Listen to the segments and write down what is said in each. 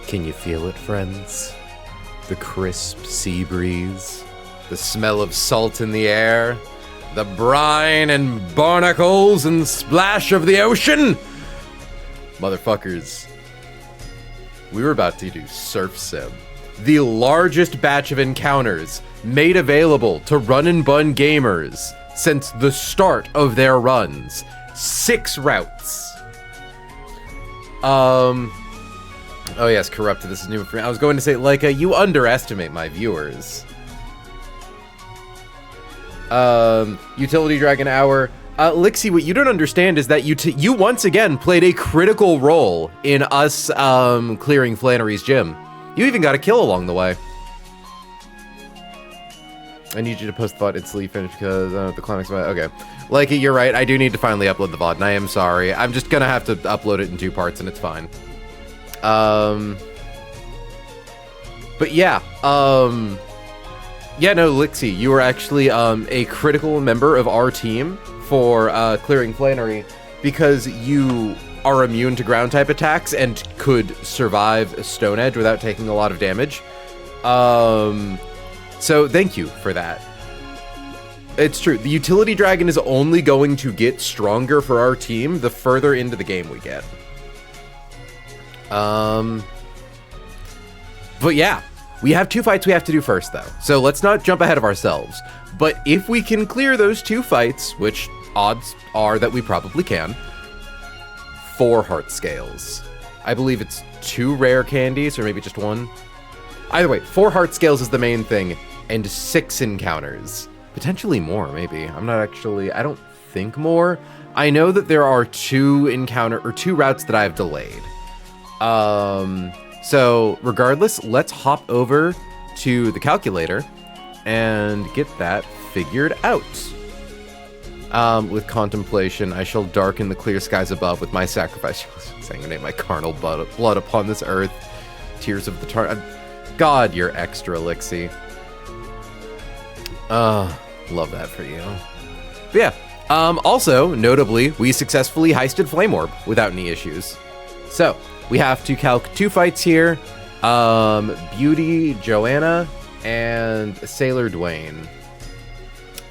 Can you feel it, friends? The crisp sea breeze, the smell of salt in the air, the brine and barnacles and splash of the ocean? Motherfuckers, we were about to do Surf.sim, the largest batch of encounters made available to Run and Bun gamers since the start of their runs. 6 routes. Oh yes, corrupted. This is new for me. I was going to say, Leica, you underestimate my viewers. Utility Dragon Hour. Lixie, what you don't understand is that you once again played a critical role in us clearing Flannery's gym. You even got a kill along the way. I need you to post the VOD instantly finish because the climax of it. Okay. Leica, you're right. I do need to finally upload the VOD, and I am sorry. I'm just gonna have to upload it in 2 parts, and it's fine. But yeah, yeah, no, Lixie, you were actually, a critical member of our team for, clearing Flannery because you are immune to ground type attacks and could survive Stone Edge without taking a lot of damage. So thank you for that. It's true. The Utility Dragon is only going to get stronger for our team the further into the game we get. But yeah, we have 2 fights we have to do first, though. So let's not jump ahead of ourselves. But if we can clear those 2 fights, which odds are that we probably can, 4 heart scales. I believe it's 2 rare candies, or maybe just 1. Either way, 4 heart scales is the main thing, and 6 encounters. Potentially more, maybe. I don't think more. I know that there are 2 routes that I've delayed. So regardless, let's hop over to the calculator and get that figured out. With contemplation, I shall darken the clear skies above with my sacrifice. Sanguinate my carnal blood upon this earth. Tears of the God, you're extra, Lixie. Love that for you. But yeah, also, notably, we successfully heisted Flame Orb without any issues. So, we have to calc 2 fights here. Beauty Joanna and Sailor Dwayne.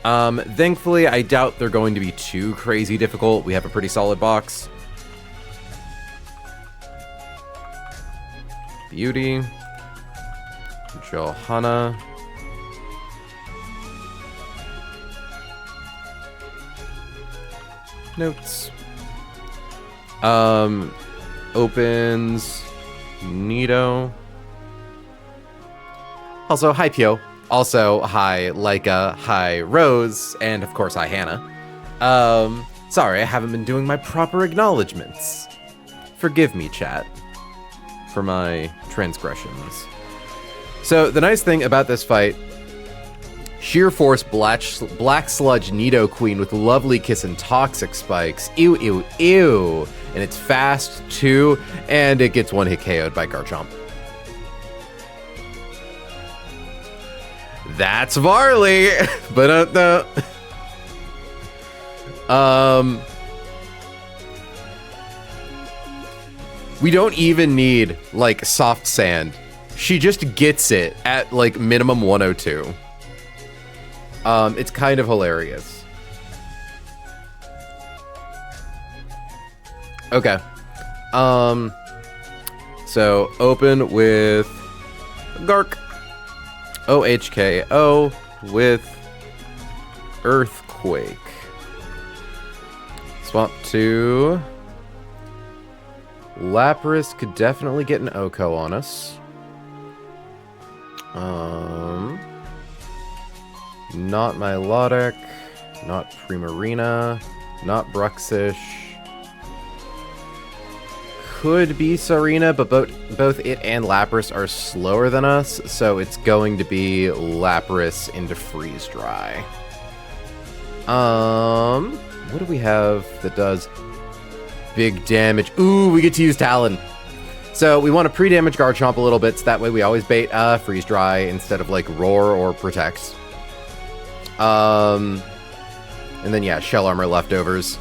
Thankfully, I doubt they're going to be too crazy difficult. We have a pretty solid box. Beauty. Johanna. Notes. Opens Nito. Also, hi Pio. Also, hi Leica, hi Rose, and of course, hi Hannah. Sorry, I haven't been doing my proper acknowledgements. Forgive me, chat, for my transgressions. So, the nice thing about this fight, Sheer Force Black Sludge Nido Queen with lovely kiss and toxic spikes. Ew, ew, ew. And it's fast, too, and it gets 1-hit KO'd by Garchomp. That's Varley! But we don't even need, like, soft sand. She just gets it at, like, minimum 102. It's kind of hilarious. Okay. So open with Gark. OHKO with Earthquake. Swap to Lapras could definitely get an Oko on us. Not Milotic, not Primarina, not Bruxish. Could be Serena, but both it and Lapras are slower than us, so it's going to be Lapras into Freeze Dry. What do we have that does big damage? Ooh, we get to use Talon. So we want to pre-damage Garchomp a little bit, so that way we always bait Freeze Dry instead of like Roar or Protect. And then yeah, Shell Armor leftovers.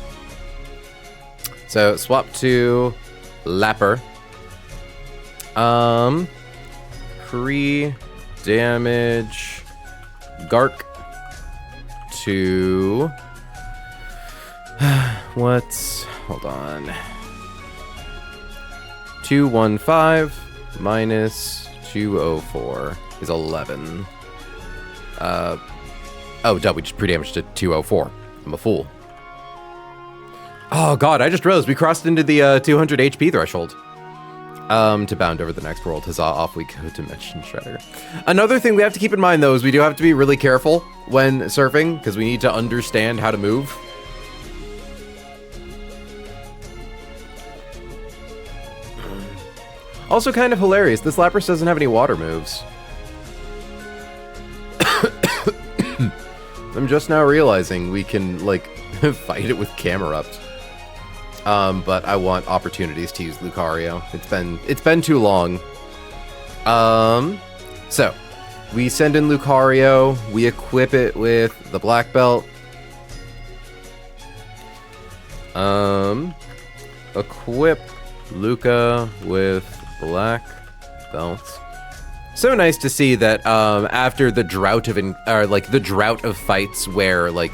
So swap to Lapper. Pre-damage Gark to... Hold on. 215 minus 204 is 11. Oh, duh, we just pre-damaged to 204. I'm a fool. Oh god, I just realized we crossed into the 200 HP threshold. To bound over the next world. Huzzah, off we go, Dimension Shredder. Another thing we have to keep in mind, though, is we do have to be really careful when surfing, because we need to understand how to move. Also kind of hilarious, this Lapras doesn't have any water moves. I'm just now realizing we can, like, fight it with Camerupt. But I want opportunities to use Lucario. It's been too long. So, we send in Lucario, we equip it with the Black Belt. Equip Luca with Black Belt. So nice to see that after the drought of the drought of fights where like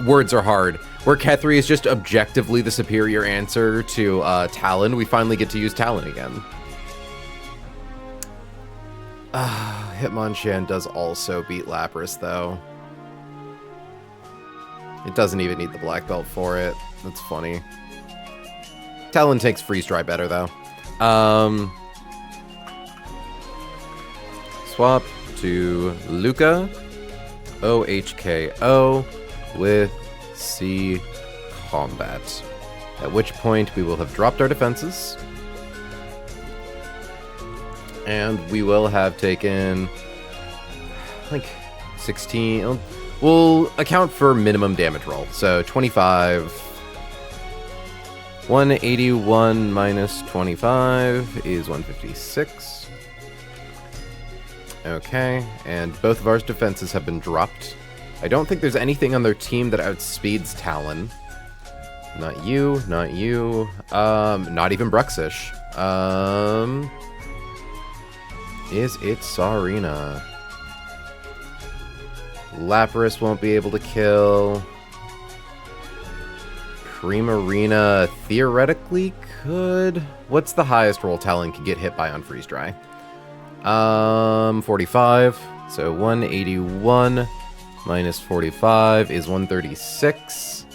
words are hard, where Kethri is just objectively the superior answer to Talon, we finally get to use Talon again. Hitmonchan does also beat Lapras though. It doesn't even need the Black Belt for it. That's funny. Talon takes Freeze Dry better though. Swap to Luca, OHKO with C Combat. At which point we will have dropped our defenses. And we will have taken like 16. We'll account for minimum damage roll. So 25. 181 minus 25 is 156. Okay, and both of our defenses have been dropped. I don't think there's anything on their team that outspeeds Talon. Not you, not you. Not even Bruxish. Is it Sarina? Lapras won't be able to kill. Primarina theoretically could. What's the highest roll Talon could get hit by on Freeze Dry? 45. So 181 minus 45 is 136.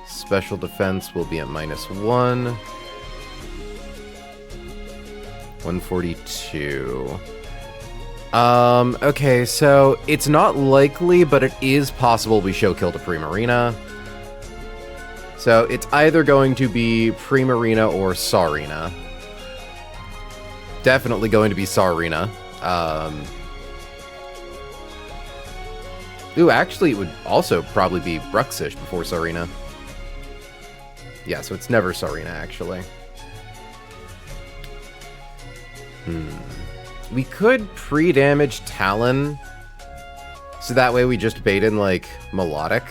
Special defense will be at -1. 142. Okay, so it's not likely, but it is possible we show kill to Primarina. So it's either going to be Primarina or Sarina. Definitely going to be Sarina. Ooh, actually, it would also probably be Bruxish before Sarina. Yeah, so it's never Sarina, actually. We could pre-damage Talon, so that way we just bait in, like, Melodic.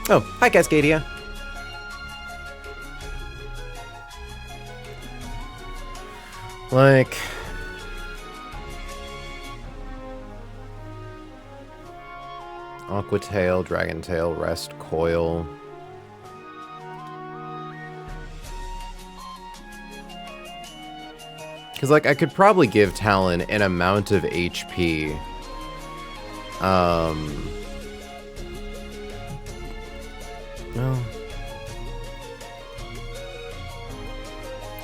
Oh, hi, Cascadia. Like... Aqua Tail, Dragon Tail, Rest, Coil. Because, like, I could probably give Talon an amount of HP. Well...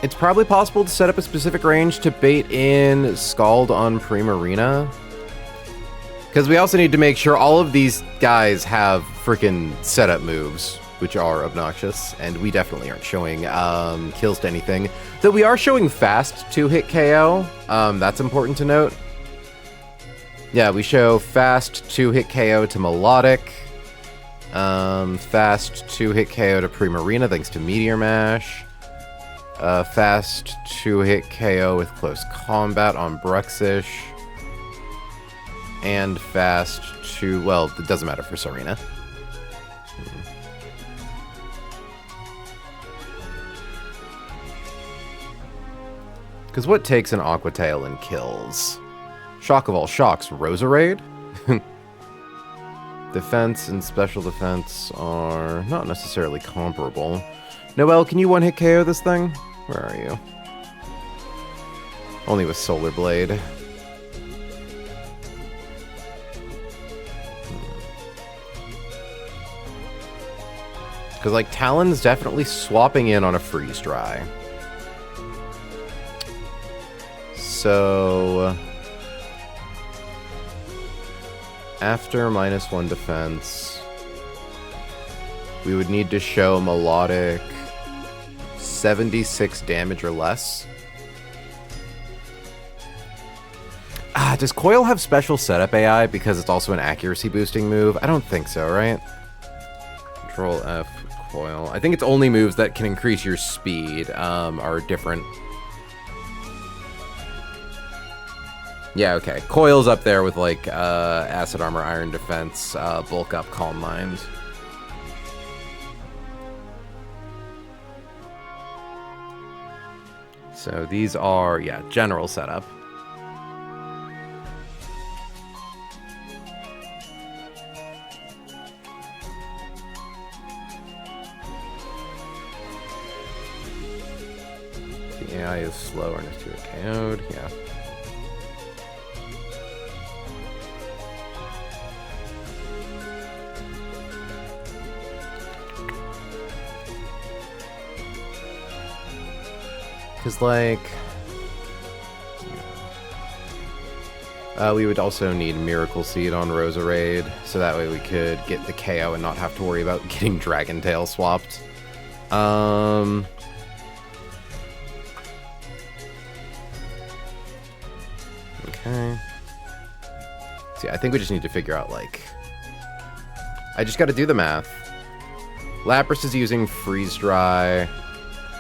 It's probably possible to set up a specific range to bait in Scald on Primarina. Because we also need to make sure all of these guys have freaking setup moves, which are obnoxious, and we definitely aren't showing kills to anything. Though we are showing fast 2-hit KO, that's important to note. Yeah, we show fast 2-hit KO to Melodic, fast 2-hit KO to Primarina thanks to Meteor Mash, fast 2-hit KO with Close Combat on Bruxish, and fast 2, well, it doesn't matter for Sarina. Because what takes an Aqua Tail and kills? Shock of all shocks, Roserade? Defense and special defense are not necessarily comparable. Noelle, can you one-hit KO this thing? Where are you? Only with Solar Blade. Because, like, Talon's definitely swapping in on a Freeze Dry. So... after -1 defense, we would need to show Melodic 76 damage or less. Does Coil have special setup AI because it's also an accuracy boosting move? I don't think so, right? Control F, Coil. I think it's only moves that can increase your speed are different. Yeah, okay. Coil's up there with, like, Acid Armor, Iron Defense, Bulk Up, Calm Mind. So these are, yeah, general setup. The AI is slower and is 2 KO'd, yeah. Because, like, we would also need Miracle Seed on Roserade, so that way we could get the KO and not have to worry about getting Dragon Tail swapped. Okay. See, I think we just need to figure out, like... I just gotta do the math. Lapras is using Freeze Dry...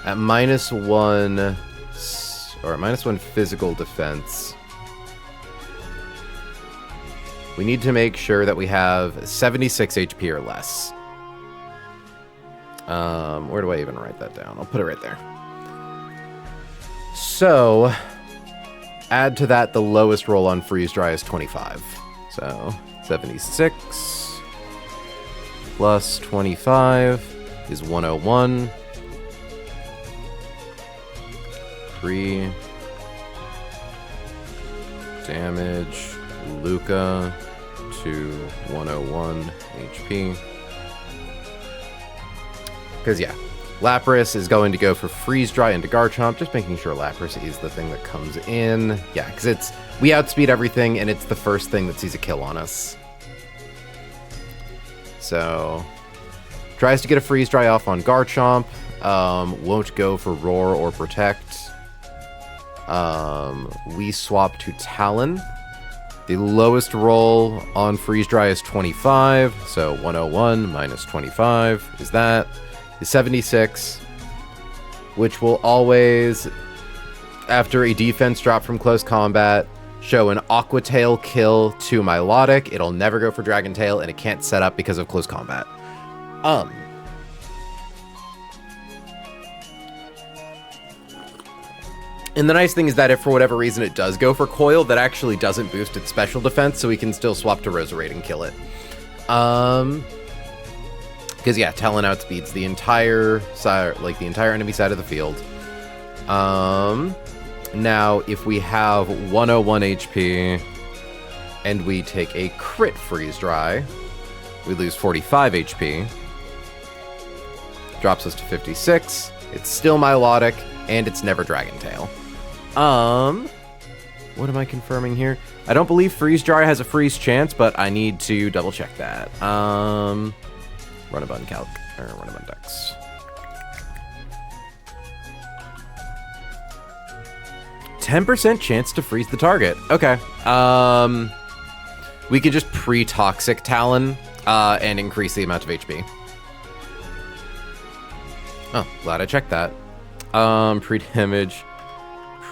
at -1, or at -1 physical defense, we need to make sure that we have 76 HP or less. Where do I even write that down? I'll put it right there. So, add to that the lowest roll on Freeze Dry is 25. So, 76 plus 25 is 101. 3 damage, Luca to 101 HP. Because, yeah, Lapras is going to go for Freeze Dry into Garchomp, just making sure Lapras is the thing that comes in. Yeah, because we outspeed everything, and it's the first thing that sees a kill on us. So, tries to get a Freeze Dry off on Garchomp, won't go for Roar or Protect. We swap to Talon. The lowest roll on Freeze Dry is 25, so 101 minus 25 is that. Is 76, which will always, after a defense drop from close combat, show an Aqua Tail kill to Milotic. It'll never go for Dragon Tail, and it can't set up because of close combat. And the nice thing is that if for whatever reason it does go for Coil, that actually doesn't boost its special defense, so we can still swap to Roserade and kill it. Because yeah, Talon outspeeds the entire side, like the entire enemy side of the field. Now, if we have 101 HP and we take a crit Freeze Dry, we lose 45 HP. Drops us to 56. It's still Milotic, and it's never Dragon Tail. What am I confirming here? I don't believe Freeze Dry has a freeze chance, but I need to double check that. Runabun calc, or Runabun dex. %10 chance to freeze the target. Okay. We could just pre-toxic Talon, and increase the amount of HP. Oh, glad I checked that. Pre-damage.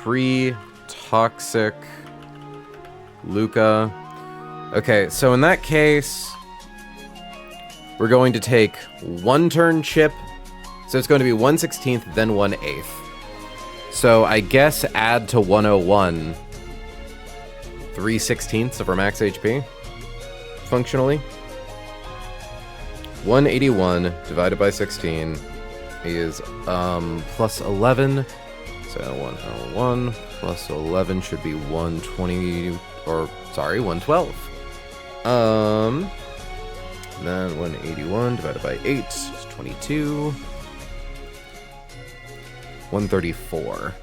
Pre-toxic Luca. Okay, so in that case, we're going to take 1 turn chip. So it's going to be 1/16, then 1/8. So I guess add to 101 3/16 of our max HP, functionally. 181 divided by 16 is plus 11. So 101 plus 11 should be 120, or sorry, 112. Then 181 divided by 8 is 22. 134.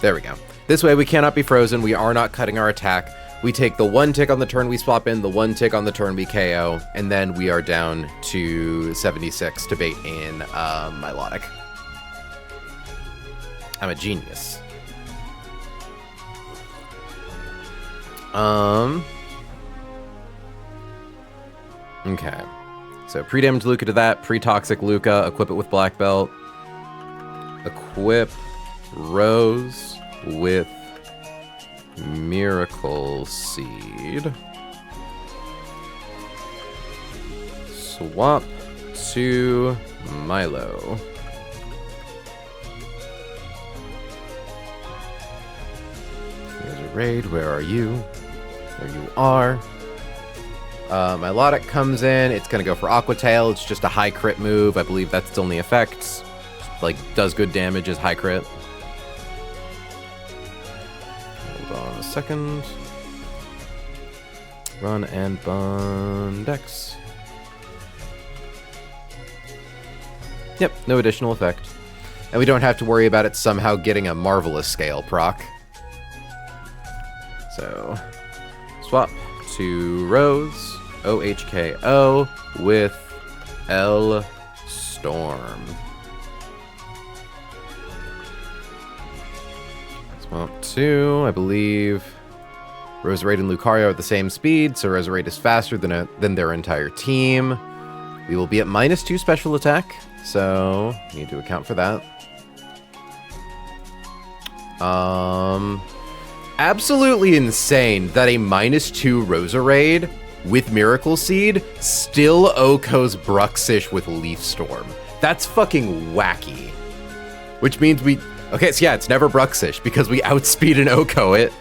There we go. This way we cannot be frozen. We are not cutting our attack. We take the 1 tick on the turn we swap in, the 1 tick on the turn we KO, and then we are down to 76 to bait in Milotic. I'm a genius. Okay. So pre-damage Luca to that, pre-toxic Luca, equip it with Black Belt. Equip Rose with Miracle Seed. Swap to Milo. There's a raid. Where are you? There you are. Milotic comes in. It's going to go for Aqua Tail. It's just a high crit move. I believe that's the only effect. Like, does good damage as high crit. Hold on a second. Run and bun Dex. Yep, no additional effect. And we don't have to worry about it somehow getting a Marvelous Scale proc. So, swap to Rose, OHKO with L Storm. Swap to, I believe, Roserade and Lucario are at the same speed, so Roserade is faster than their entire team. We will be at -2 special attack, so need to account for that. Absolutely insane that a -2 Roserade with Miracle Seed still OHKOs Bruxish with Leaf Storm. That's fucking wacky. Which means we... Okay, so yeah, it's never Bruxish because we outspeed and OHKO it.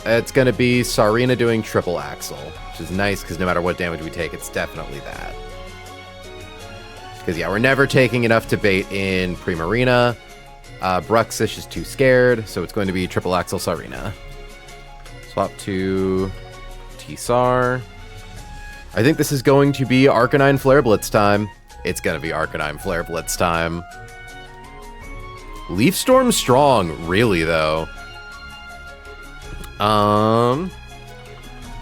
It's gonna be Sarina doing triple axle, which is nice because no matter what damage we take, it's definitely that. Because yeah, we're never taking enough to bait in Primarina. Bruxish is too scared, so it's going to be triple axle Sarina. Swap to T-Sar. I think this is going to be Arcanine Flare Blitz time. It's gonna be Arcanine Flare Blitz time. Leaf Storm strong, really though.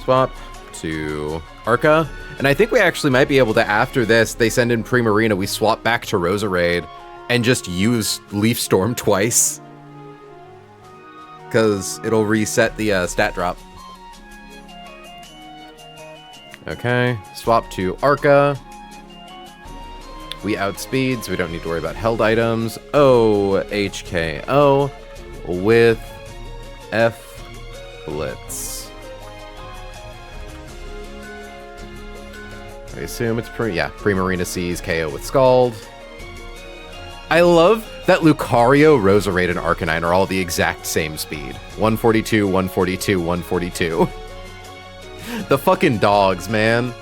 Swap to Arca. And I think we actually might be able to, after this, they send in Primarina, we swap back to Roserade and just use Leaf Storm twice. Because it'll reset the stat drop. Okay, swap to Arca. We outspeed, so we don't need to worry about held items. OHKO with F Blitz. I assume it's Primarina sees KO with Scald. I love that Lucario, Roserade, and Arcanine are all the exact same speed. 142, 142, 142. The fucking dogs, man.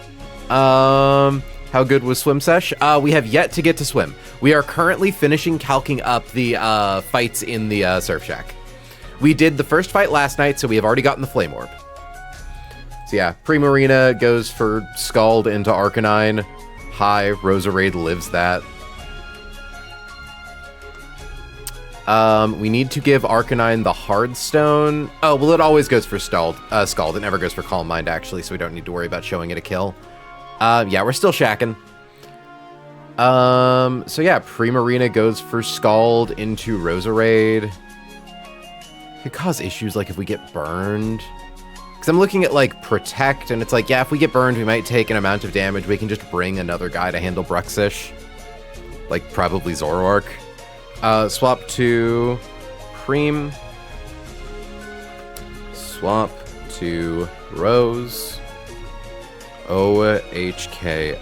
How good was Swim Sesh? We have yet to get to Swim. We are currently finishing calking up the fights in the Surf Shack. We did the first fight last night, so we have already gotten the Flame Orb. So yeah, Primarina goes for Scald into Arcanine. Hi, Roserade lives that. We need to give Arcanine the Hard Stone. Oh, well, it always goes for Scald. It never goes for Calm Mind, actually, so we don't need to worry about showing it a kill. Yeah, we're still shacking. So yeah, Primarina goes for Scald into Roserade. Could cause issues, like, if we get burned. Because I'm looking at, like, Protect, and it's like, yeah, if we get burned, we might take an amount of damage. We can just bring another guy to handle Bruxish. Like, probably Zoroark. Swap to Preem. Swap to Rose. OHKO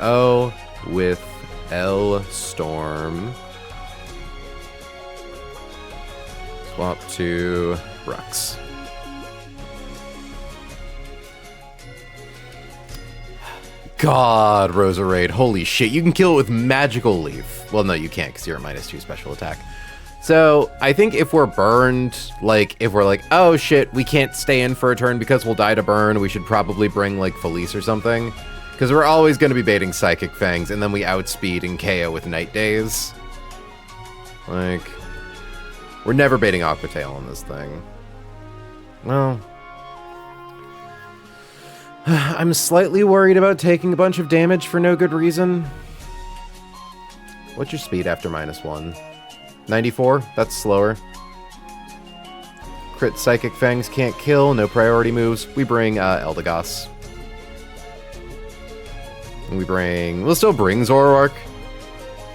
with L Storm. Swap to Rux. God, Roserade. Holy shit, you can kill it with Magical Leaf. Well, no, you can't because you're a -2 special attack. So, I think if we're burned, like, if we're like, oh shit, we can't stay in for a turn because we'll die to burn, we should probably bring, like, Felice or something. Because we're always going to be baiting Psychic Fangs, and then we outspeed and KO with Night Days. Like, we're never baiting Aquatail on this thing. Well, I'm slightly worried about taking a bunch of damage for no good reason. What's your speed after -1? 94? That's slower. Crit Psychic Fangs can't kill, no priority moves. We bring Eldegoss. We'll still bring Zoroark,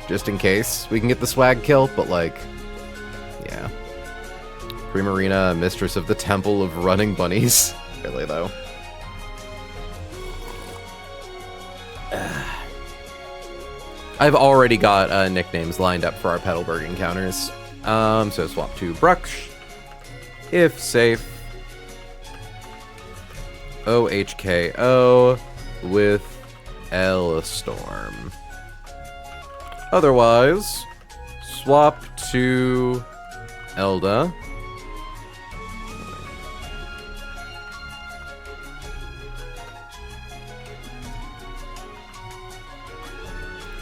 just in case we can get the swag kill, but like, yeah. Primarina, Mistress of the Temple of Running Bunnies. Really, though. I've already got nicknames lined up for our Petalburg encounters. So swap to Brush. If safe. OHKO with L Storm. Otherwise, swap to Elda.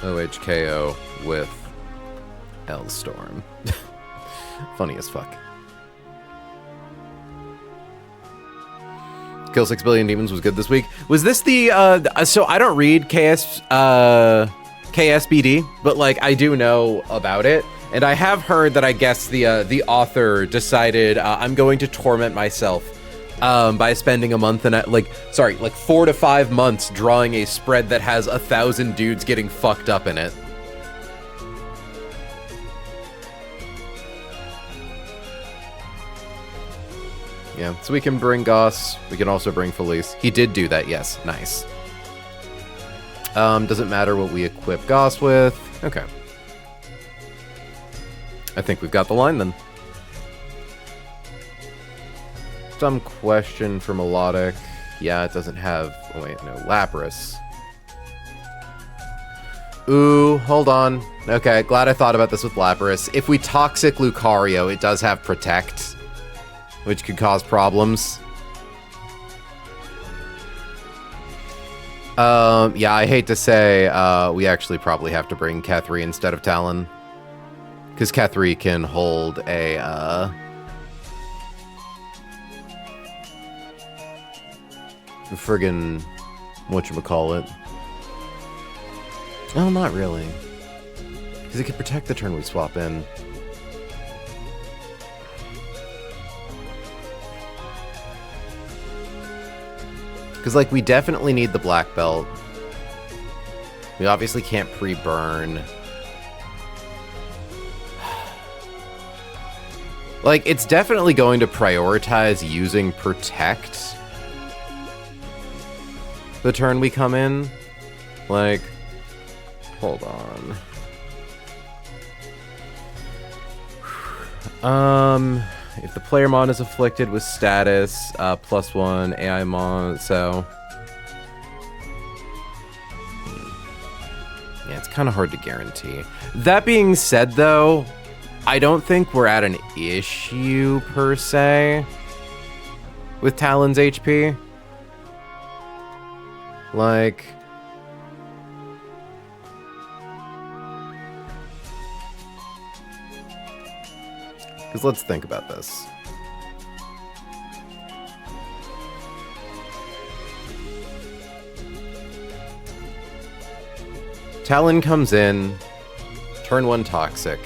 OHKO with L Storm. Funny as fuck. Kill 6 billion demons was good this week. Was this the, so I don't read KSBD, but like I do know about it. And I have heard that I guess the author decided I'm going to torment myself by spending a month and 4 to 5 months drawing a spread that has 1,000 dudes getting fucked up in it. Yeah, so we can bring Goss. We can also bring Felice. He did do that, yes. Nice. Doesn't matter what we equip Goss with. Okay. I think we've got the line then. Some question for Melodic. Yeah, it doesn't have... Oh, wait, no. Lapras. Ooh, hold on. Okay, glad I thought about this with Lapras. If we Toxic Lucario, it does have Protect, which could cause problems. Yeah, I hate to say, we actually probably have to bring Kethri instead of Talon. Because Kethri can hold a, friggin' whatchamacallit. No, not really. Because it could protect the turn we swap in. Because, like, we definitely need the black belt. We obviously can't pre-burn. Like, it's definitely going to prioritize using Protect the turn we come in. Like, hold on. If the player mon is afflicted with status, +1 AI mon, so... Yeah, it's kind of hard to guarantee. That being said, though, I don't think we're at an issue, per se, with Talon's HP. Like... Because let's think about this. Talon comes in, turn 1 Toxic.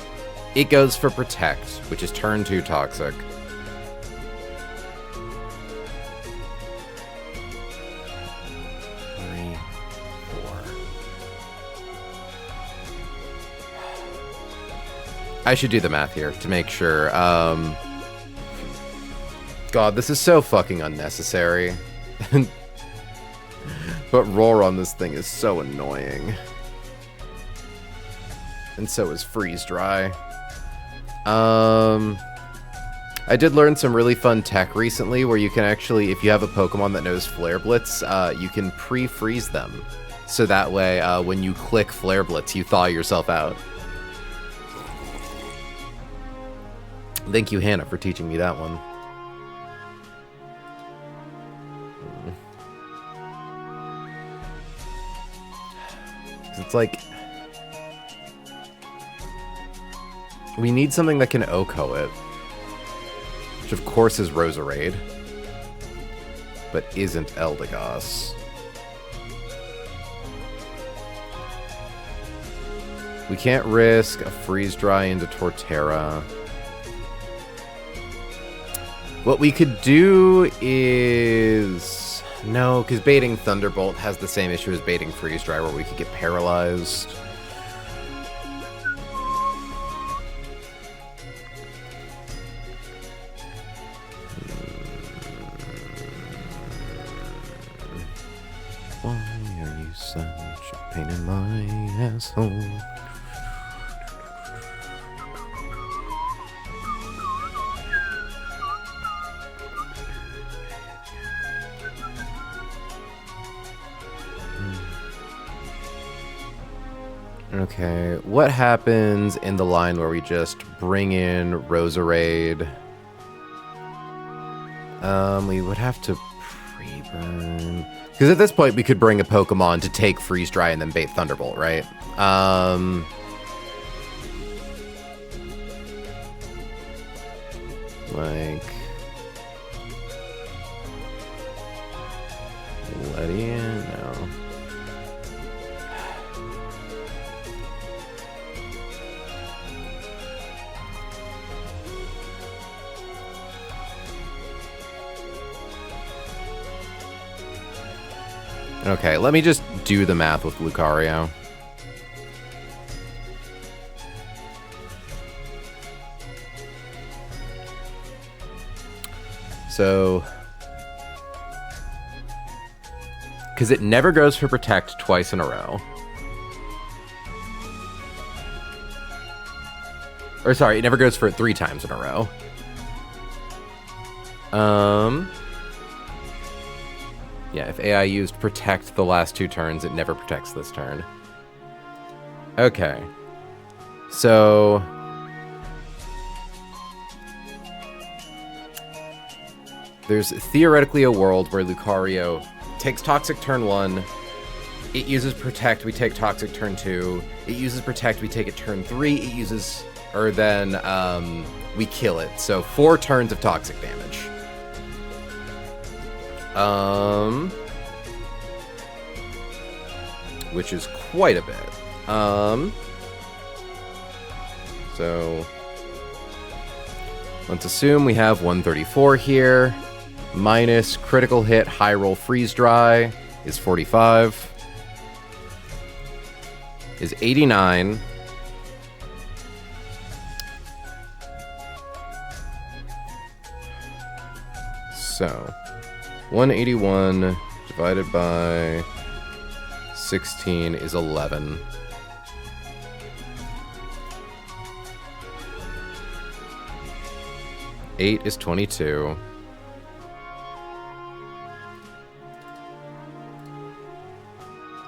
It goes for Protect, which is turn 2 Toxic. I should do the math here to make sure. God, this is so fucking unnecessary. But roar on this thing is so annoying. And so is freeze dry. I did learn some really fun tech recently where you can actually, if you have a Pokemon that knows Flare Blitz, you can pre-freeze them. So that way, when you click Flare Blitz, you thaw yourself out. Thank you, Hannah, for teaching me that one. It's like, we need something that can OHKO it. Which of course is Roserade. But isn't Eldegoss. We can't risk a freeze dry into Torterra. What we could do is... No, because baiting Thunderbolt has the same issue as baiting freeze dry where we could get paralyzed. Why are you such a pain in my asshole? Okay, what happens in the line where we just bring in Roserade? We would have to pre-burn... Because at this point, we could bring a Pokemon to take Freeze Dry and then bait Thunderbolt, right? Like... Ledian? No. Okay, let me just do the math with Lucario. So... Because it never goes for Protect twice in a row. Or sorry, it never goes for it 3 times in a row. Yeah, if AI used Protect the last 2 turns, it never protects this turn. Okay. So... There's theoretically a world where Lucario takes Toxic turn 1, it uses Protect, we take Toxic turn 2, it uses Protect, we take it turn 3, it uses... Or then, we kill it. So 4 turns of Toxic damage. Which is quite a bit. So let's assume we have 134 here. Minus critical hit, high roll, freeze dry is 45. Is 89. So 181 divided by 16 is 11. Eight is 22.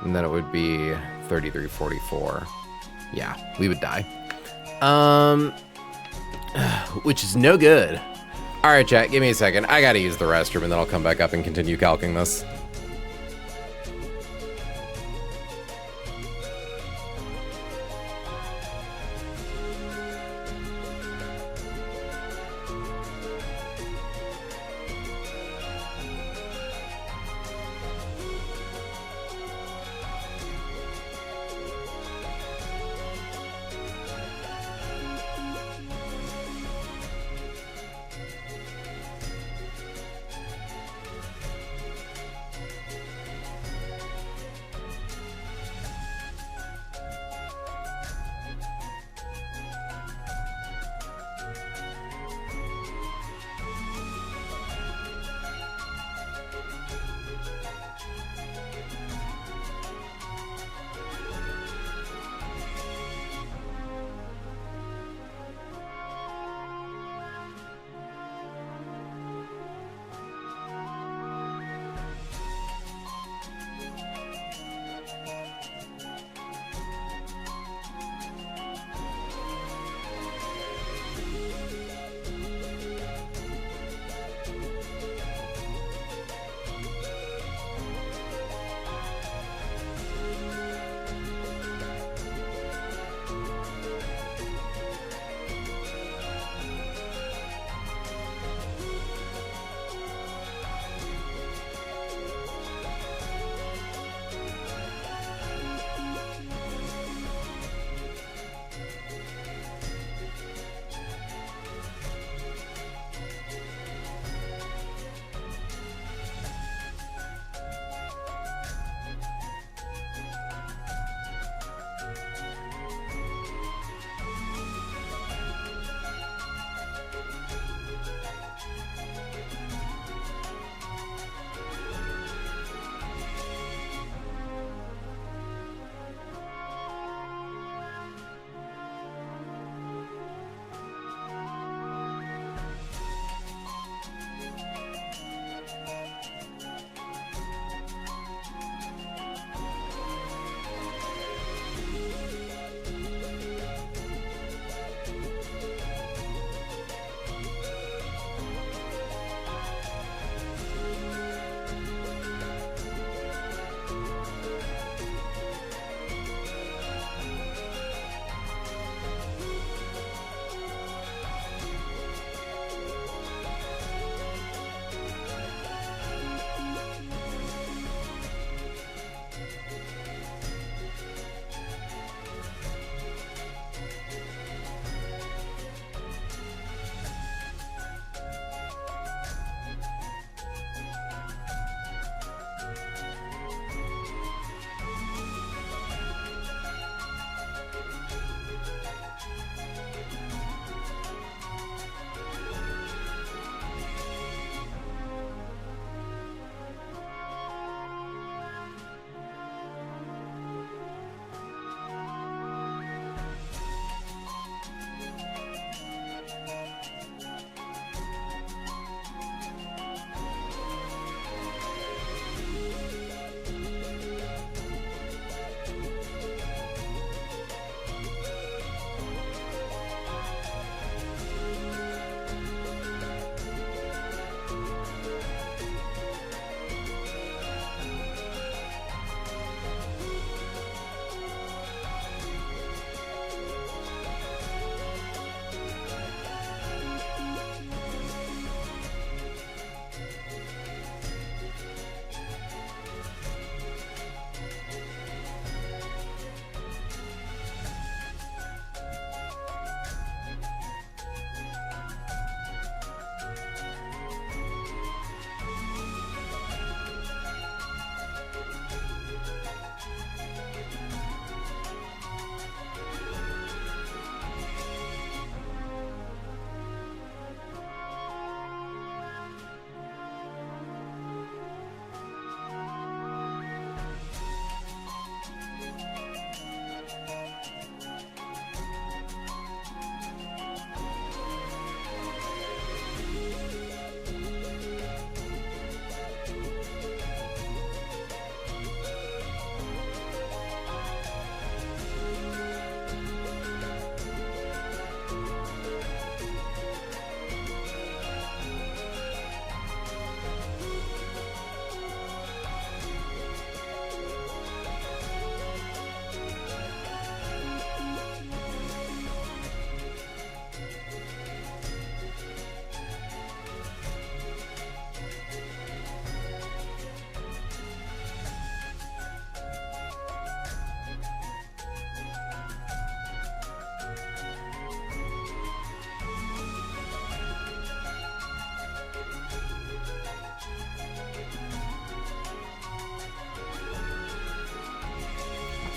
And then it would be 3344. Yeah, we would die. Which is no good. Alright, chat, give me a second. I gotta use the restroom and then I'll come back up and continue calcing this.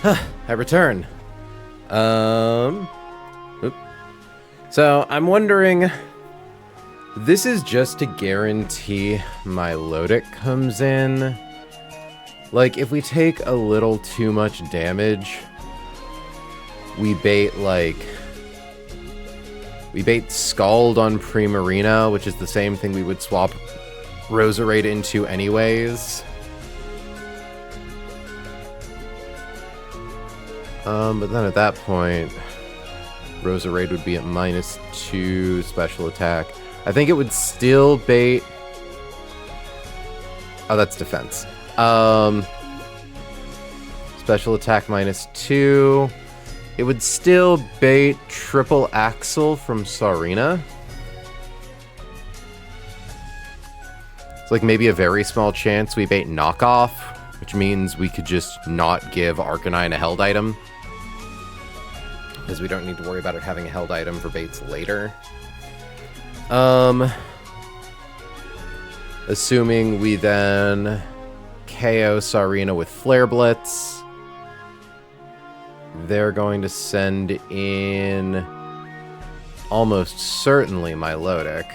I return. Oop. So I'm wondering, this is just to guarantee my Lodic comes in. Like, if we take a little too much damage, we bait, like... We bait Scald on Primarina, which is the same thing we would swap Roserade into anyways. But then at that point, Roserade would be at -2 special attack. I think it would still bait... Oh, that's defense. Special attack -2. It would still bait Triple Axle from Sarina. It's like maybe a very small chance we bait Knockoff, which means we could just not give Arcanine a held item, because we don't need to worry about it having a held item for baits later. Assuming we then KO Sarina with Flare Blitz, they're going to send in almost certainly Milotic.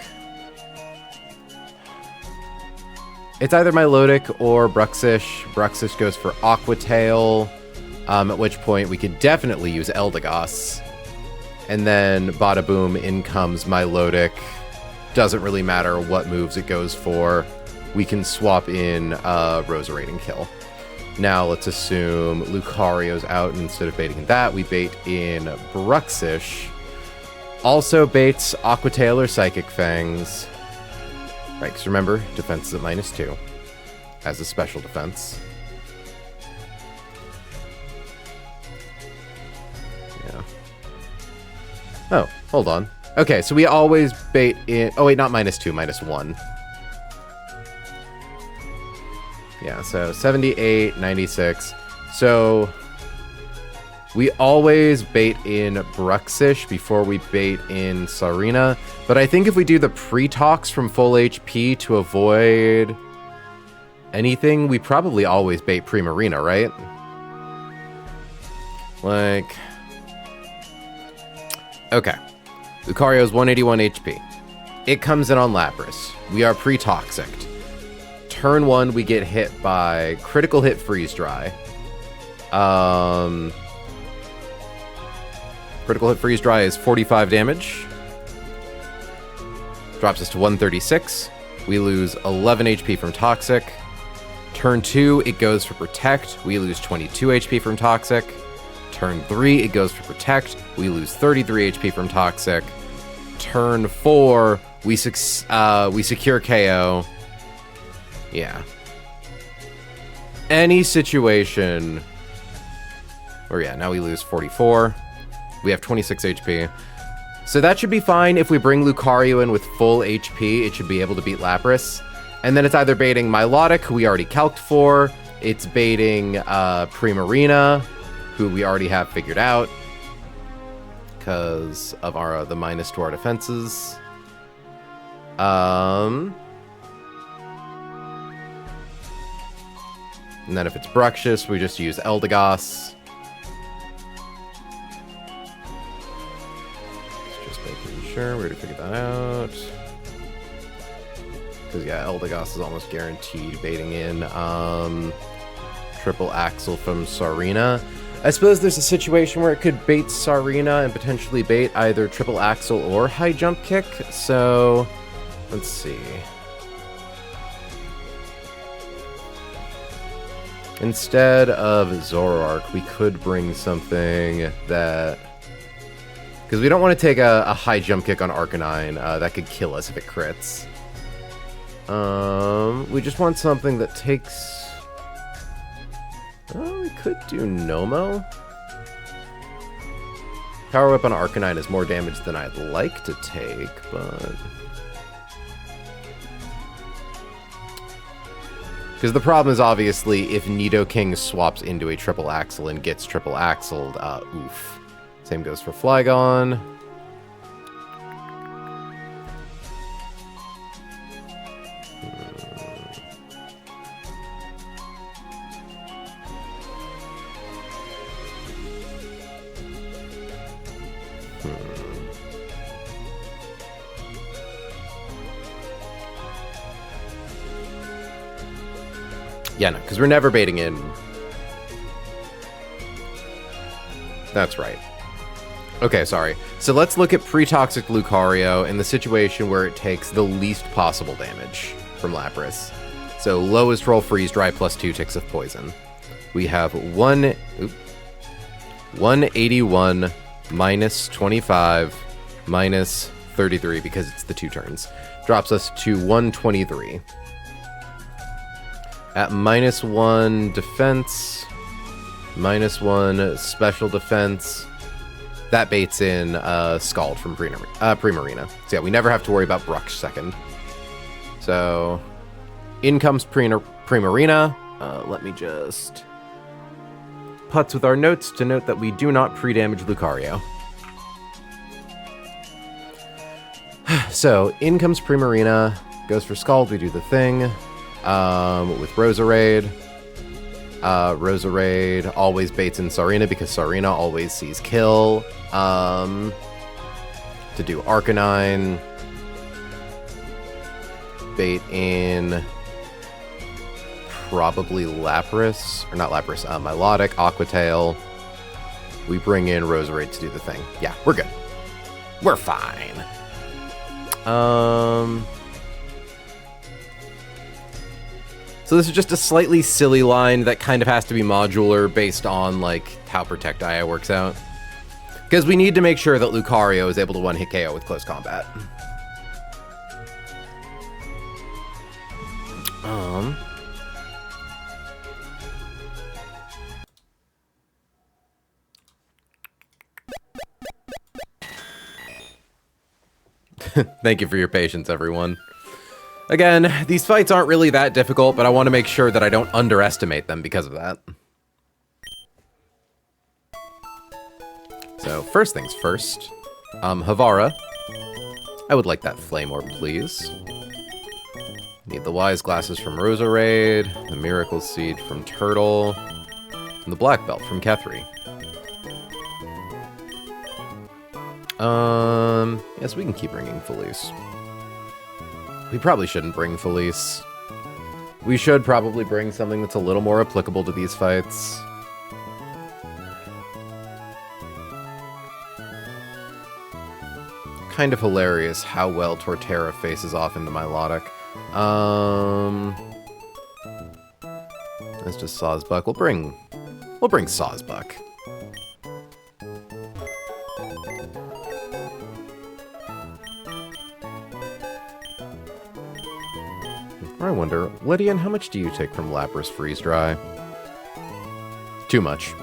It's either Milotic or Bruxish. Bruxish goes for Aqua Tail, at which point we could definitely use Eldegoss. And then bada boom, in comes Milotic. Doesn't really matter what moves it goes for. We can swap in Roserade and kill. Now let's assume Lucario's out, and instead of baiting that, we bait in Bruxish. Also baits Aqua Tail or Psychic Fangs. Right, because remember, defense is at -2 as a special defense. Yeah. Oh, hold on. Okay, so we always bait in... Oh, wait, not -2, -1. Yeah, so 78, 96. So we always bait in Bruxish before we bait in Sarina. But I think if we do the pre-tox from full HP to avoid anything, we probably always bait Primarina, right? Like... Okay. Lucario's 181 HP. It comes in on Lapras. We are pre-toxic. Turn 1, we get hit by critical hit Freeze Dry. Critical hit Freeze Dry is 45 damage. Drops us to 136. We lose 11 HP from Toxic. Turn 2, it goes for Protect. We lose 22 HP from Toxic. Turn 3, it goes for Protect. We lose 33 HP from Toxic. Turn 4, we secure KO. Yeah. Any situation... Or yeah, now we lose 44. We have 26 HP. So that should be fine. If we bring Lucario in with full HP, it should be able to beat Lapras. And then it's either baiting Milotic, who we already calced for. It's baiting Primarina, who we already have figured out, because of the minus to our defenses. And then if it's Bruxish, we just use Eldegoss. Just making sure we already figured that out. Because, yeah, Eldegoss is almost guaranteed baiting in Triple Axle from Sarina. I suppose there's a situation where it could bait Sarina and potentially bait either Triple Axle or High Jump Kick. So, let's see. Instead of Zoroark, we could bring something that... Because we don't want to take a High Jump Kick on Arcanine. That could kill us if it crits. We just want something that takes... Oh, we could do Nomo. Power Whip on Arcanine is more damage than I'd like to take, but... Because the problem is obviously if Nidoking swaps into a Triple Axle and gets Triple Axled, oof. Same goes for Flygon. Yeah, no, because we're never baiting in. That's right. Okay, sorry. So let's look at pre-toxic Lucario in the situation where it takes the least possible damage from Lapras. So lowest roll freeze dry plus 2 ticks of poison. We have 181 minus 25 minus 33 because it's the 2 turns. Drops us to 123. At -1 defense, -1 special defense, that baits in Scald from Primarina. So yeah, we never have to worry about Bruck's second. So, in comes Primarina. Let me just putz with our notes to note that we do not pre-damage Lucario. So, in comes Primarina, goes for Scald, we do the thing. With Roserade. Roserade always baits in Sarina because Sarina always sees kill. To do Arcanine. Bait in probably Lapras, or not Lapras, Milotic, Aquatail. We bring in Roserade to do the thing. Yeah, we're good. We're fine. So this is just a slightly silly line that kind of has to be modular based on, like, how Protect Aya works out. Because we need to make sure that Lucario is able to one-hit KO with close combat. Thank you for your patience, everyone. Again, these fights aren't really that difficult, but I want to make sure that I don't underestimate them because of that. So, first things first. Havara. I would like that Flame Orb, please. Need the Wise Glasses from Roserade, the Miracle Seed from Turtle, and the Black Belt from Kethri. Yes, we can keep bringing Felice. We probably shouldn't bring Felice. We should probably bring something that's a little more applicable to these fights. Kind of hilarious how well Torterra faces off into Milotic. That's just Sawsbuck. We'll bring Sawsbuck. I wonder, Lydian, how much do you take from Lapras Freeze Dry? Too much.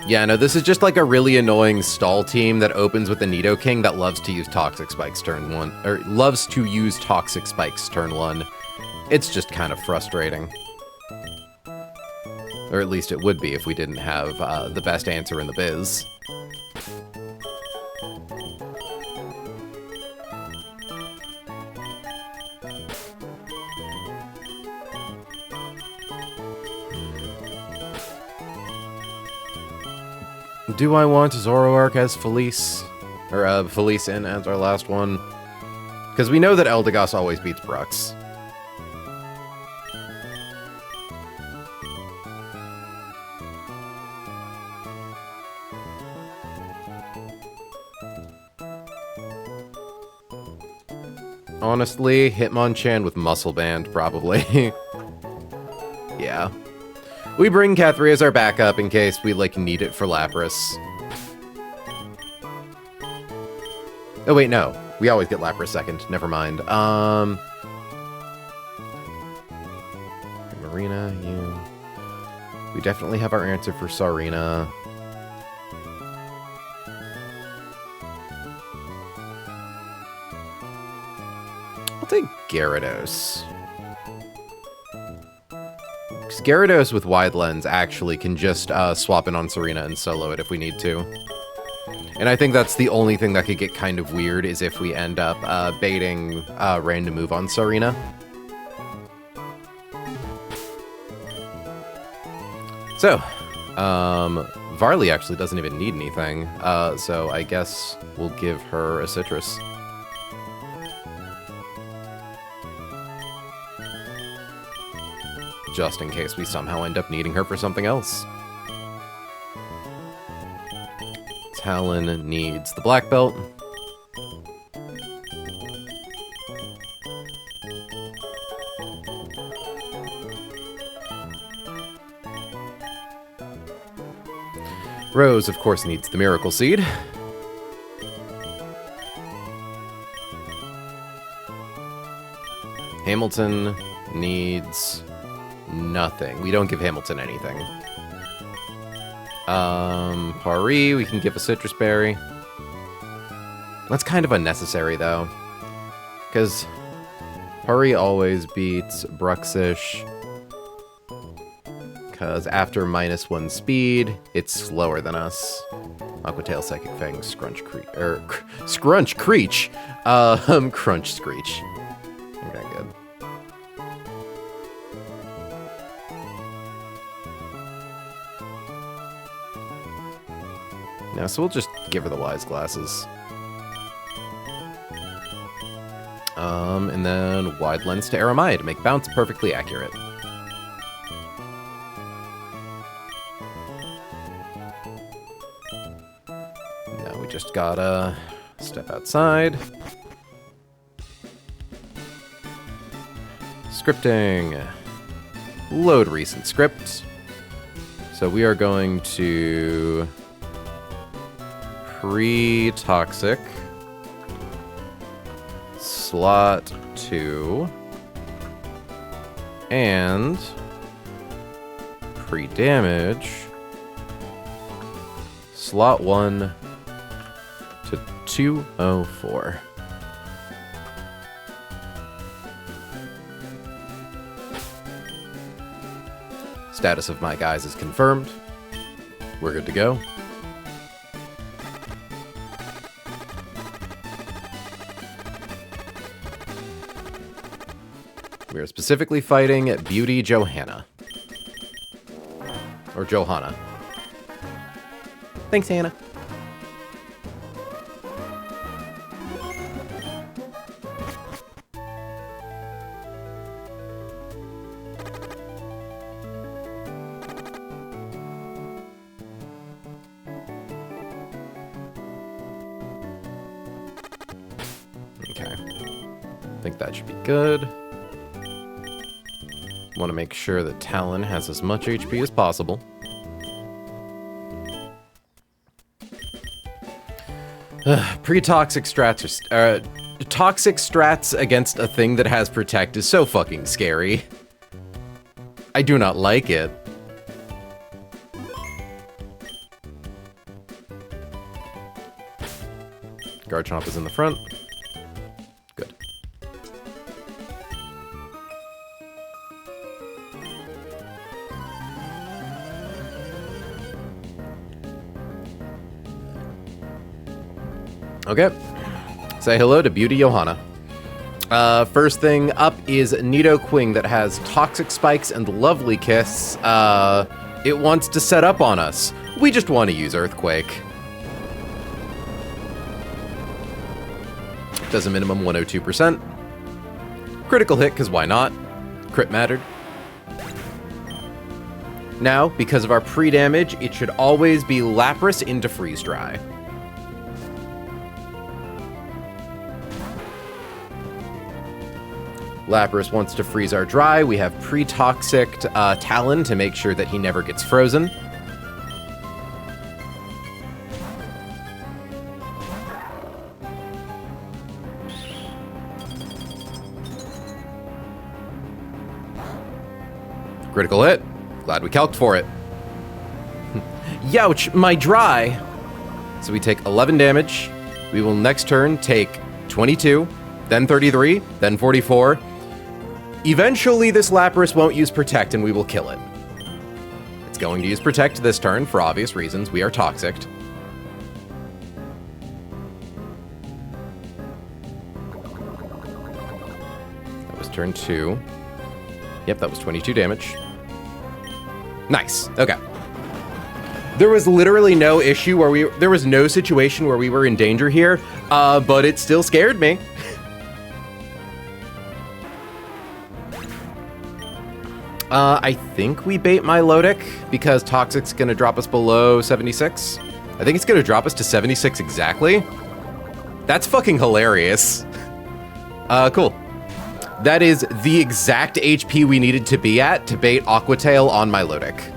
Yeah, no, this is just like a really annoying stall team that opens with a Nidoking that loves to use Toxic Spikes turn 1, or loves to use Toxic Spikes turn 1. It's just kind of frustrating. Or at least it would be if we didn't have the best answer in the biz. Do I want Zoroark as Felice? Or, Felice in as our last one? Because we know that Eldegoss always beats Brux. Honestly, Hitmonchan with Muscle Band, probably. Yeah. We bring Kethri as our backup in case we, like, need it for Lapras. Oh, wait, no. We always get Lapras second. Never mind. Marina, you... We definitely have our answer for Sarina. I'll take Gyarados. Because Gyarados with Wide Lens actually can just swap in on Sarina and solo it if we need to. And I think that's the only thing that could get kind of weird is if we end up baiting random move on Sarina. So, Varley actually doesn't even need anything, so I guess we'll give her a Citrus. just in case we somehow end up needing her for something else. Talon needs the black belt. Rose, of course, needs the miracle seed. Hamilton needs nothing. We don't give Hamilton anything. Paris, we can give a citrus berry. That's kind of unnecessary, though. Because Paris always beats Bruxish. Because after -1 speed, it's slower than us. Aquatail, Psychic Fang, Scrunch Creech. Scrunch Creech! Crunch Screech. Okay, good. Yeah, so we'll just give her the Wise Glasses. And then Wide Lens to Aramaya to make bounce perfectly accurate. Now we just gotta step outside. Scripting. Load recent script. So we are going to pre-toxic slot 2 and pre-damage slot 1 to 204. Status of my guys is confirmed. We're good to go. We are specifically fighting Beauty Johanna. Or Johanna. Thanks, Hannah. Okay. I think that should be good. Want to make sure that Talon has as much HP as possible. Pre-toxic strats are, toxic strats against a thing that has Protect is so fucking scary. I do not like it. Garchomp is in the front. Good. Okay. Say hello to Beauty Johanna. First thing up is Nidoqueen that has Toxic Spikes and Lovely Kiss. It wants to set up on us. We just want to use Earthquake. Does a minimum 102%. Critical hit, because why not? Crit mattered. Now, because of our pre-damage, it should always be Lapras into Freeze Dry. Lapras wants to freeze our dry. We have pre-toxic Talon to make sure that he never gets frozen. Critical hit. Glad we calced for it. Youch, my dry. So we take 11 damage. We will next turn take 22, then 33, then 44. Eventually, this Lapras won't use Protect, and we will kill it. It's going to use Protect this turn, for obvious reasons. We are toxic. That was turn 2. Yep, that was 22 damage. Nice. Okay. There was literally no issue where there was no situation where we were in danger here, but it still scared me. I think we bait Milotic because Toxic's gonna drop us below 76. I think it's gonna drop us to 76 exactly. That's fucking hilarious. Cool. That is the exact HP we needed to be at to bait Aquatail on Milotic.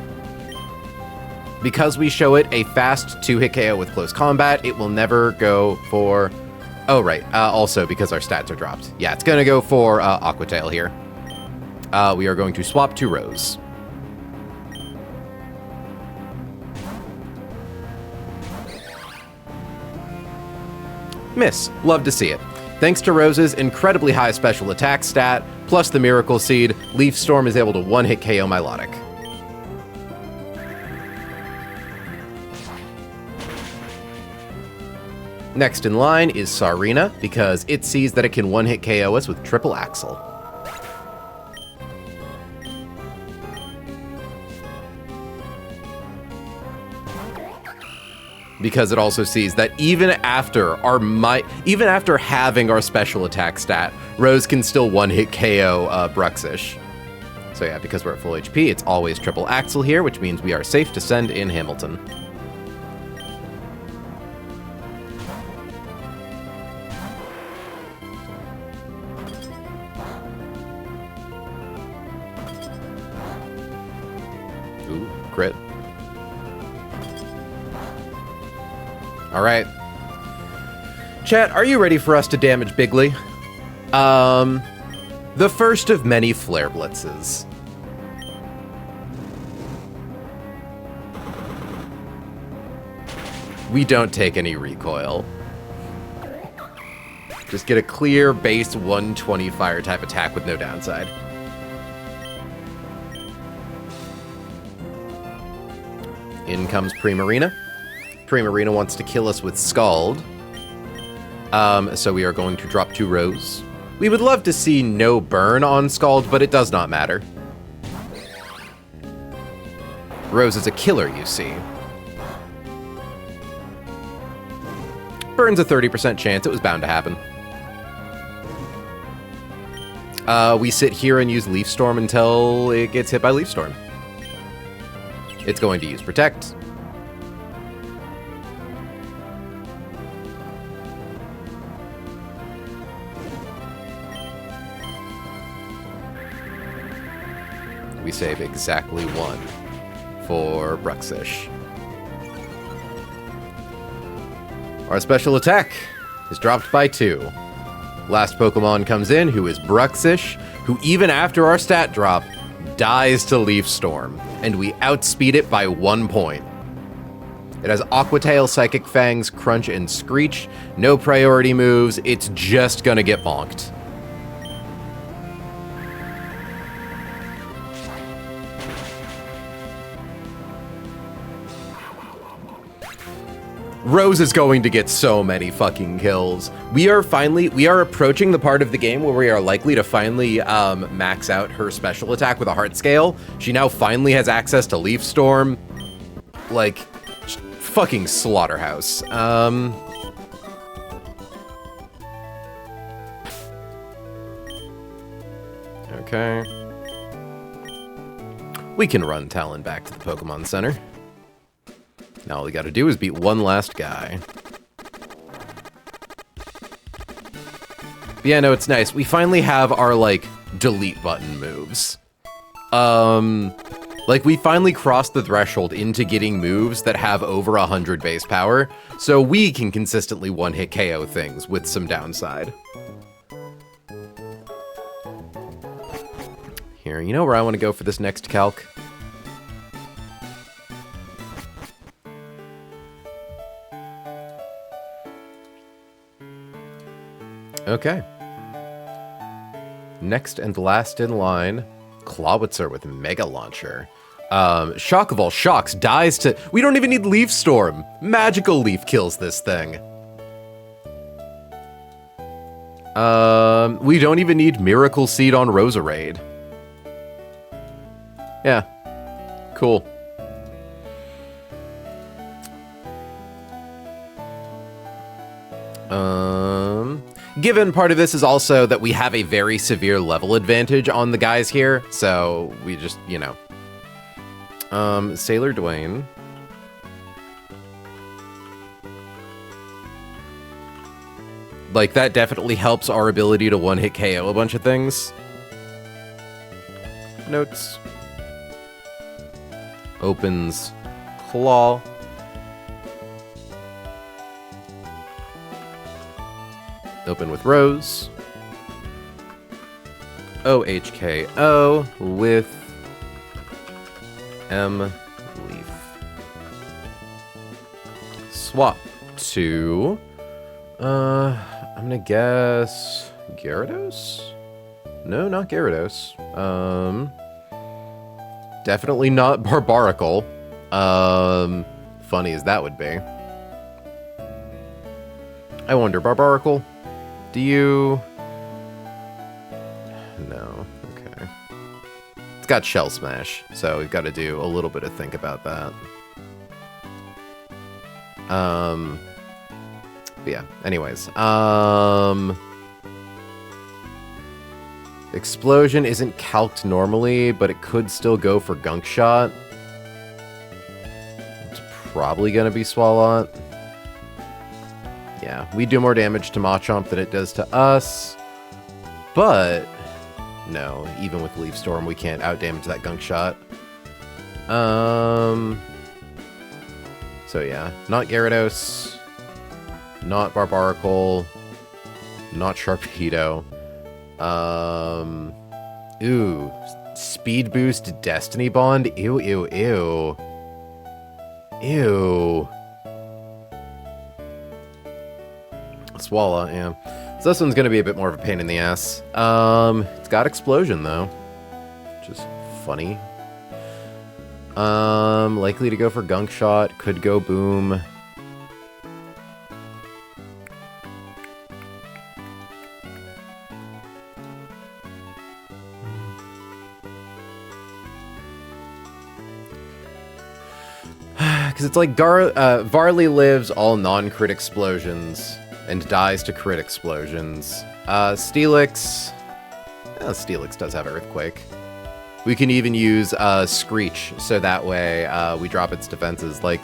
Because we show it a fast 2-hit KO with close combat, it will never go for... Oh, right. Also, because our stats are dropped. Yeah, it's gonna go for Aquatail here. We are going to swap to Rose. Miss. Love to see it. Thanks to Rose's incredibly high special attack stat, plus the Miracle Seed, Leaf Storm is able to one-hit KO Milotic. Next in line is Sarina, because it sees that it can one-hit KO us with Triple Axle. Because it also sees that even after having our special attack stat, Rose can still one-hit KO Bruxish. So yeah, because we're at full HP, it's always Triple Axle here, which means we are safe to send in Hamilton. Ooh, crit. All right. Chat, are you ready for us to damage Bigly? The first of many flare blitzes. We don't take any recoil. Just get a clear base 120 fire type attack with no downside. In comes Primarina. Primarina wants to kill us with Scald. So we are going to drop to Rose. We would love to see no burn on Scald, but it does not matter. Rose is a killer, you see. Burn's a 30% chance. It was bound to happen. We sit here and use Leaf Storm until it gets hit by Leaf Storm. It's going to use Protect. We save exactly 1 for Bruxish. Our special attack is dropped by 2. Last Pokemon comes in, who is Bruxish, who even after our stat drop, dies to Leaf Storm, and we outspeed it by 1 point. It has Aquatail, Psychic Fangs, Crunch, and Screech. No priority moves, it's just gonna get bonked. Rose is going to get so many fucking kills. We are approaching the part of the game where we are likely to finally max out her special attack with a heart scale. She now finally has access to Leaf Storm. Like, fucking slaughterhouse. Okay. We can run Talon back to the Pokemon Center. Now all we gotta do is beat one last guy. But yeah, no, it's nice. We finally have our, like, delete button moves. Like, we finally crossed the threshold into getting moves that have over 100 base power, so we can consistently one-hit KO things with some downside. Here, you know where I want to go for this next calc? Okay. Next and last in line, Clawitzer with Mega Launcher. Shock of all shocks dies to... We don't even need Leaf Storm. Magical Leaf kills this thing. We don't even need Miracle Seed on Roserade. Yeah. Cool. Given part of this is also that we have a very severe level advantage on the guys here, so we just, you know. Sailor Dwayne. Like, that definitely helps our ability to one-hit KO a bunch of things. Notes. Opens Claw. Open with Rose. OHKO with M Leaf. Swap to I'm gonna guess Gyarados? No, not Gyarados. Definitely not Barbaracle. Funny as that would be. I wonder, Barbaracle, do you... No, okay. It's got Shell Smash, so we've got to do a little bit of think about that. But yeah, anyways. Explosion isn't calced normally, but it could still go for Gunk Shot. It's probably gonna be Swalot. Yeah, we do more damage to Machamp than it does to us. But no, even with Leaf Storm, we can't outdamage that Gunk Shot. So yeah, not Gyarados, not Barbaracle, not Sharpedo. Ooh, Speed Boost Destiny Bond. Ew, ew, ew. Ew. Swallow, yeah. So this one's gonna be a bit more of a pain in the ass. It's got Explosion though, which is funny. Likely to go for Gunk Shot, could go Boom. Because it's like Varley lives all non-crit explosions and dies to crit explosions. Steelix... Steelix does have Earthquake. We can even use Screech, so that way we drop its defenses. Like,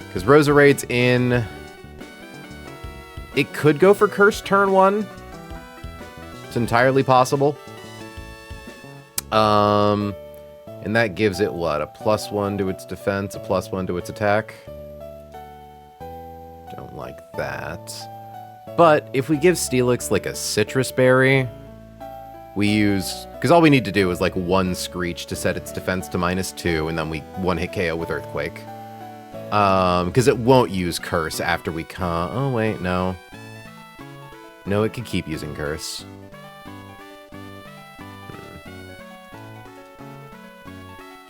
because Roserade's in... It could go for Curse turn 1. It's entirely possible. And that gives it, what, a +1 to its defense, a +1 to its attack? Don't like that. But if we give Steelix, like, a Citrus Berry, we use... Because all we need to do is, like, 1 Screech to set its defense to -2, and then we one-hit KO with Earthquake. Because it won't use Curse after we come... Oh, wait, no. No, it can keep using Curse.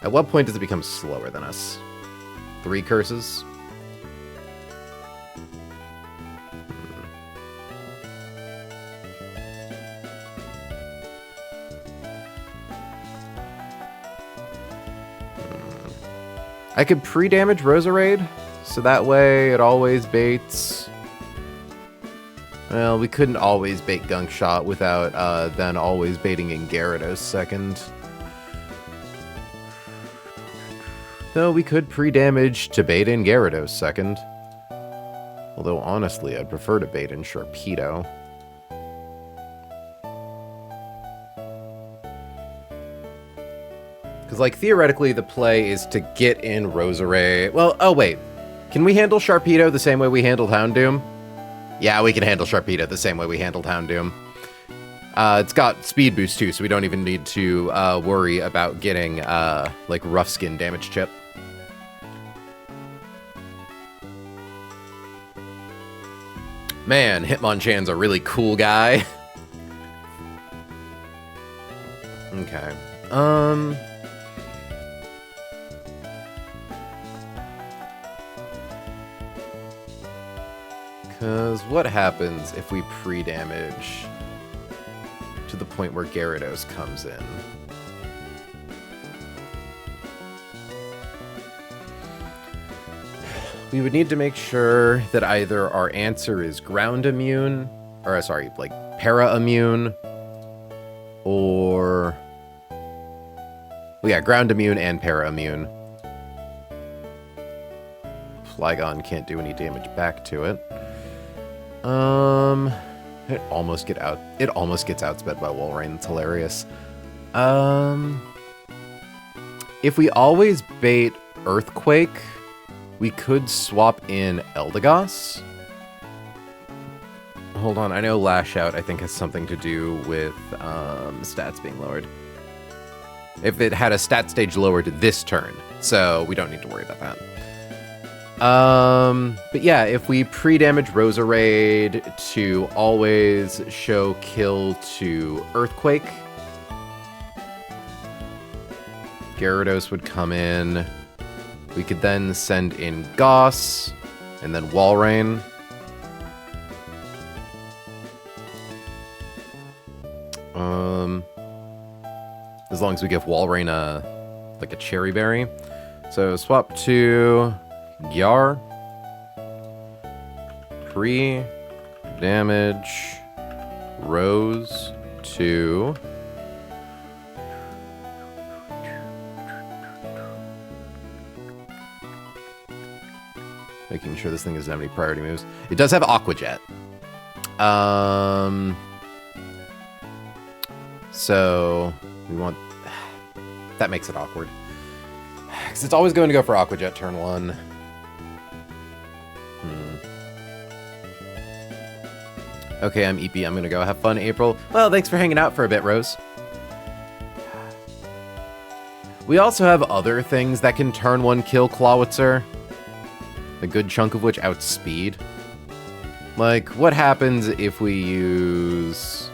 At what point does it become slower than us? 3 curses? I could pre-damage Roserade, so that way it always baits. Well, we couldn't always bait Gunk Shot without then always baiting in Gyarados second. Though we could pre-damage to bait in Gyarados second. Although, honestly, I'd prefer to bait in Sharpedo. Because, like, theoretically, the play is to get in Roserade. Well, oh, wait. Can we handle Sharpedo the same way we handled Houndoom? Yeah, we can handle Sharpedo the same way we handled Houndoom. It's got Speed Boost, too, so we don't even need to worry about getting, like, Rough Skin damage chip. Man, Hitmonchan's a really cool guy. Okay. Because what happens if we pre-damage to the point where Gyarados comes in? We would need to make sure that either our answer is ground immune or sorry, like para-immune, or... Well, yeah, ground immune and para-immune. Flygon can't do any damage back to it. It almost gets outsped by Walrein. It's hilarious. If we always bait Earthquake, we could swap in Eldegoss. Hold on, I know Lash Out, I think, has something to do with stats being lowered. If it had a stat stage lowered this turn, so we don't need to worry about that. But yeah, if we pre-damage Roserade to always show kill to Earthquake, Gyarados would come in. We could then send in Goss, and then Walrein. As long as we give Walrein like a Cherry Berry. So swap to Gyar. Pre-damage Rose to... Making sure this thing doesn't have any priority moves. It does have Aqua Jet. So we want... That makes it awkward. Because it's always going to go for Aqua Jet turn 1. Okay, I'm EP. I'm going to go. Have fun, April. Well, thanks for hanging out for a bit, Rose. We also have other things that can turn 1 kill Clawitzer. A good chunk of which outspeed. Like, what happens if we use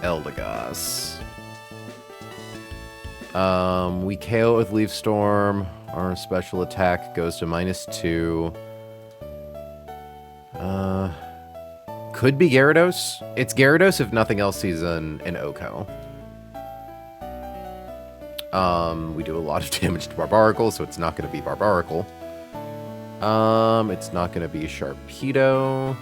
Eldegoss? We KO it with Leaf Storm. Our special attack goes to -2. Could be Gyarados. It's Gyarados if nothing else sees an Oko. We do a lot of damage to Barbaracle, so it's not going to be Barbaracle. It's not going to be Sharpedo.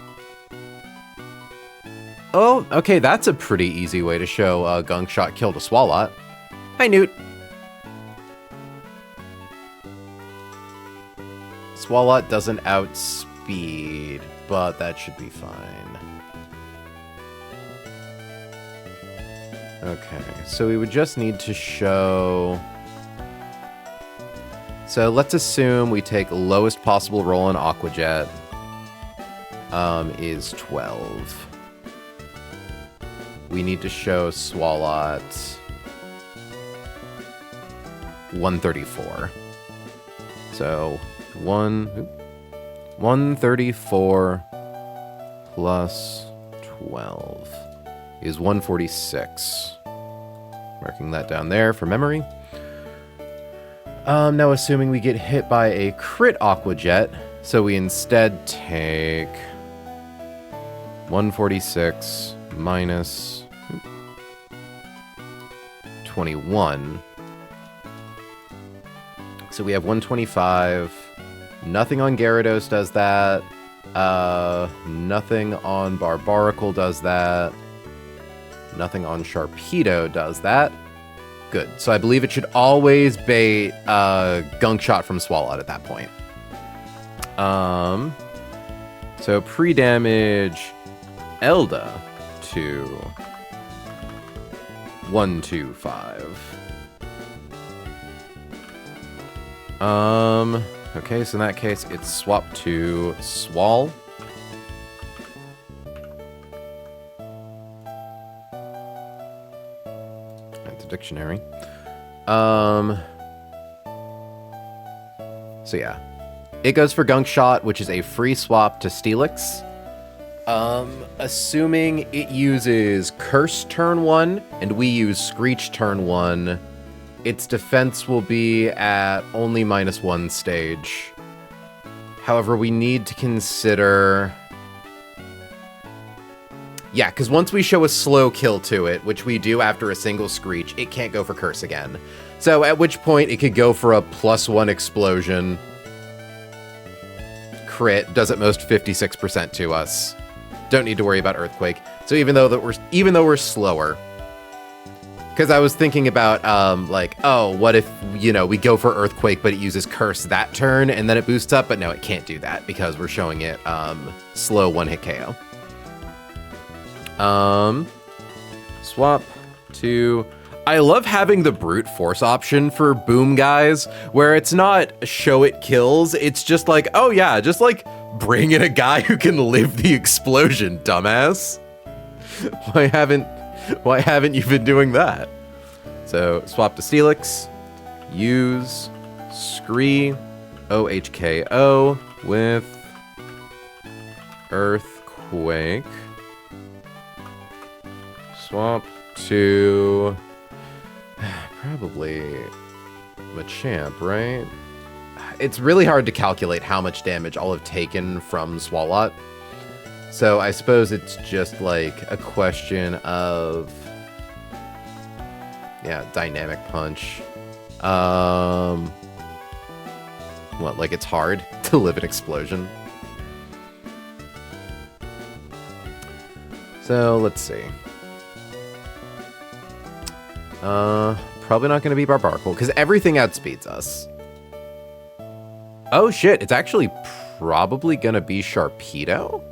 Oh, okay, that's a pretty easy way to show Gunk Shot kill to Swalot. Hi, Newt. Swalot doesn't outspeed, but that should be fine. Okay, so we would just need to show... So let's assume we take lowest possible roll on Aqua Jet is 12. We need to show Swalot 134. So 134 plus 12 is 146. Marking that down there for memory. Now assuming we get hit by a crit Aqua Jet, so we instead take 146 minus 21. So we have 125. Nothing on Gyarados does that. Nothing on Barbaracle does that. Nothing on Sharpedo does that. Good. So I believe it should always bait Gunk Shot from Swalot at that point. So pre-damage Elda to 125. Okay, so in that case, it's swapped to Swal. Dictionary. So yeah, it goes for Gunk Shot, which is a free swap to Steelix. Assuming it uses Curse turn 1 and we use Screech turn 1, its defense will be at only -1 stage. However, we need to consider... Yeah, because once we show a slow kill to it, which we do after a single Screech, it can't go for Curse again. So at which point it could go for a +1 explosion. Crit, does at most 56% to us. Don't need to worry about Earthquake. So even though we're slower, because I was thinking about like, oh, what if, you know, we go for Earthquake, but it uses Curse that turn and then it boosts up, but no, it can't do that because we're showing it slow one-hit KO. Swap to... I love having the brute force option for boom guys, where it's not show it kills, it's just like, oh yeah, just like bring in a guy who can live the explosion, dumbass. Why haven't you been doing that? So swap to Steelix, use Scree OHKO with Earthquake. Swap to probably Machamp, right? It's really hard to calculate how much damage I'll have taken from Swalot. So I suppose it's just like a question of, yeah, Dynamic Punch. What, like it's hard to live an explosion? So let's see. Probably not going to be Barbaracle, because everything outspeeds us. Oh shit, it's actually probably going to be Sharpedo?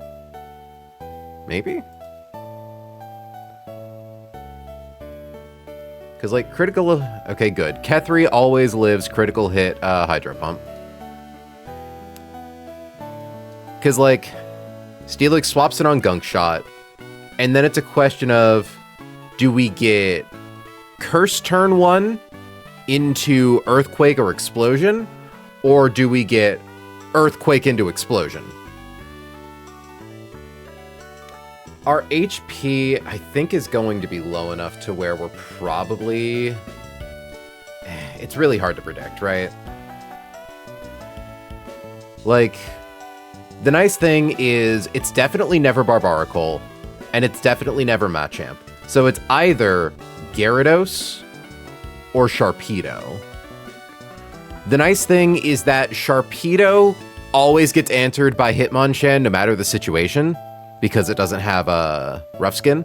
Maybe? Because, like, critical... Okay, good. Kethri always lives critical hit Hydro Pump. Because, like, Steelix swaps it on Gunk Shot, and then it's a question of, do we get Curse turn 1 into Earthquake or Explosion, or do we get Earthquake into Explosion? Our HP, I think, is going to be low enough to where we're probably... It's really hard to predict, right? Like, the nice thing is it's definitely never Barbaracle, and it's definitely never Machamp. So it's either Gyarados or Sharpedo. The nice thing is that Sharpedo always gets answered by Hitmonchan no matter the situation, because it doesn't have a Rough Skin.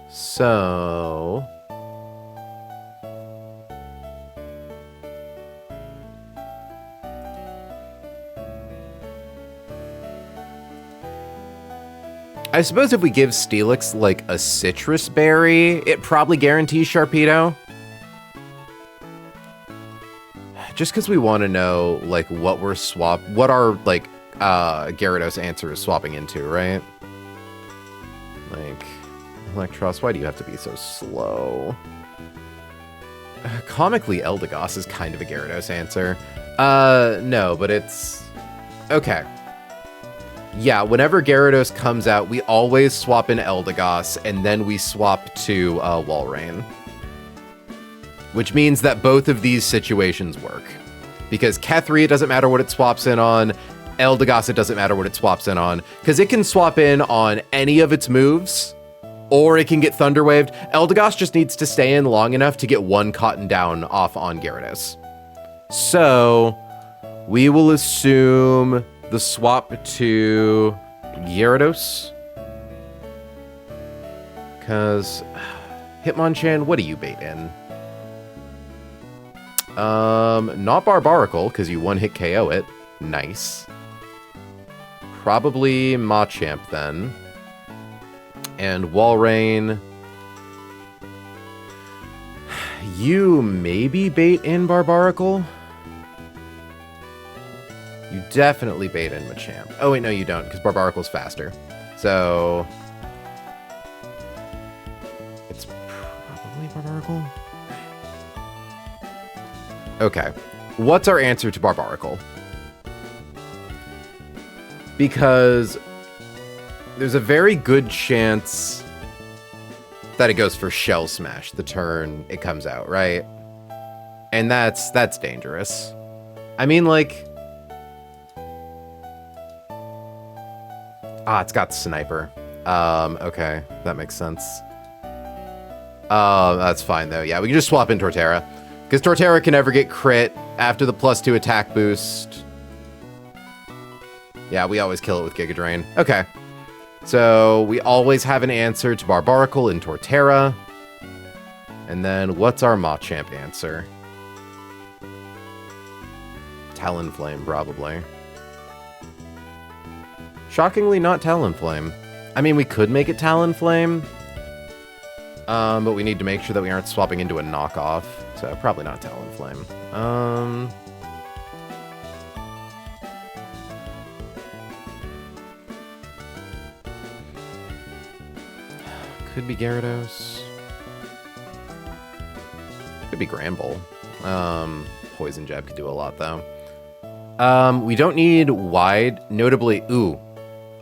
So... I suppose if we give Steelix, like, a Citrus Berry, it probably guarantees Sharpedo. Just because we want to know, like, what our, like, Gyarados answer is swapping into, right? Like, Electros, why do you have to be so slow? Comically, Eldegoss is kind of a Gyarados answer. No, but it's... Okay. Yeah, whenever Gyarados comes out, we always swap in Eldegoss, and then we swap to Walrein. Which means that both of these situations work. Because Kethri, it doesn't matter what it swaps in on. Eldegoss, it doesn't matter what it swaps in on. Because it can swap in on any of its moves, or it can get Thunder Waved. Eldegoss just needs to stay in long enough to get one Cotton Down off on Gyarados. So, we will assume the swap to Gyarados. Because Hitmonchan, what do you bait in? Not Barbaracle, because you one-hit KO it. Nice. Probably Machamp, then. And Walrein. You maybe bait in Barbaracle? You definitely bait in Machamp. Oh, wait, no, you don't, because Barbaracle's faster. So... it's probably Barbaracle? Okay. What's our answer to Barbaracle? Because there's a very good chance that it goes for Shell Smash the turn it comes out, right? And that's dangerous. I mean, like... it's got Sniper. Okay, that makes sense. That's fine, though. Yeah, we can just swap in Torterra. Because Torterra can never get crit after the +2 attack boost. Yeah, we always kill it with Giga Drain. Okay. So we always have an answer to Barbaracle and Torterra. And then what's our Machamp answer? Talonflame, probably. Shockingly not Talonflame. I mean, we could make it Talonflame. But we need to make sure that we aren't swapping into a knockoff. So probably not Talonflame. Could be Gyarados. Could be Gramble. Poison Jab could do a lot, though. We don't need wide. Notably, ooh,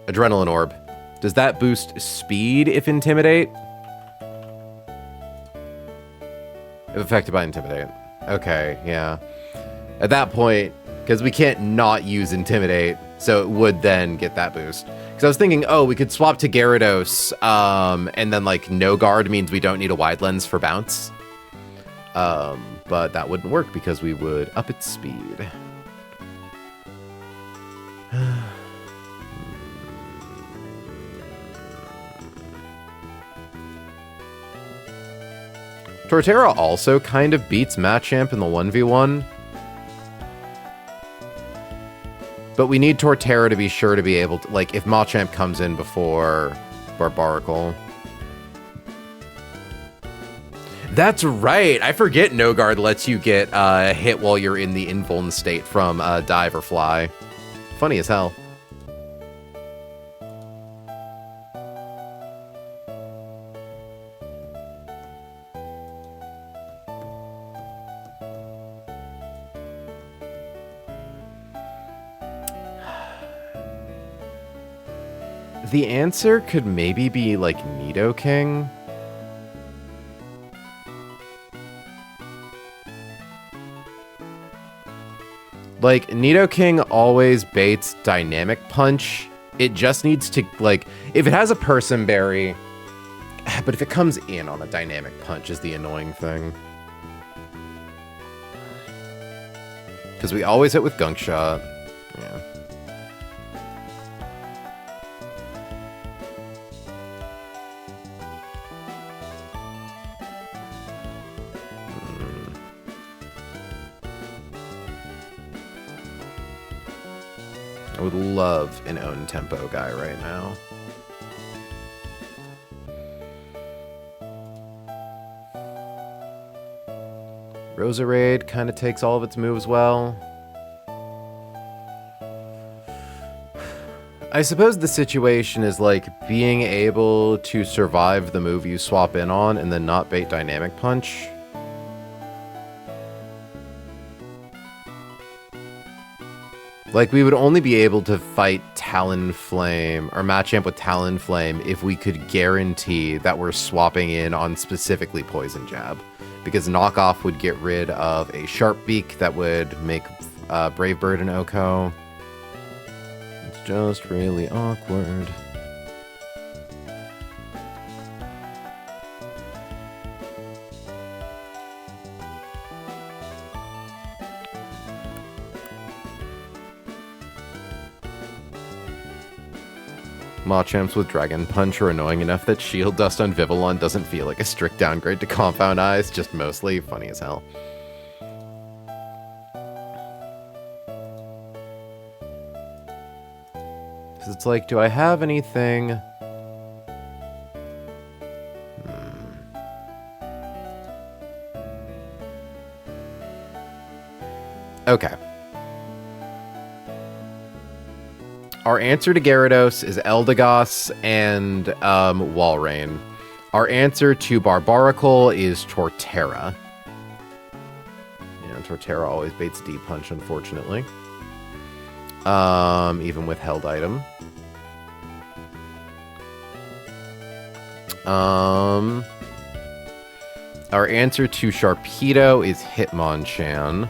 Adrenaline Orb. Does that boost speed if Intimidate? If affected by Intimidate. Okay, yeah. At that point, because we can't not use Intimidate, so it would then get that boost. Because I was thinking, oh, we could swap to Gyarados, and then, like, no guard means we don't need a wide lens for bounce. But that wouldn't work because we would up its speed. Torterra also kind of beats Machamp in the 1v1. But we need Torterra to be sure to be able to, like, if Machamp comes in before Barbaracle. That's right. I forget No Guard lets you get hit while you're in the invuln state from Dive or Fly. Funny as hell. The answer could maybe be, like, Nidoking. Like, Nidoking always baits Dynamic Punch. It just needs to, like, if it has a Person Berry, but if it comes in on a Dynamic Punch is the annoying thing. Because we always hit with Gunk Shot. Yeah. I would love an own tempo guy right now. Roserade kind of takes all of its moves well. I suppose the situation is like being able to survive the move you swap in on and then not bait Dynamic Punch. Like, we would only be able to fight Talonflame, or Machamp with Talonflame, if we could guarantee that we're swapping in on specifically Poison Jab. Because Knockoff would get rid of a Sharp Beak that would make Brave Bird and Oko. It's just really awkward. Machamps with Dragon Punch are annoying enough that Shield Dust on Vivillon doesn't feel like a strict downgrade to Compound Eyes, just mostly funny as hell. So it's like, do I have anything? Okay. Our answer to Gyarados is Eldegoss and Walrein. Our answer to Barbaracle is Torterra. Yeah, Torterra always baits Deep Punch, unfortunately. Even with held item. Our answer to Sharpedo is Hitmonchan.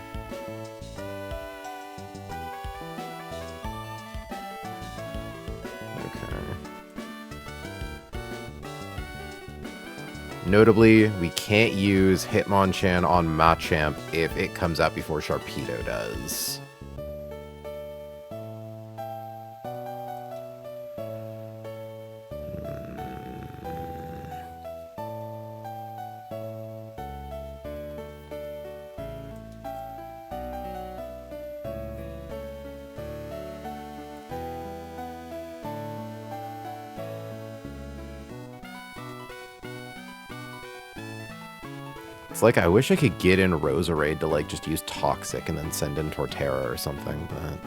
Notably, we can't use Hitmonchan on Machamp if it comes out before Sharpedo does. It's like, I wish I could get in Roserade to, like, just use Toxic and then send in Torterra or something, but...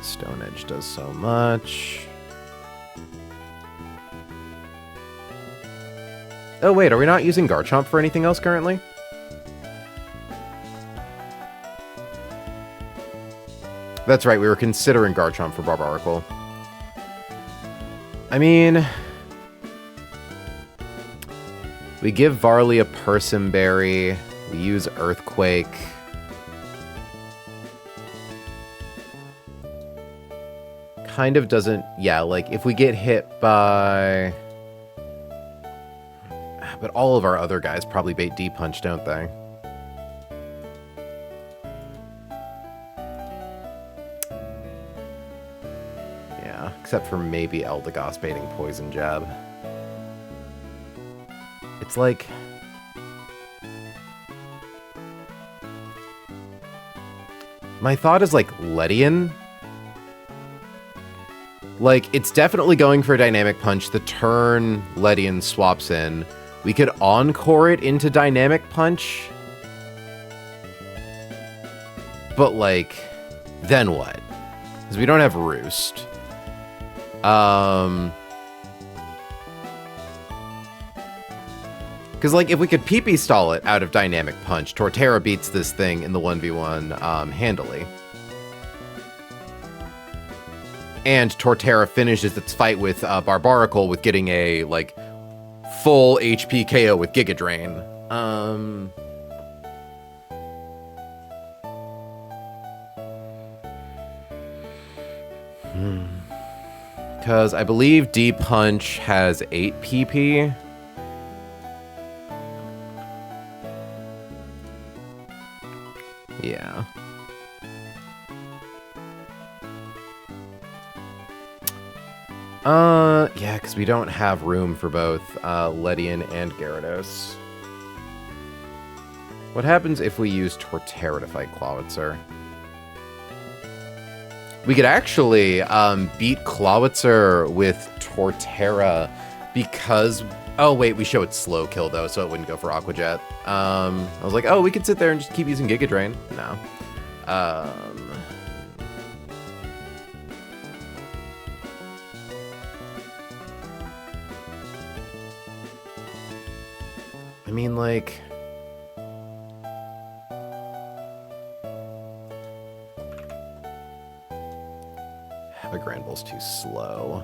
Stone Edge does so much. Oh, wait, are we not using Garchomp for anything else currently? That's right, we were considering Garchomp for Barbaracle. I mean... We give Varley a Persim Berry. We use Earthquake. Kind of doesn't... Yeah, like, if we get hit by... But all of our other guys probably bait D-Punch, don't they? Yeah, except for maybe Eldegoss baiting Poison Jab. It's like... My thought is, like, Ledian. Like, it's definitely going for a Dynamic Punch. The turn Ledian swaps in. We could Encore it into Dynamic Punch. But, like, then what? Because we don't have Roost. Because, like, if we could PP stall it out of Dynamic Punch, Torterra beats this thing in the 1v1 handily. And Torterra finishes its fight with Barbaracle with getting a, like, full HP KO with Giga Drain. Because I believe D-Punch has 8 PP. Yeah. Yeah, because we don't have room for both Ledian and Gyarados. What happens if we use Torterra to fight Clawitzer? We could actually beat Clawitzer with Torterra because... Oh, wait, we show it slow kill, though, so it wouldn't go for Aqua Jet. I was like, oh, we could sit there and just keep using Giga Drain. No. I mean, like... The Grand Bull's too slow.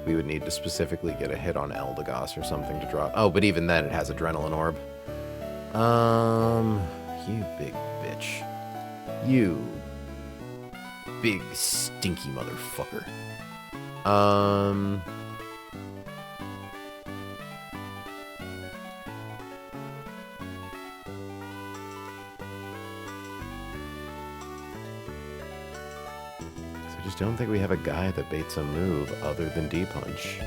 We would need to specifically get a hit on Eldegoss or something to drop. Oh, but even then, it has Adrenaline Orb. You big bitch. You big stinky motherfucker. I just don't think we have a guy that baits a move other than D-Punch.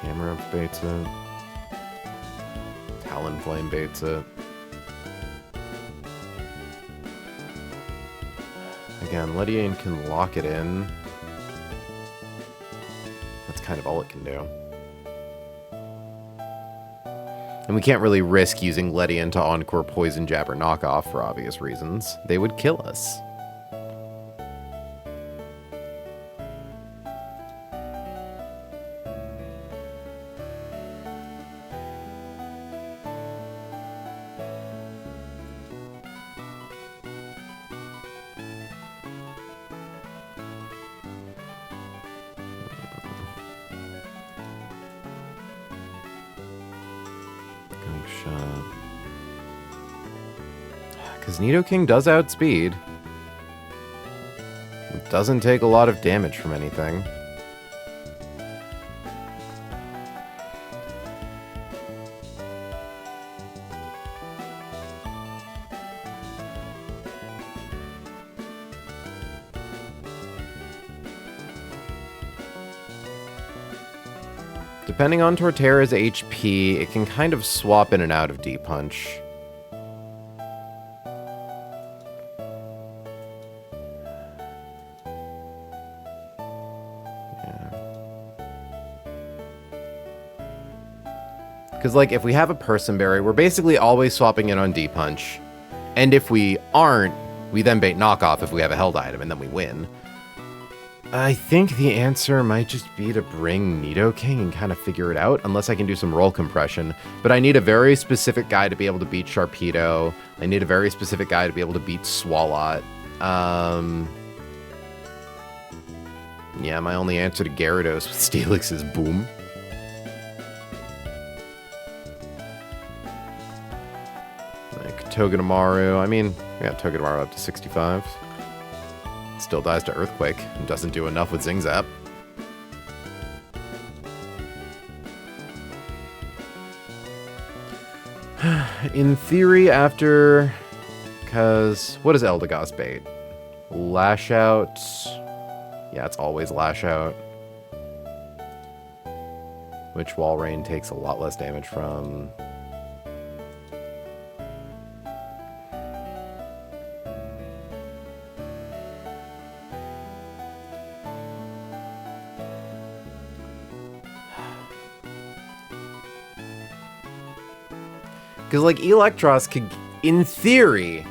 Camerupt baits it. Talonflame baits it. Again, Ledian can lock it in. That's kind of all it can do. And we can't really risk using Ledian to Encore Poison Jab or Knockoff for obvious reasons. They would kill us. Because Nidoking does outspeed. It doesn't take a lot of damage from anything. Depending on Torterra's HP, it can kind of swap in and out of D-Punch. Because, like, if we have a Person Berry, we're basically always swapping in on D-Punch. And if we aren't, we then bait knockoff if we have a held item, and then we win. I think the answer might just be to bring Nidoking and kind of figure it out, unless I can do some roll compression. But I need a very specific guy to be able to beat Sharpedo. I need a very specific guy to be able to beat Swalot. Yeah, my only answer to Gyarados with Steelix is Boom. Like Togedemaru, I mean, we got Togedemaru up to 65. Still dies to Earthquake and doesn't do enough with Zing Zap. In theory, after... Because... What is Eldegoss bait? Lash Out. Yeah, it's always Lash Out. Which Walrein takes a lot less damage from. Because, like, Eelektross could, in theory...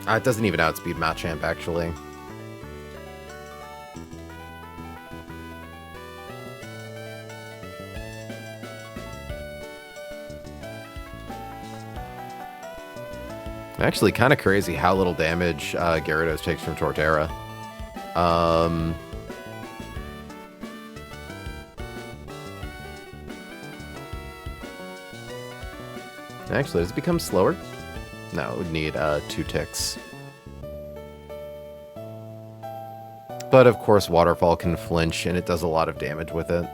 it doesn't even outspeed Machamp, actually. Actually, kind of crazy how little damage Gyarados takes from Torterra. Actually, does it become slower? No, it would need 2 ticks. But of course, Waterfall can flinch, and it does a lot of damage with it.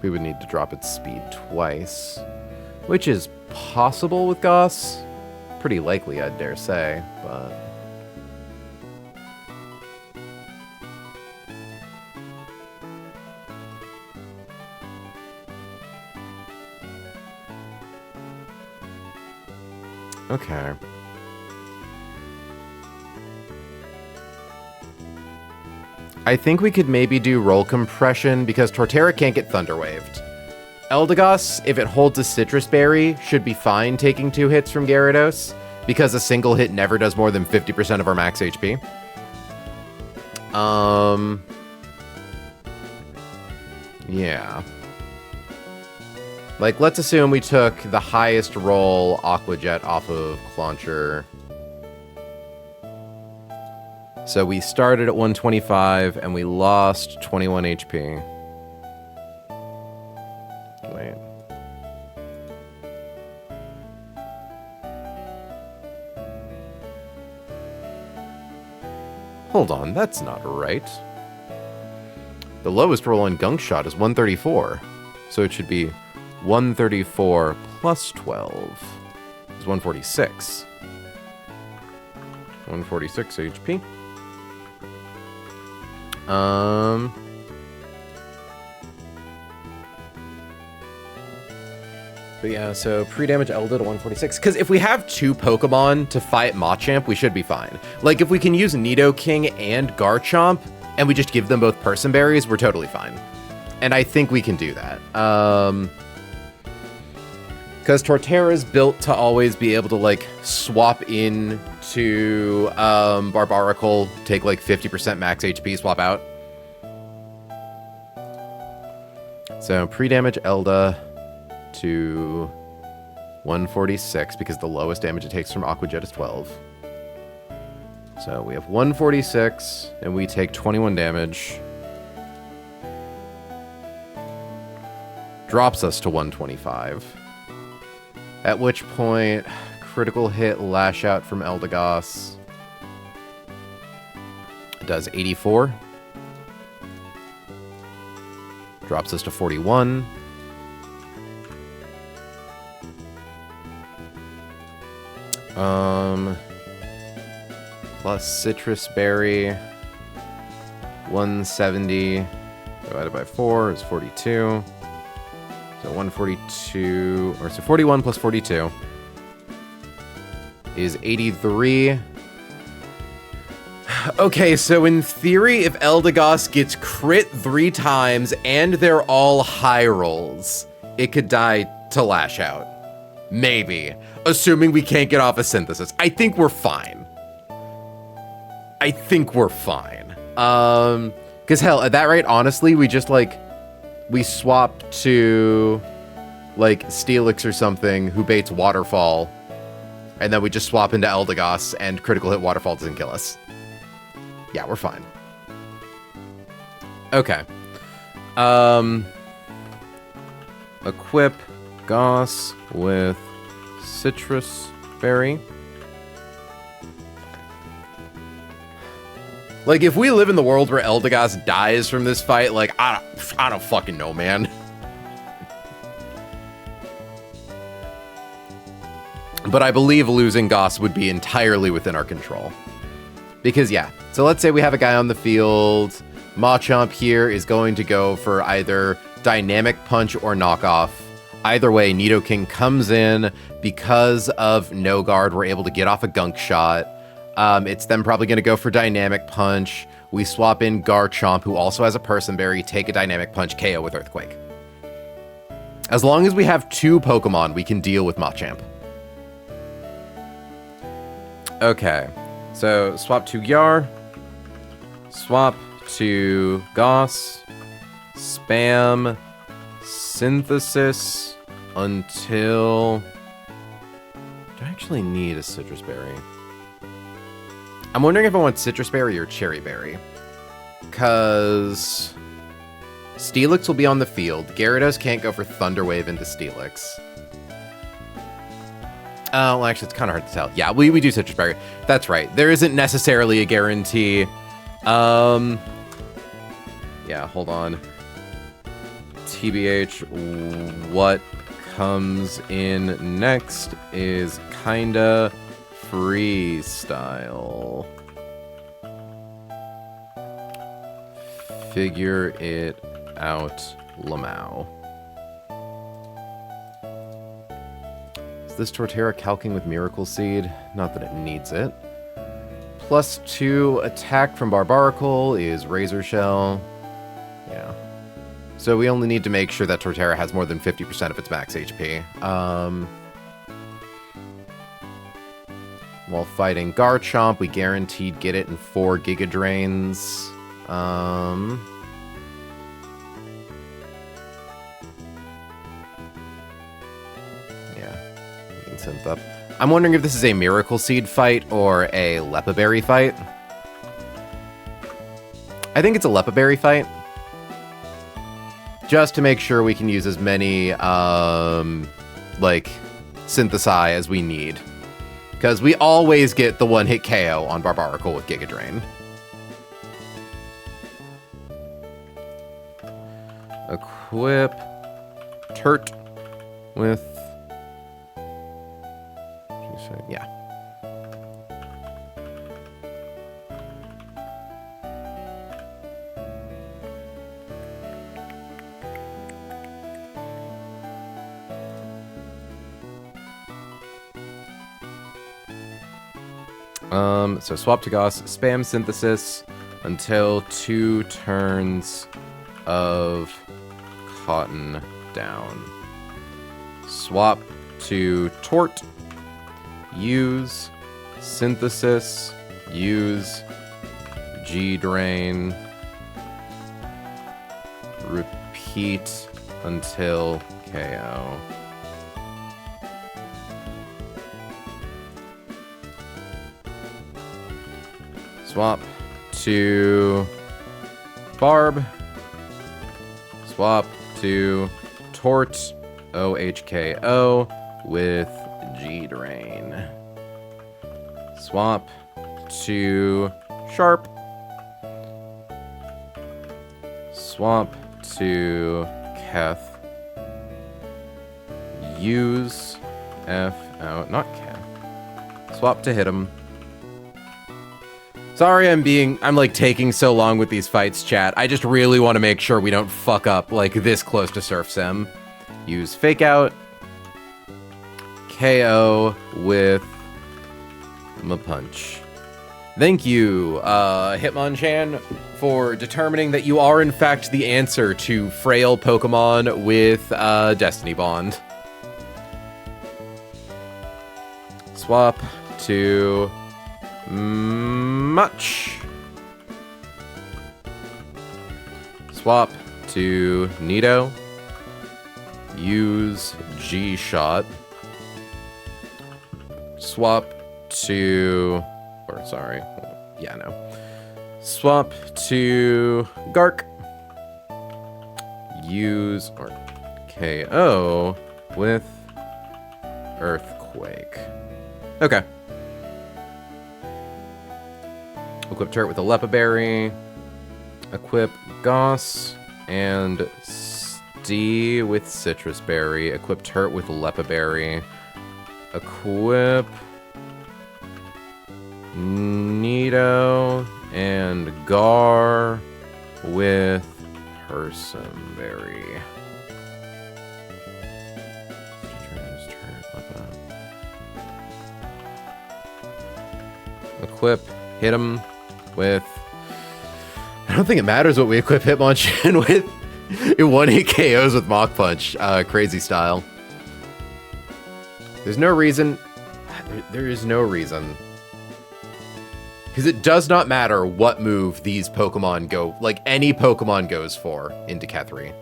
We would need to drop its speed twice, which is possible with Goss. Pretty likely, I'd dare say, but... Okay. I think we could maybe do roll compression because Torterra can't get Thunder Waved. Eldegoss, if it holds a Citrus Berry, should be fine taking 2 hits from Gyarados because a single hit never does more than 50% of our max HP. Yeah. Like, let's assume we took the highest roll Aqua Jet off of Clauncher. So we started at 125 and we lost 21 HP. Wait. Hold on, that's not right. The lowest roll on Gunk Shot is 134. So it should be 134 plus 12 is 146. 146 HP. But yeah, so pre-damage Elda to 146. Because if we have 2 Pokemon to fight Machamp, we should be fine. Like, if we can use Nidoking and Garchomp, and we just give them both Person Berries, we're totally fine. And I think we can do that. Because Torterra's built to always be able to, like, swap in to Barbaracle, take, like, 50% max HP, swap out. So, pre-damage Elda to 146, because the lowest damage it takes from Aqua Jet is 12. So, we have 146, and we take 21 damage. Drops us to 125. At which point, critical hit Lash Out from Eldegoss does 84. Drops us to 41. Plus Citrus Berry, 170 divided by 4 is 42. So 142, or so 41 plus 42 is 83. Okay, so in theory, if Eldegoss gets crit 3 times and they're all high rolls, it could die to Lash Out. Maybe. Assuming we can't get off a Synthesis. I think we're fine. Because hell, at that rate, honestly, we just, like, we swap to, like, Steelix or something who baits Waterfall, and then we just swap into Eldegoss, and critical hit Waterfall doesn't kill us. Yeah, we're fine. Okay. Equip Goss with Citrus Berry. Like, if we live in the world where Eldegoss dies from this fight, like, I don't fucking know, man. But I believe losing Goss would be entirely within our control. Because, yeah. So let's say we have a guy on the field. Machamp here is going to go for either Dynamic Punch or Knockoff. Either way, Nidoking comes in. Because of No Guard, we're able to get off a Gunk Shot. It's then probably going to go for Dynamic Punch. We swap in Garchomp, who also has a Person Berry, take a Dynamic Punch, KO with Earthquake. As long as we have 2 Pokemon, we can deal with Machamp. Okay, so swap to Yar. Swap to Goss. Spam Synthesis until... Do I actually need a Citrus Berry? I'm wondering if I want Citrus Berry or Cherry Berry. Because Steelix will be on the field. Gyarados can't go for Thunder Wave into Steelix. Oh, well, actually, it's kind of hard to tell. Yeah, we do Citrus Berry. That's right. There isn't necessarily a guarantee. Yeah, hold on. TBH, what comes in next is kinda freestyle. Figure it out, Lamau. Is this Torterra calcing with Miracle Seed? Not that it needs it. +2 attack from Barbaracle is Razor Shell. Yeah. So we only need to make sure that Torterra has more than 50% of its max HP. While fighting Garchomp, we guaranteed get it in 4 Giga Drains. Yeah, we can synth up. I'm wondering if this is a Miracle Seed fight or a Lepaberry fight. I think it's a Lepaberry fight. Just to make sure we can use as many, like, Synthesize as we need. Because we always get the one-hit KO on Barbaracle with Giga Drain. Equip Turt with... Yeah. So swap to Goss, spam Synthesis until 2 turns of Cotton down. Swap to Tort, use Synthesis, use G-Drain, repeat until KO. Swap to Barb. Swap to Tort OHKO with G-Drain. Swap to Sharp. Swap to Keth. Use F out, not Keth. Swap to hit him. Sorry I'm like taking so long with these fights, chat. I just really want to make sure we don't fuck up like this close to Surf.sim. Use Fake Out. KO with my punch. Thank you, Hitmonchan, for determining that you are in fact the answer to frail Pokemon with Destiny Bond. Swap to Much. Swap to Nido. Use G-Shot. Swap to... Or, sorry. Yeah, no. Swap to Gark. Use or KO with Earthquake. Okay. Equip Turret with a Lepa Berry. Equip Goss and Stee with Citrus Berry. Equip Turret with Lepa Berry. Equip Nido and Gar with Persimberry. Equip hit him with... I don't think it matters what we equip Hitmonchan with. It 1-hit KOs with Mach Punch, crazy style. There's no reason... There is no reason. Because it does not matter what move these Pokemon go... Like, any Pokemon goes for into Kethri.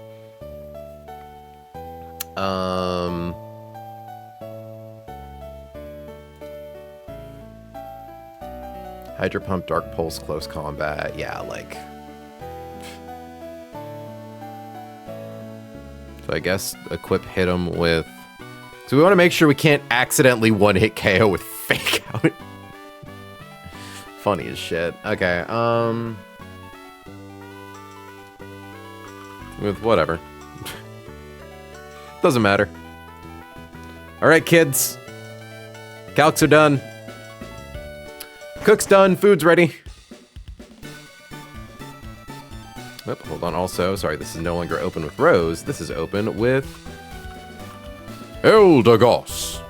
Hydro Pump, Dark Pulse, Close Combat. Yeah, like... So I guess equip hit him with... So we want to make sure we can't accidentally 1-hit KO with Fake Out. Funny as shit. Okay, with whatever. Doesn't matter. Alright, kids. Calcs are done. Cook's done. Food's ready. Oh, hold on. Also, sorry, this is no longer open with Rose. This is open with Eldegoss.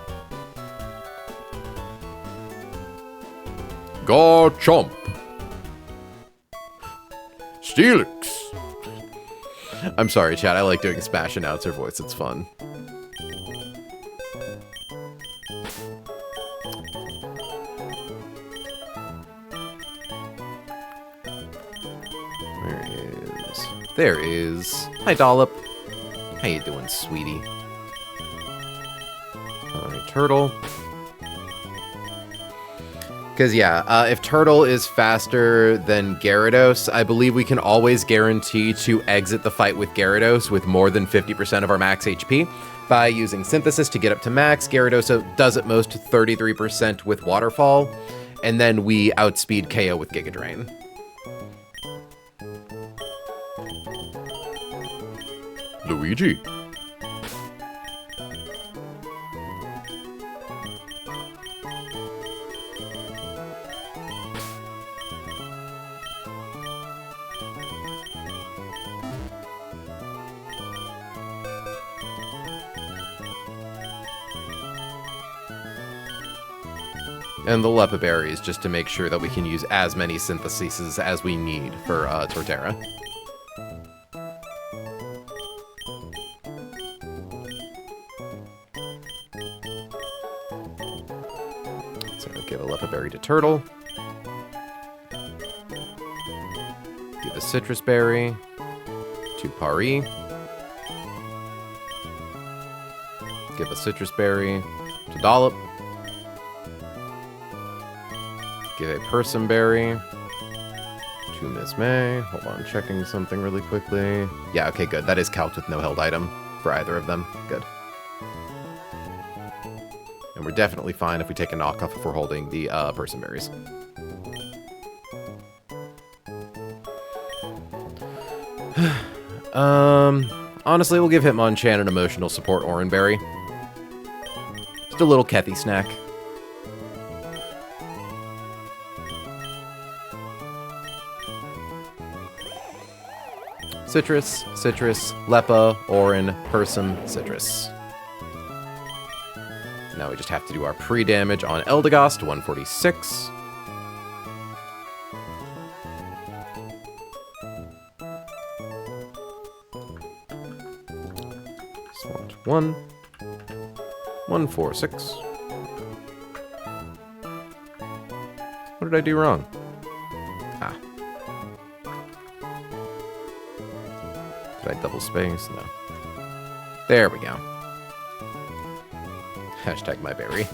Garchomp. Steelix. I'm sorry, chat. I like doing Smash announcer voice. It's fun. There is. Hi, Dollop. How you doing, sweetie? Alright, Turtle. Because, yeah, if Turtle is faster than Gyarados, I believe we can always guarantee to exit the fight with Gyarados with more than 50% of our max HP by using Synthesis to get up to max. Gyarados does at most 33% with Waterfall, and then we outspeed KO with Giga Drain. Luigi. And the Lepa Berries, just to make sure that we can use as many syntheses as we need for Torterra. So I'll give a Lepa Berry to Turtle. Give a Citrus Berry to Pari. Give a Citrus Berry to Dollop. Give a Persimberry to Miss May. Hold on, checking something really quickly. Yeah, okay, good. That is calced with no held item for either of them. Good. And we're definitely fine if we take a knockoff if we're holding the Persimberries. Honestly, we'll give Hitmonchan an emotional support Oranberry. Just a little Kethy snack. Citrus, Citrus, Lepa, Orin, Persim, Citrus. Now we just have to do our pre-damage on Eldegoss to 146. 1, 1, 4, 6. What did I do wrong? Ah. Did I double space? No. There we go. Hashtag my berry.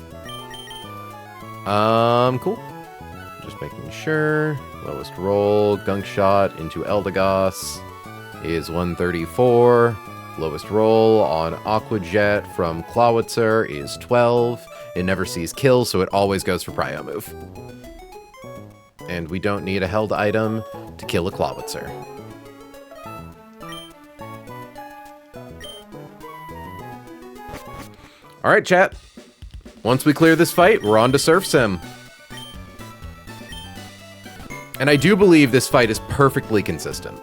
Cool. Just making sure. Lowest roll, gunk shot into Eldegoss is 134. Lowest roll on Aqua Jet from Clawitzer is 12. It never sees kills, so it always goes for Prio move. And we don't need a held item to kill a Clawitzer. Alright, chat. Once we clear this fight, we're on to Surf.sim. And I do believe this fight is perfectly consistent.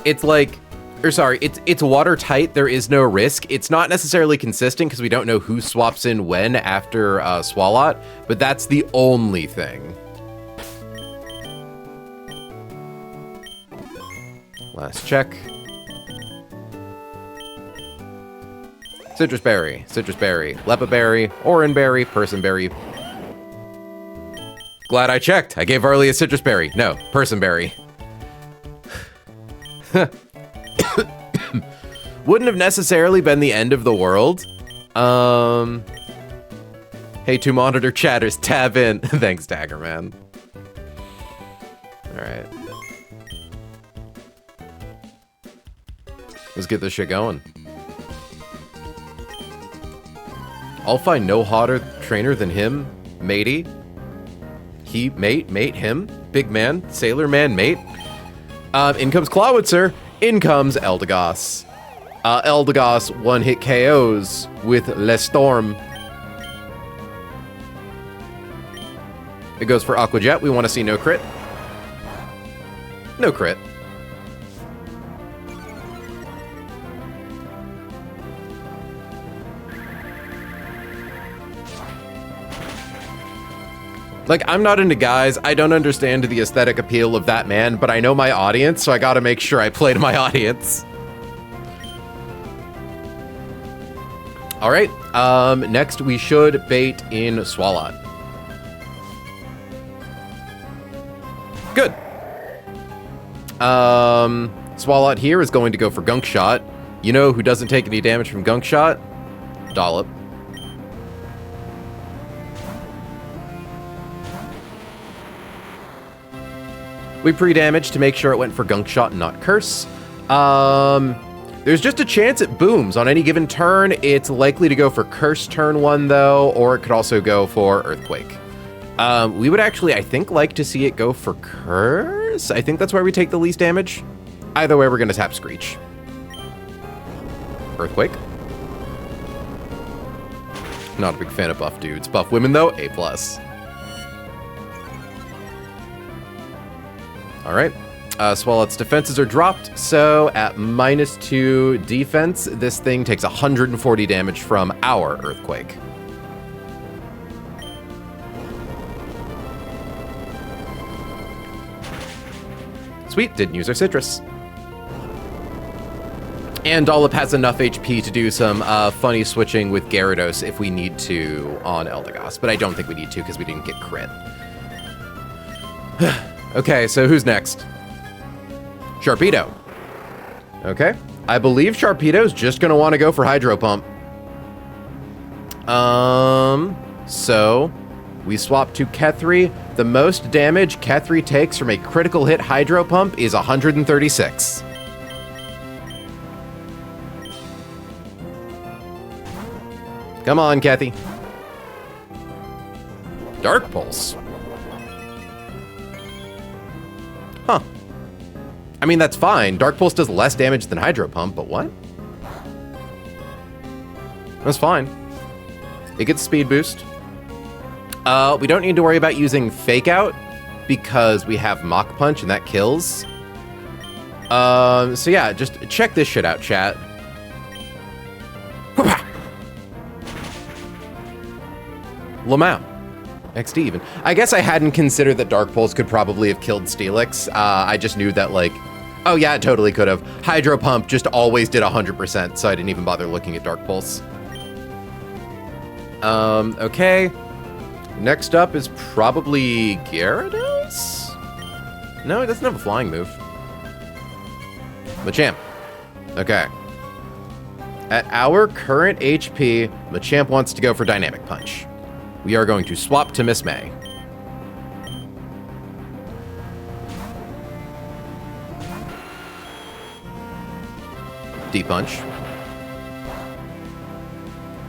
It's like... Or sorry, it's watertight, there is no risk. It's not necessarily consistent because we don't know who swaps in when after Swalot, but that's the only thing. Last check. Citrus berry, Lepa berry, Oran berry, person berry. Glad I checked. I gave Arlie a citrus berry. No, person berry. Wouldn't have necessarily been the end of the world. Hey, 2 monitor chatters, tab in. Thanks, Dagger, man. Alright. Let's get this shit going. I'll find no hotter trainer than him, matey. He, mate, him, big man, sailor man, mate. In comes Clawitzer, in comes Eldegoss. Eldegoss one-hit KOs with Le Storm. It goes for Aqua Jet. We want to see no crit. No crit. Like, I'm not into guys. I don't understand the aesthetic appeal of that man, but I know my audience, so I gotta make sure I play to my audience. All right, next we should bait in Swalot. Good. Swalot here is going to go for Gunk Shot. You know who doesn't take any damage from Gunk Shot? Dollop. We pre-damaged to make sure it went for Gunk Shot and not Curse. There's just a chance it booms on any given turn. It's likely to go for Curse turn 1, though, or it could also go for Earthquake. We would actually, I think, like to see it go for Curse. I think that's where we take the least damage. Either way, we're going to tap Screech. Earthquake. Not a big fan of buff dudes. Buff women, though, A+. All right. Swalot's defenses are dropped, so at -2 defense, this thing takes 140 damage from our Earthquake. Sweet, didn't use our citrus. And Dollop has enough HP to do some funny switching with Gyarados if we need to on Eldegoss, but I don't think we need to because we didn't get crit. Okay, so who's next? Sharpedo. Okay. I believe Sharpedo's just gonna want to go for Hydro Pump. So we swap to Kethri. The most damage Kethri takes from a critical hit Hydro Pump is 136. Come on, Kethy. Dark Pulse. Huh. I mean, that's fine. Dark Pulse does less damage than Hydro Pump, but what? That's fine. It gets speed boost. We don't need to worry about using Fake Out because we have Mach Punch and that kills. So yeah, just check this shit out, chat. Lamau. XD even. I guess I hadn't considered that Dark Pulse could probably have killed Steelix. I just knew that, like, Oh yeah, it totally could have. Hydro Pump just always did 100%, so I didn't even bother looking at Dark Pulse. Okay. Next up is probably Gyarados? No, it doesn't have a flying move. Machamp. Okay. At our current HP, Machamp wants to go for Dynamic Punch. We are going to swap to Miss May. D-Punch.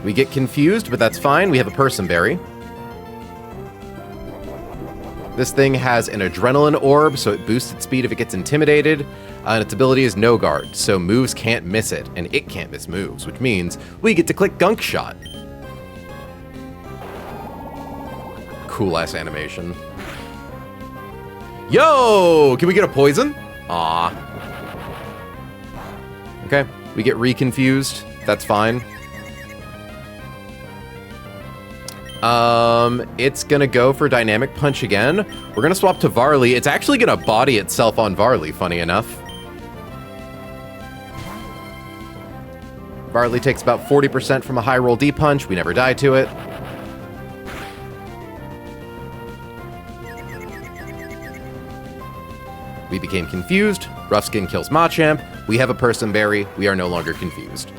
We get confused, but that's fine. We have a Person Berry. This thing has an Adrenaline Orb, so it boosts its speed if it gets intimidated. And its ability is No Guard, so moves can't miss it, and it can't miss moves, which means we get to click Gunk Shot. Cool-ass animation. Yo! Can we get a Poison? Aw. Okay, we get reconfused. That's fine. It's gonna go for Dynamic Punch again. We're gonna swap to Varley. It's actually gonna body itself on Varley, funny enough. Varley takes about 40% from a high roll D-Punch. We never die to it. We became confused. Rough Skin kills Machamp. We have a Person Berry. We are no longer confused.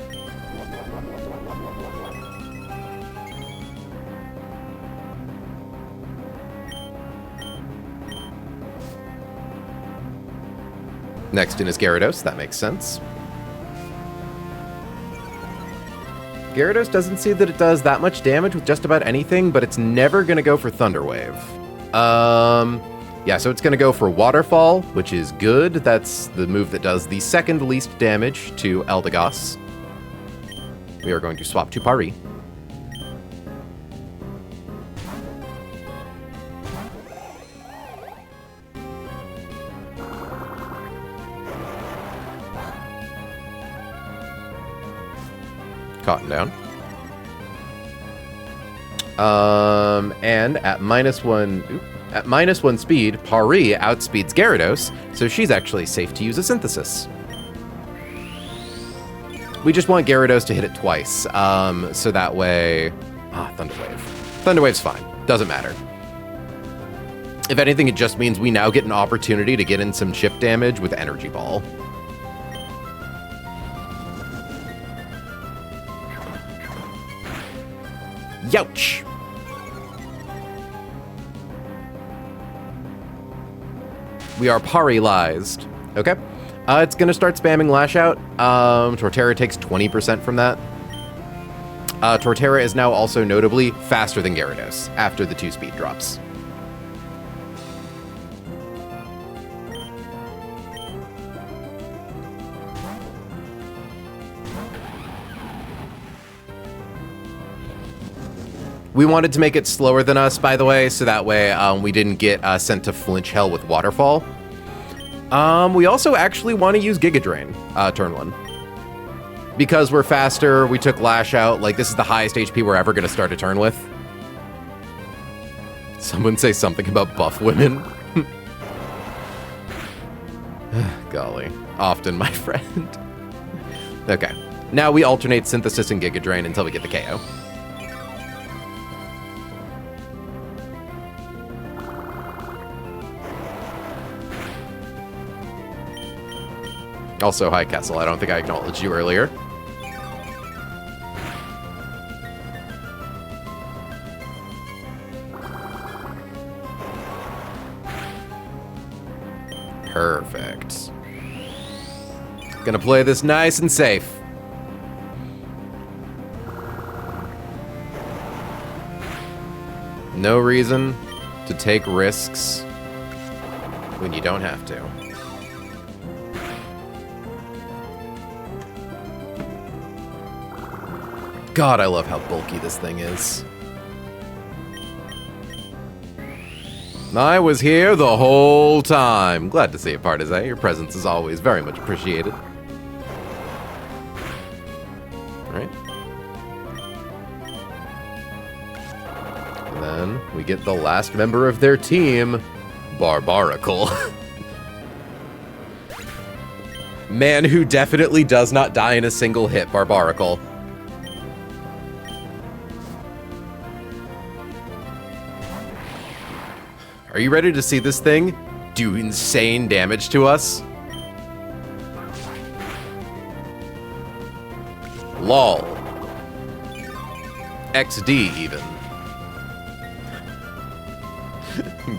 Next in is Gyarados. That makes sense. Gyarados doesn't see that it does that much damage with just about anything, but it's never going to go for Thunder Wave. Yeah, so it's going to go for Waterfall, which is good. That's the move that does the second least damage to Eldegoss. We are going to swap to Pari. Cotton down. And at -1 speed, Pari outspeeds Gyarados, so she's actually safe to use a Synthesis. We just want Gyarados to hit it twice, so that way... Thunder Wave. Thunder Wave's fine. Doesn't matter. If anything, it just means we now get an opportunity to get in some chip damage with Energy Ball. Youch! We are Paralyzed. Okay. It's going to start spamming Lash Out. Torterra takes 20% from that. Torterra is now also notably faster than Gyarados after the 2 speed drops. We wanted to make it slower than us, by the way, so that way we didn't get sent to Flinch Hell with Waterfall. We also actually want to use Giga Drain turn 1. Because we're faster, we took Lash Out. Like, this is the highest HP we're ever going to start a turn with. Someone say something about buff women. Golly. Often, my friend. Okay. Now we alternate Synthesis and Giga Drain until we get the KO. Also, hi, Kessel. I don't think I acknowledged you earlier. Perfect. Gonna play this nice and safe. No reason to take risks when you don't have to. God, I love how bulky this thing is. I was here the whole time. Glad to see you, Partizan. Your presence is always very much appreciated. All right. And then we get the last member of their team, Barbaracle. Man who definitely does not die in a single hit, Barbarical. Are you ready to see this thing do insane damage to us? LOL. XD even.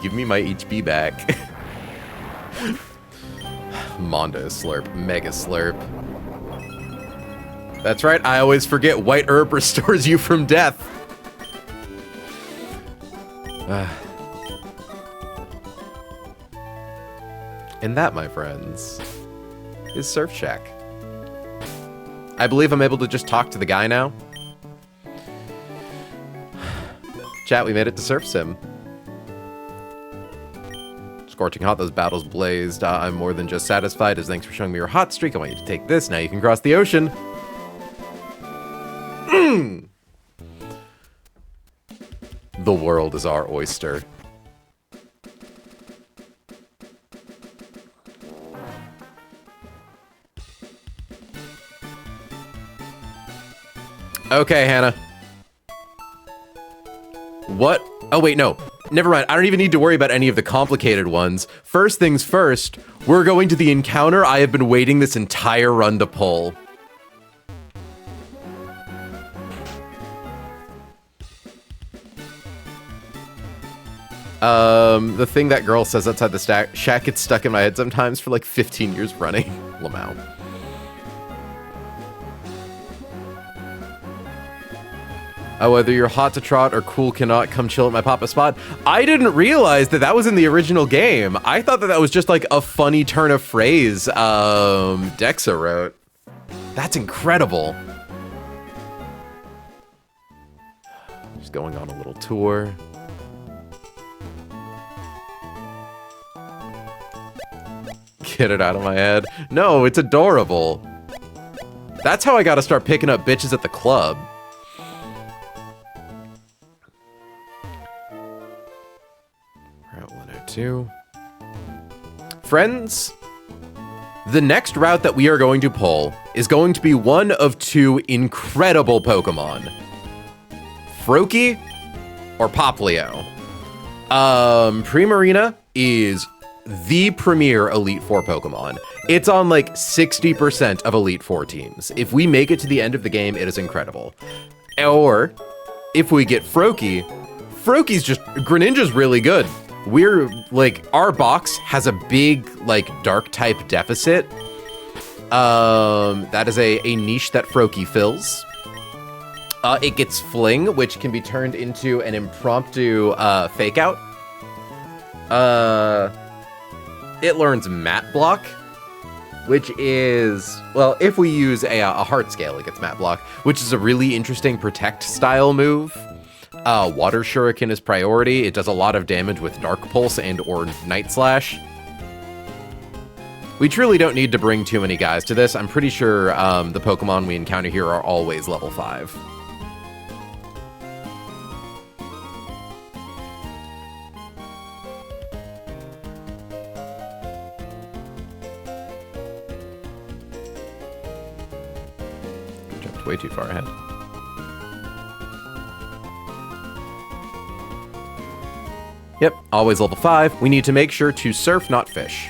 Give me my HP back. Mondo Slurp, Mega Slurp. That's right, I always forget white herb restores you from death. And that, my friends, is Surf Shack. I believe I'm able to just talk to the guy now. Chat, we made it to Surf.sim. Scorching hot, those battles blazed. I'm more than just satisfied, as thanks for showing me your hot streak. I want you to take this, now you can cross the ocean. The world is our oyster. Okay, Hannah. What? Oh, wait, no. Never mind. I don't even need to worry about any of the complicated ones. First things first, we're going to the encounter I have been waiting this entire run to pull. The thing that girl says outside the shack gets stuck in my head sometimes for like 15 years running. Lamau. Whether you're hot to trot or cool cannot, come chill at my papa spot. I didn't realize that that was in the original game. I thought that that was just like a funny turn of phrase Dexa wrote. That's incredible. Just going on a little tour. Get it out of my head. No, it's adorable. That's how I gotta start picking up bitches at the club. Route 102. Friends, the next route that we are going to pull is going to be one of two incredible Pokemon. Froakie or Poplio. Primarina is the premier Elite Four Pokemon. It's on like 60% of Elite Four teams. If we make it to the end of the game, it is incredible. Or if we get Froakie, Froakie's just, Greninja's really good. We're like, our box has a big like dark type deficit. That is a niche that Froakie fills. It gets Fling, which can be turned into an impromptu fake out. It learns Mat Block, which is, well, if we use a Heart Scale, it gets Mat Block, which is a really interesting Protect style move. Water Shuriken is priority. It does a lot of damage with Dark Pulse and or Night Slash. We truly don't need to bring too many guys to this. I'm pretty sure the Pokemon we encounter here are always level 5. Jumped way too far ahead. Yep, always level 5. We need to make sure to surf, not fish.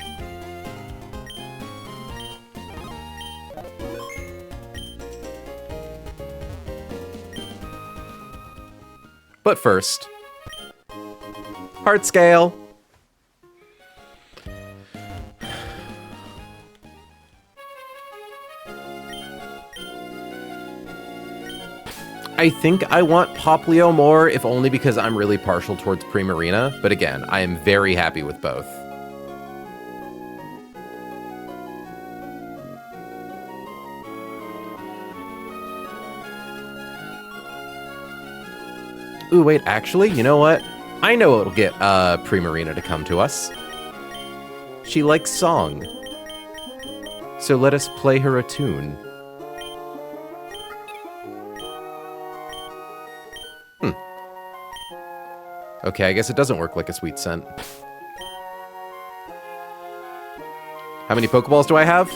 But first, Heart Scale. I think I want Poplio more, if only because I'm really partial towards Primarina, but again, I am very happy with both. Ooh, wait, actually, you know what? I know it'll get Primarina to come to us. She likes song. So let us play her a tune. Okay, I guess it doesn't work like a sweet scent. How many Pokeballs do I have?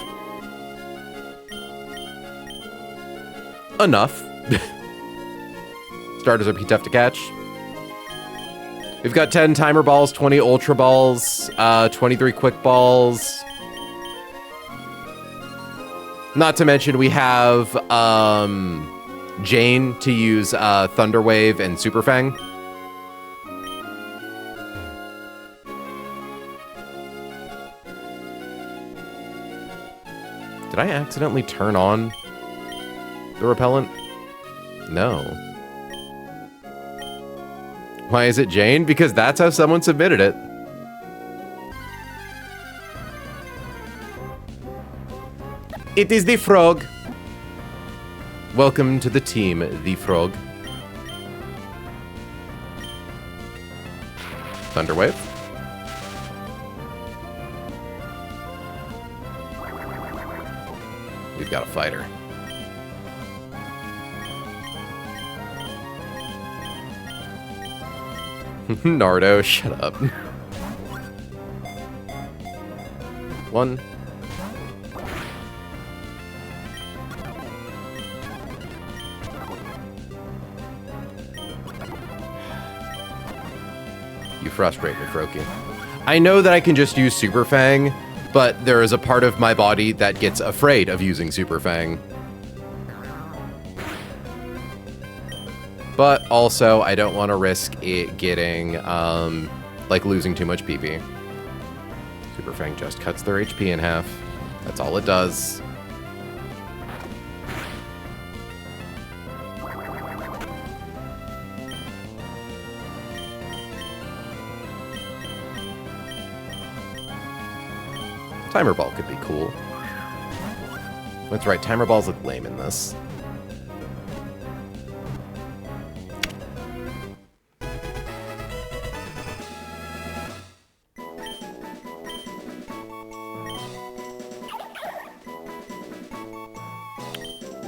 enough. Starters are pretty tough to catch. We've got 10 timer balls, 20 ultra balls, 23 quick balls. Not to mention we have Jane to use Thunder Wave and Super Fang. Did I accidentally turn on the repellent? No. Why is it Jane? Because that's how someone submitted it. It is the frog. Welcome to the team, the frog. Thunderwave. We've got a fighter. Nardo, shut up. One. You frustrate me, Froakie. I know that I can just use Super Fang, but there is a part of my body that gets afraid of using Super Fang. But also, I don't want to risk it getting, like, losing too much PP. Super Fang just cuts their HP in half. That's all it does. Timer Ball could be cool. That's right, Timer Balls look lame in this.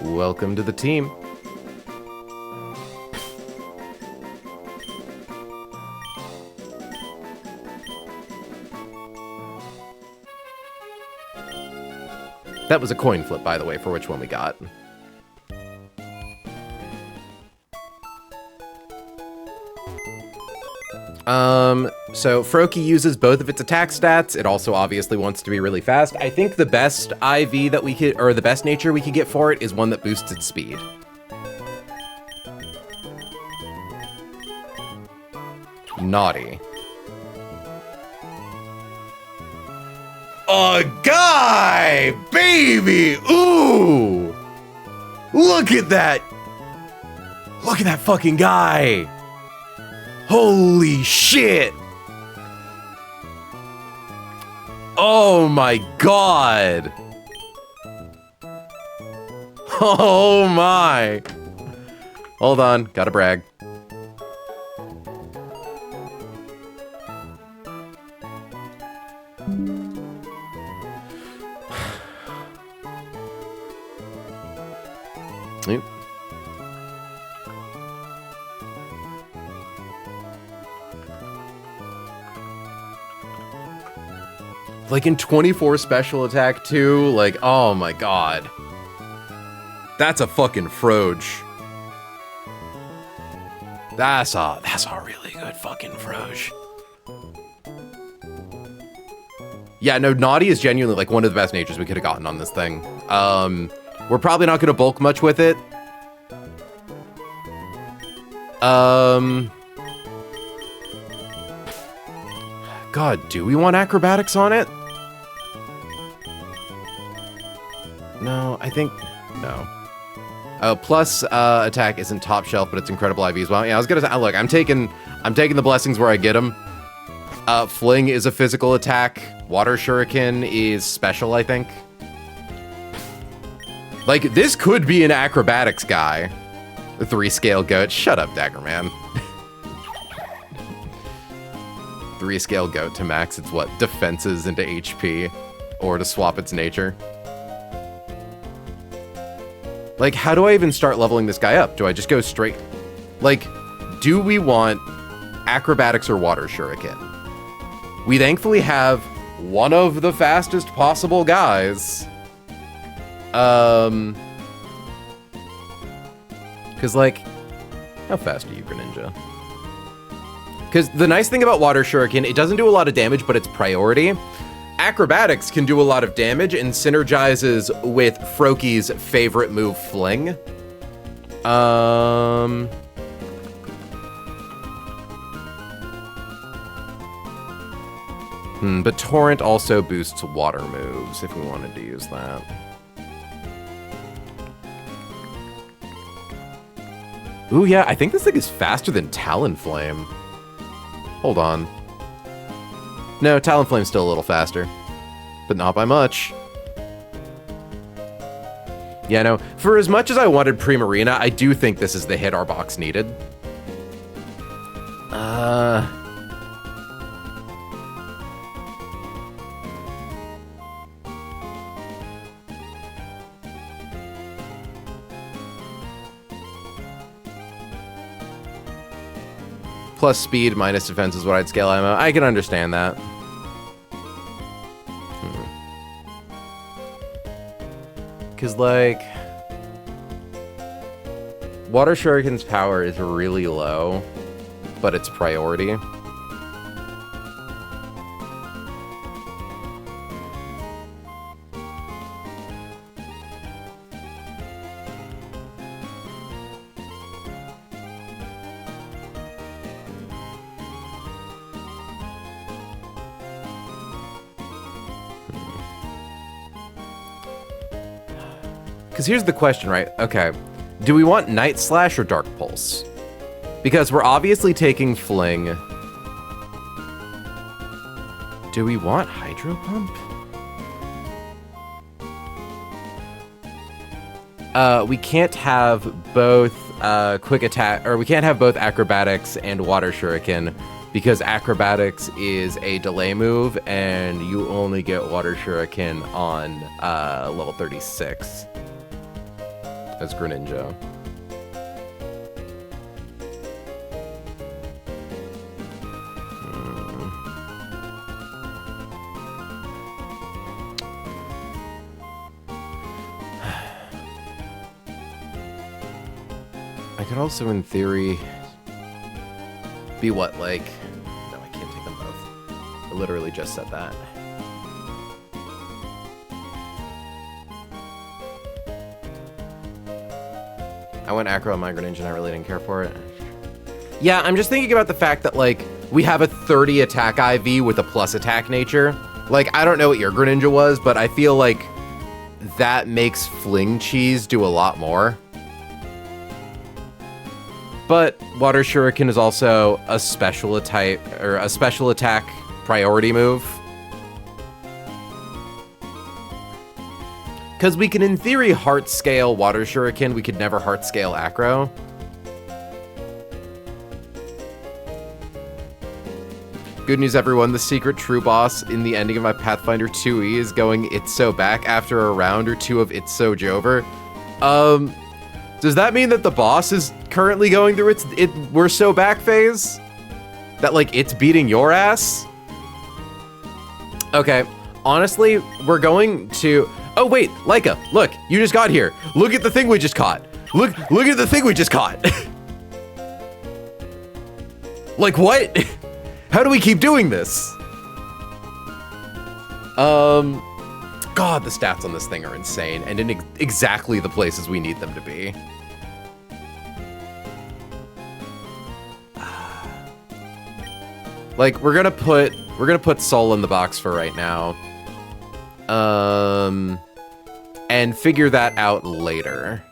Welcome to the team. That was a coin flip, by the way, for which one we got. So Froakie uses both of its attack stats. It also obviously wants to be really fast. I think the best IV that we could, or the best nature we could get for it is one that boosts its speed. Naughty. A guy, baby, ooh! Look at that! Look at that fucking guy! Holy shit! Oh my god! Oh my! Hold on, gotta brag. Yep. Like in 24 special attack too, like, oh my god. That's a fucking Froge. That's a really good fucking Froge. Yeah, no, Naughty is genuinely like one of the best natures we could have gotten on this thing. We're probably not gonna bulk much with it. God, do we want acrobatics on it? No, I think no. Plus attack isn't top shelf, but it's incredible IV as well. Yeah, I was gonna say, look, I'm taking the blessings where I get them. Fling is a physical attack. Water Shuriken is special, I think. Like, this could be an acrobatics guy. The 3-scale goat. Shut up, Daggerman. 3-scale goat to max its what? Defenses into HP. Or to swap its nature. Like, how do I even start leveling this guy up? Do I just go straight? Like, do we want acrobatics or water shuriken? We thankfully have one of the fastest possible guys. Because, like, how fast are you, Greninja? Because the nice thing about Water Shuriken, it doesn't do a lot of damage, but it's priority. Acrobatics can do a lot of damage and synergizes with Froakie's favorite move, Fling. But Torrent also boosts water moves if we wanted to use that. Ooh, yeah, I think this thing is faster than Talonflame. Hold on. No, Talonflame's still a little faster, but not by much. Yeah, no, for as much as I wanted Primarina, I do think this is the hit our box needed. Plus speed minus defense is what I'd scale ammo. I can understand that. Because, like, Water Shuriken's power is really low, but it's priority. Because here's the question, right? Okay, do we want Night Slash or Dark Pulse? Because we're obviously taking Fling. Do we want Hydro Pump? We can't have both Quick Attack, or we can't have both Acrobatics and Water Shuriken, because Acrobatics is a delay move, and you only get Water Shuriken on level 36. As Greninja. I could also, in theory, be what, like... No, I can't take them both. I literally just said that. I went Acro on my Greninja and I really didn't care for it. Yeah, I'm just thinking about the fact that, like, we have a 30 attack IV with a plus attack nature. Like, I don't know what your Greninja was, but I feel like that makes Fling Cheese do a lot more. But Water Shuriken is also a special attack, or a special attack priority move. Because we can, in theory, heart scale Water Shuriken. We could never heart scale Acro. Good news, everyone. The secret true boss in the ending of my Pathfinder 2E is going It's So back after a round or two of It's So Jover. Does that mean that the boss is currently going through its We're So back phase? That, like, it's beating your ass? Okay. Honestly, we're going to... Oh, wait, Laika, look, you just got here. Look at the thing we just caught. Look at the thing we just caught. Like, what? How do we keep doing this? God, the stats on this thing are insane, and in exactly the places we need them to be. Like, we're gonna put Soul in the box for right now. And figure that out later.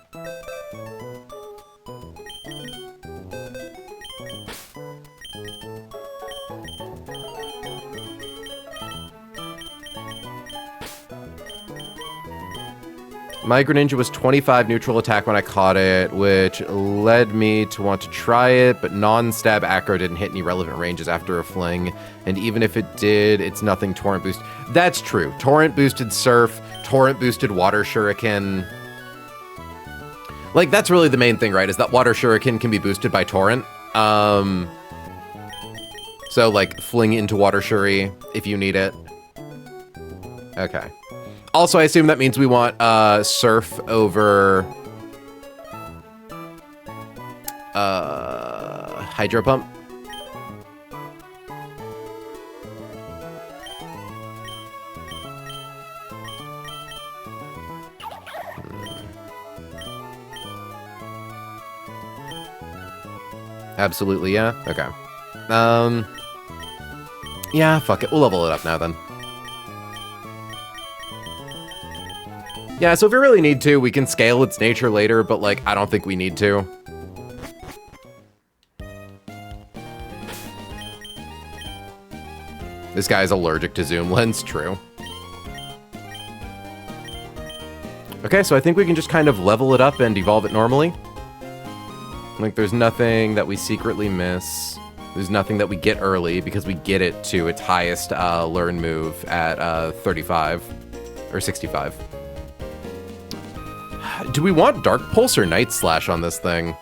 My Greninja was 25 neutral attack when I caught it, which led me to want to try it, but non-stab Acro didn't hit any relevant ranges after a Fling, and even if it did, it's nothing Torrent boost. That's true. Torrent boosted Surf, Torrent boosted Water Shuriken. Like, that's really the main thing, right? Is that Water Shuriken can be boosted by Torrent. So, like, Fling into Water Shuri if you need it. Okay. Also, I assume that means we want Surf over Hydro Pump. Absolutely, yeah? Okay. Yeah, fuck it. We'll level it up now, then. Yeah, so if we really need to, we can scale its nature later, but, like, I don't think we need to. This guy's allergic to zoom lens, true. Okay, so I think we can just kind of level it up and evolve it normally. Like, there's nothing that we secretly miss. There's nothing that we get early because we get it to its highest learn move at 35 or 65. Do we want Dark Pulse or Night Slash on this thing?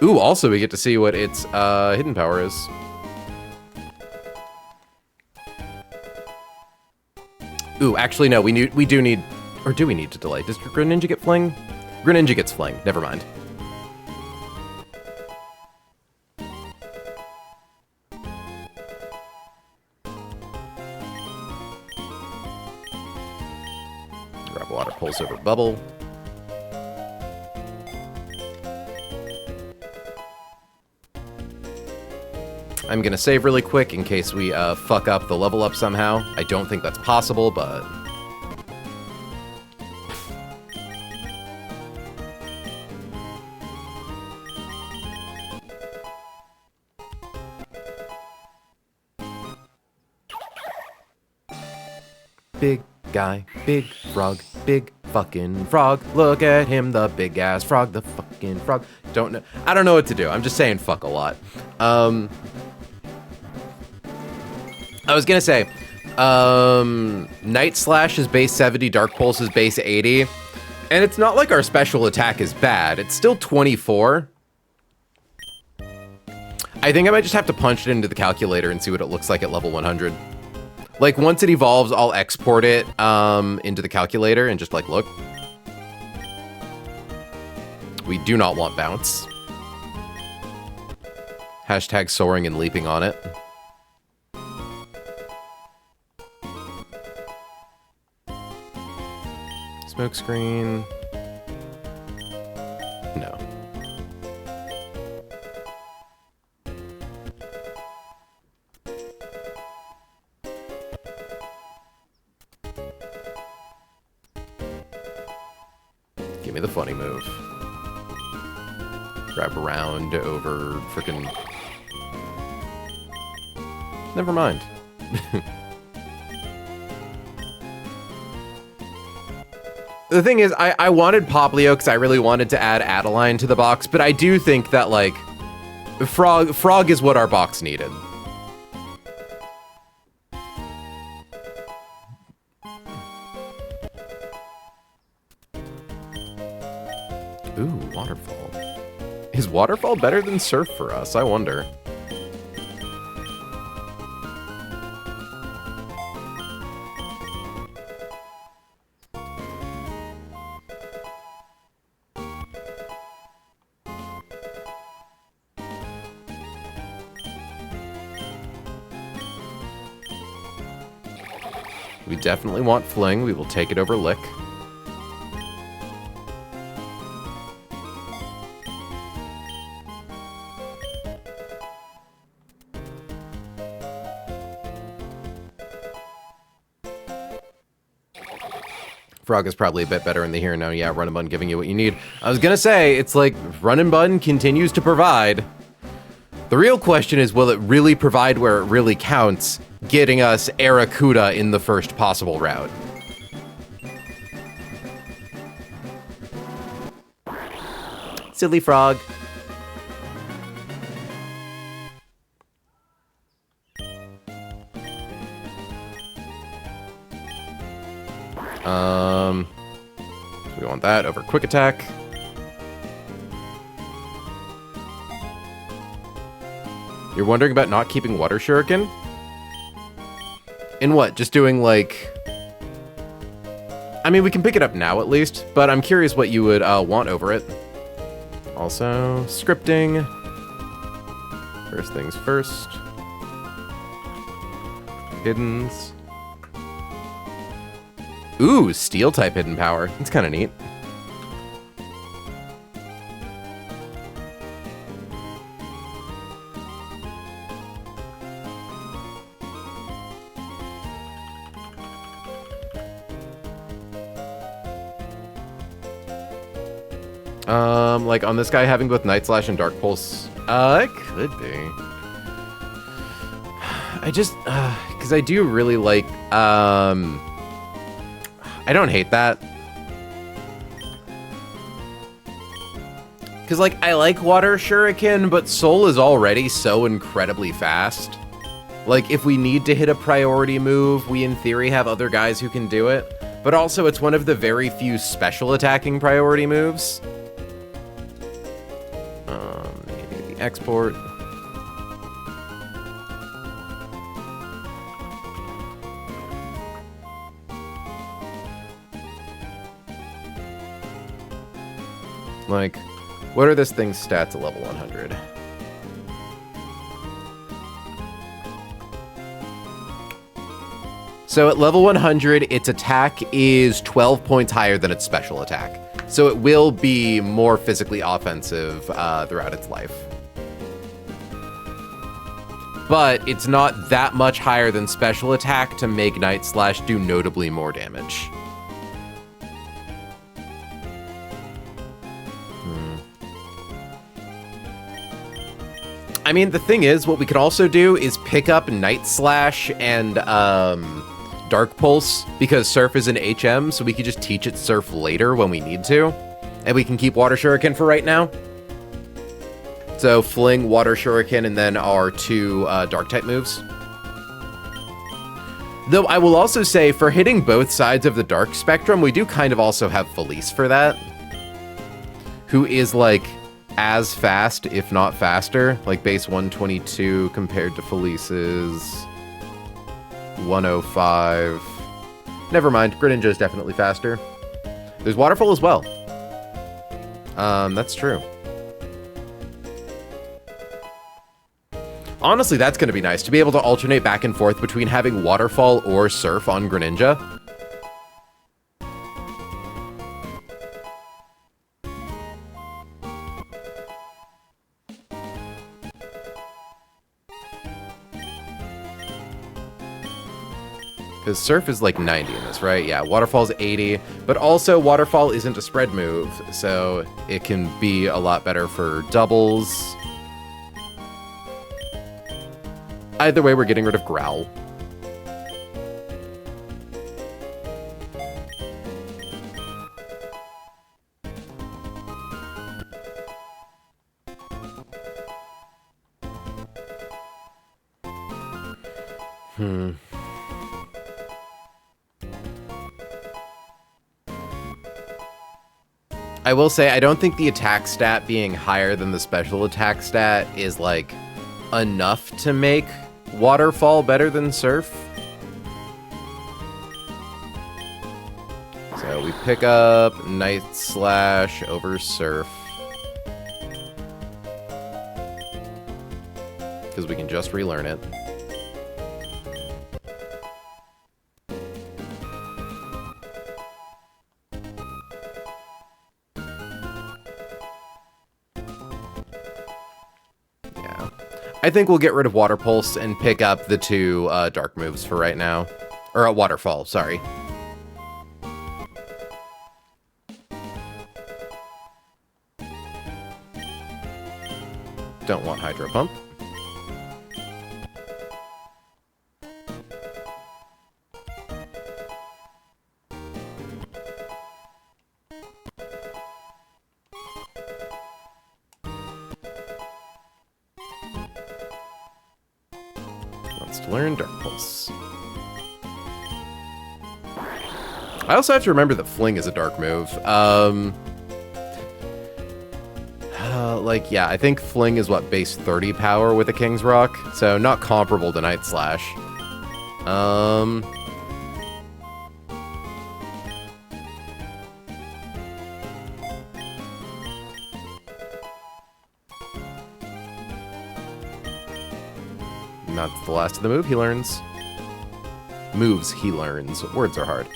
Ooh, also we get to see what its hidden power is. Ooh, actually no, we do need, or do we need to delay? Does Greninja get Fling? Greninja gets Fling, never mind. Grab Water Pulse over Bubble. I'm gonna save really quick in case we fuck up the level up somehow. I don't think that's possible, but... Big guy, big frog, big fucking frog. Look at him, the big ass frog, the fucking frog. Don't know. I don't know what to do. I'm just saying fuck a lot. I was gonna say, Night Slash is base 70, Dark Pulse is base 80, and it's not like our special attack is bad. It's still 24. I think I might just have to punch it into the calculator and see what it looks like at level 100. Like, once it evolves, I'll export it into the calculator and just, like, look. We do not want bounce. Hashtag soaring and leaping on it. Smoke screen. No. Give me the funny move. Grab around over frickin'... Never mind. The thing is, I wanted Poplio because I really wanted to add Adeline to the box, but I do think that, like, Frog is what our box needed. Ooh, Waterfall. Is Waterfall better than Surf for us? I wonder. We definitely want Fling. We will take it over Lick. Frog is probably a bit better in the here and now. Yeah, Run and Bun giving you what you need. I was gonna say, it's like Run and Bun continues to provide. The real question is, will it really provide where it really counts, getting us Aracuda in the first possible route? Silly Frog. We want that over Quick Attack. You're wondering about not keeping Water Shuriken? In what? Just doing, like... I mean, we can pick it up now at least, but I'm curious what you would want over it. Also, scripting. First things first. Hiddens. Ooh, steel type hidden power. That's kind of neat. Like on this guy having both Night Slash and Dark Pulse. It could be. I just, because I do really like, I don't hate that. Because, like, I like Water Shuriken, but Soul is already so incredibly fast. Like, if we need to hit a priority move, we in theory have other guys who can do it. But also, it's one of the very few special attacking priority moves. Maybe the export. Like, what are this thing's stats at level 100? So at level 100, its attack is 12 points higher than its special attack. So it will be more physically offensive throughout its life. But it's not that much higher than special attack to make Night Slash do notably more damage. I mean, the thing is, what we could also do is pick up Night Slash and Dark Pulse, because Surf is an HM, so we could just teach it Surf later when we need to. And we can keep Water Shuriken for right now. So Fling, Water Shuriken, and then our two Dark-type moves. Though I will also say, for hitting both sides of the Dark spectrum, we do kind of also have Felice for that. Who is, like, as fast, if not faster. Like, base 122 compared to Felice's 105. Never mind, Greninja is definitely faster. There's Waterfall as well. That's true. Honestly, that's going to be nice, to be able to alternate back and forth between having Waterfall or Surf on Greninja. Because Surf is like 90 in this, right? Yeah, Waterfall's 80, but also Waterfall isn't a spread move, so it can be a lot better for doubles. Either way, we're getting rid of Growl. I will say, I don't think the attack stat being higher than the special attack stat is, like, enough to make Waterfall better than Surf. So we pick up Night Slash over Surf. Because we can just relearn it. I think we'll get rid of Water Pulse and pick up the two Dark moves for right now. Or Waterfall, sorry. Don't want Hydro Pump. Learn Dark Pulse. I also have to remember that Fling is a dark move. Like, yeah, I think Fling is, what, base 30 power with a King's Rock? So, not comparable to Night Slash. not the last of the move he learns. Moves he learns. Words are hard.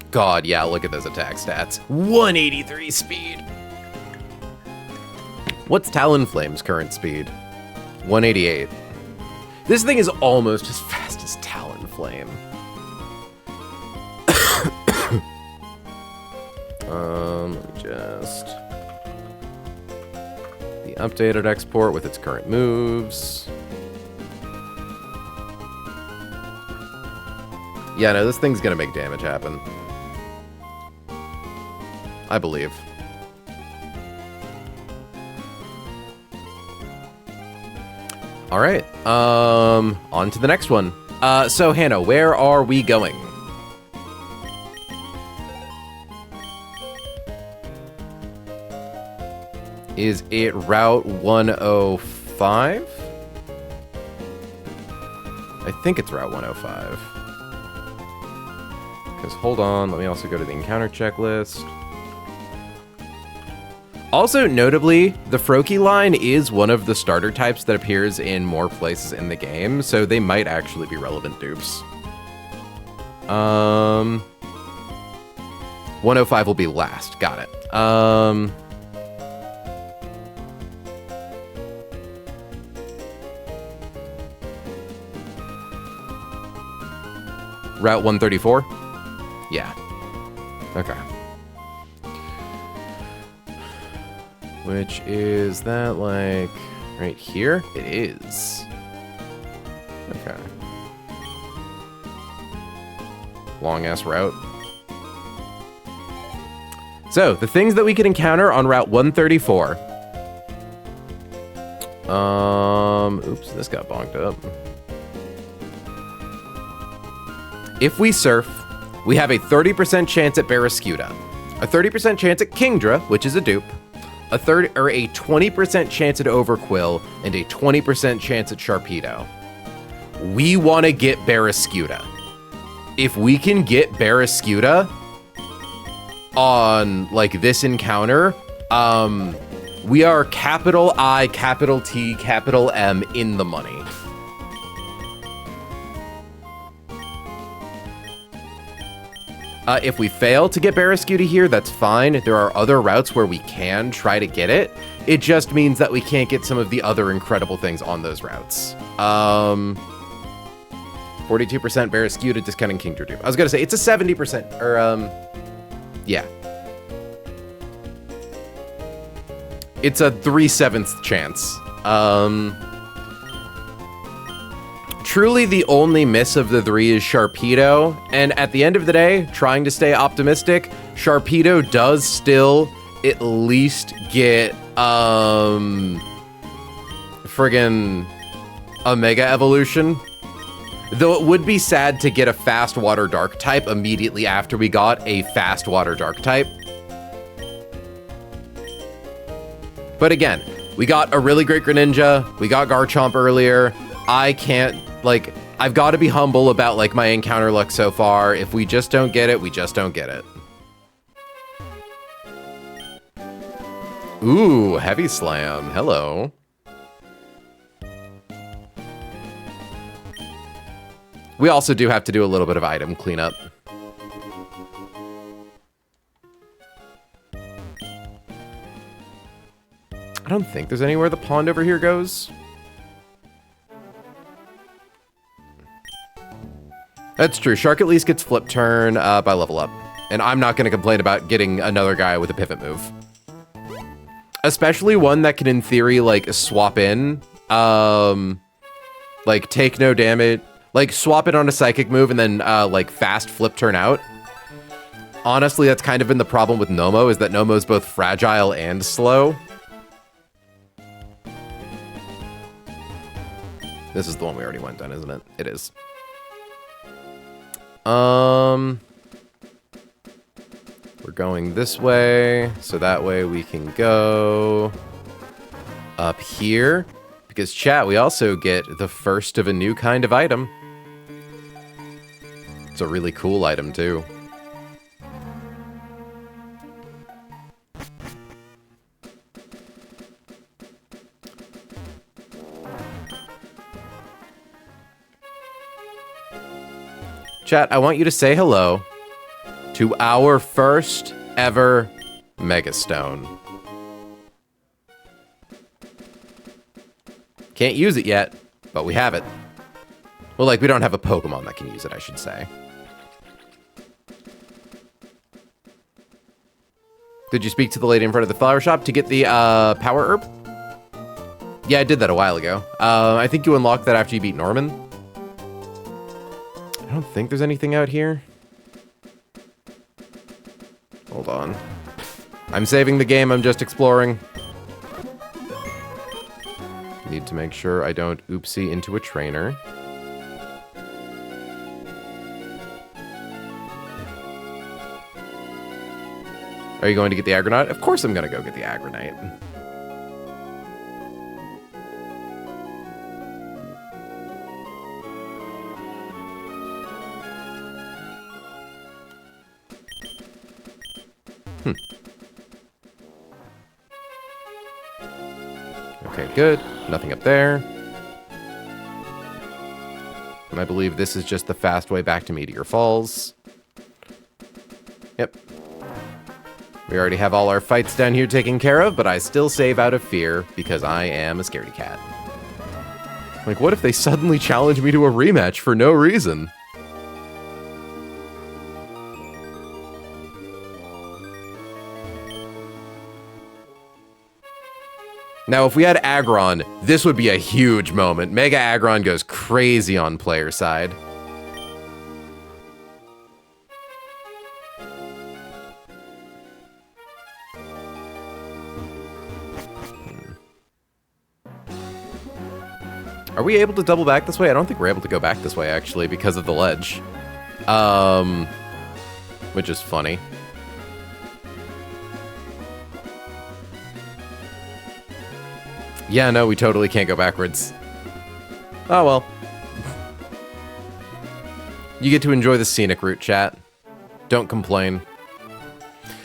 God, yeah, look at those attack stats. 183 speed. What's Talonflame's current speed? 188. This thing is almost as fast as Talonflame. Let me just... The updated export with its current moves. Yeah, no, this thing's gonna make damage happen. I believe. All right, on to the next one. So Hannah, where are we going? Is it Route 105? I think it's Route 105. Because hold on, let me also go to the encounter checklist. Also, notably, the Froakie line is one of the starter types that appears in more places in the game, so they might actually be relevant dupes. 105 will be last. Got it. Route 134? Yeah. Okay. Which is that, like, right here? It is. Okay. Long-ass route. So, the things that we can encounter on Route 134. Oops, this got bonked up. If we surf, we have a 30% chance at Barraskewda, a 30% chance at Kingdra, which is a dupe, a 20% chance at Overquill, and a 20% chance at Sharpedo. We want to get Barraskewda. If we can get Barraskewda on, like, this encounter, we are capital I, capital T, capital M in the money. If we fail to get Barraskewda here, that's fine. There are other routes where we can try to get it. It just means that we can't get some of the other incredible things on those routes. 42% Barraskewda, discounting Kingdra dupe. I was gonna say, it's a 70%, or, yeah. It's a 3/7 chance. Truly the only miss of the three is Sharpedo, and at the end of the day, trying to stay optimistic, Sharpedo does still at least get, friggin' a Mega Evolution. Though it would be sad to get a fast Water Dark type immediately after we got a fast Water Dark type. But again, we got a really great Greninja, we got Garchomp earlier. I can't, like, I've got to be humble about, like, my encounter luck so far. If we just don't get it, we just don't get it. Ooh, Heavy Slam. Hello. We also do have to do a little bit of item cleanup. I don't think there's anywhere the pond over here goes. That's true. Shark at least gets flip turn by level up. And I'm not going to complain about getting another guy with a pivot move. Especially one that can, in theory, like, swap in. Like, take no damage. Like, swap it on a psychic move and then, like, fast flip turn out. Honestly, that's kind of been the problem with Nomo, is that Nomo's both fragile and slow. This is the one we already went on, isn't it? It is. We're going this way, so that way we can go up here. Because, chat, we also get the first of a new kind of item. It's a really cool item, too. Chat, I want you to say hello to our first ever Megastone. Can't use it yet, but we have it. Well, like, we don't have a Pokemon that can use it, I should say. Did you speak to the lady in front of the flower shop to get the power herb? Yeah, I did that a while ago. I think you unlocked that after you beat Norman. I don't think there's anything out here. Hold on. I'm saving the game, I'm just exploring. Need to make sure I don't oopsie into a trainer. Are you going to get the Aggronite? Of course I'm going to go get the Aggronite. Okay, good. Nothing up there. And I believe this is just the fast way back to Meteor Falls. Yep. We already have all our fights down here taken care of, but I still save out of fear because I am a scaredy cat. Like, what if they suddenly challenge me to a rematch for no reason? Now, if we had Aggron, this would be a huge moment. Mega Aggron goes crazy on player side. Are we able to double back this way? I don't think we're able to go back this way, actually, because of the ledge. Which is funny. Yeah, no, we totally can't go backwards. Oh, well. You get to enjoy the scenic route, chat. Don't complain.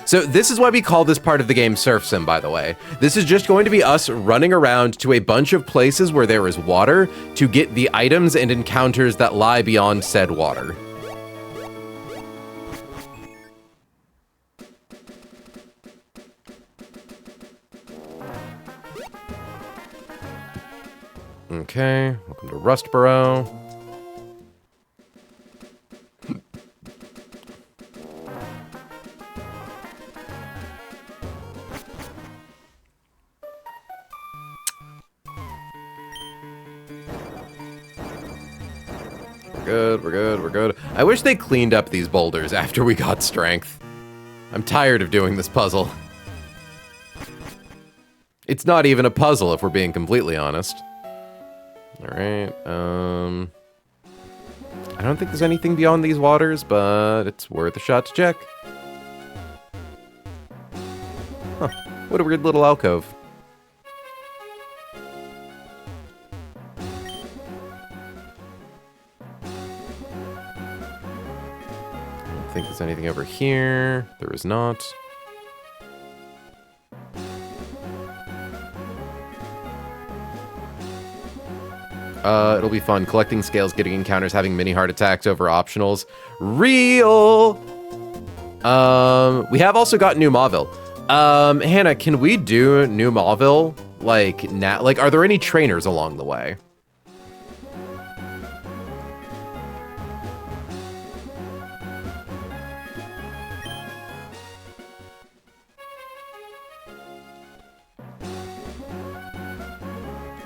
So this is why we call this part of the game Surf.sim, by the way. This is just going to be us running around to a bunch of places where there is water to get the items and encounters that lie beyond said water. Okay, welcome to Rustboro. We're good, we're good. I wish they cleaned up these boulders after we got strength. I'm tired of doing this puzzle. It's not even a puzzle if we're being completely honest. Alright, I don't think there's anything beyond these waters, but it's worth a shot to check. Huh, what a weird little alcove. I don't think there's anything over here. There is not. It'll be fun. Collecting scales, getting encounters, having mini heart attacks over optionals. Real! We have also got New Mauville. Hannah, can we do New Mauville? Like, are there any trainers along the way?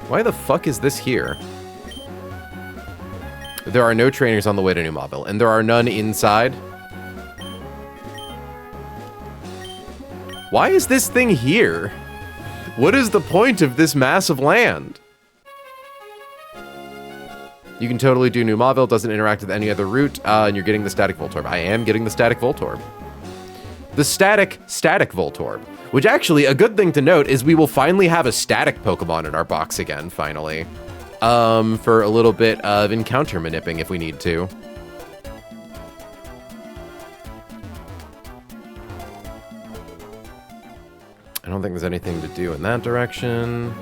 Why the fuck is this here? There are no trainers on the way to New Mauville, and there are none inside. Why is this thing here? What is the point of this mass of land? You can totally do New Mauville, doesn't interact with any other route, and you're getting the static Voltorb. I am getting the static Voltorb. The static Voltorb. Which actually, a good thing to note is we will finally have a static Pokemon in our box again, finally. For a little bit of encounter manipping if we need to. I don't think there's anything to do in that direction.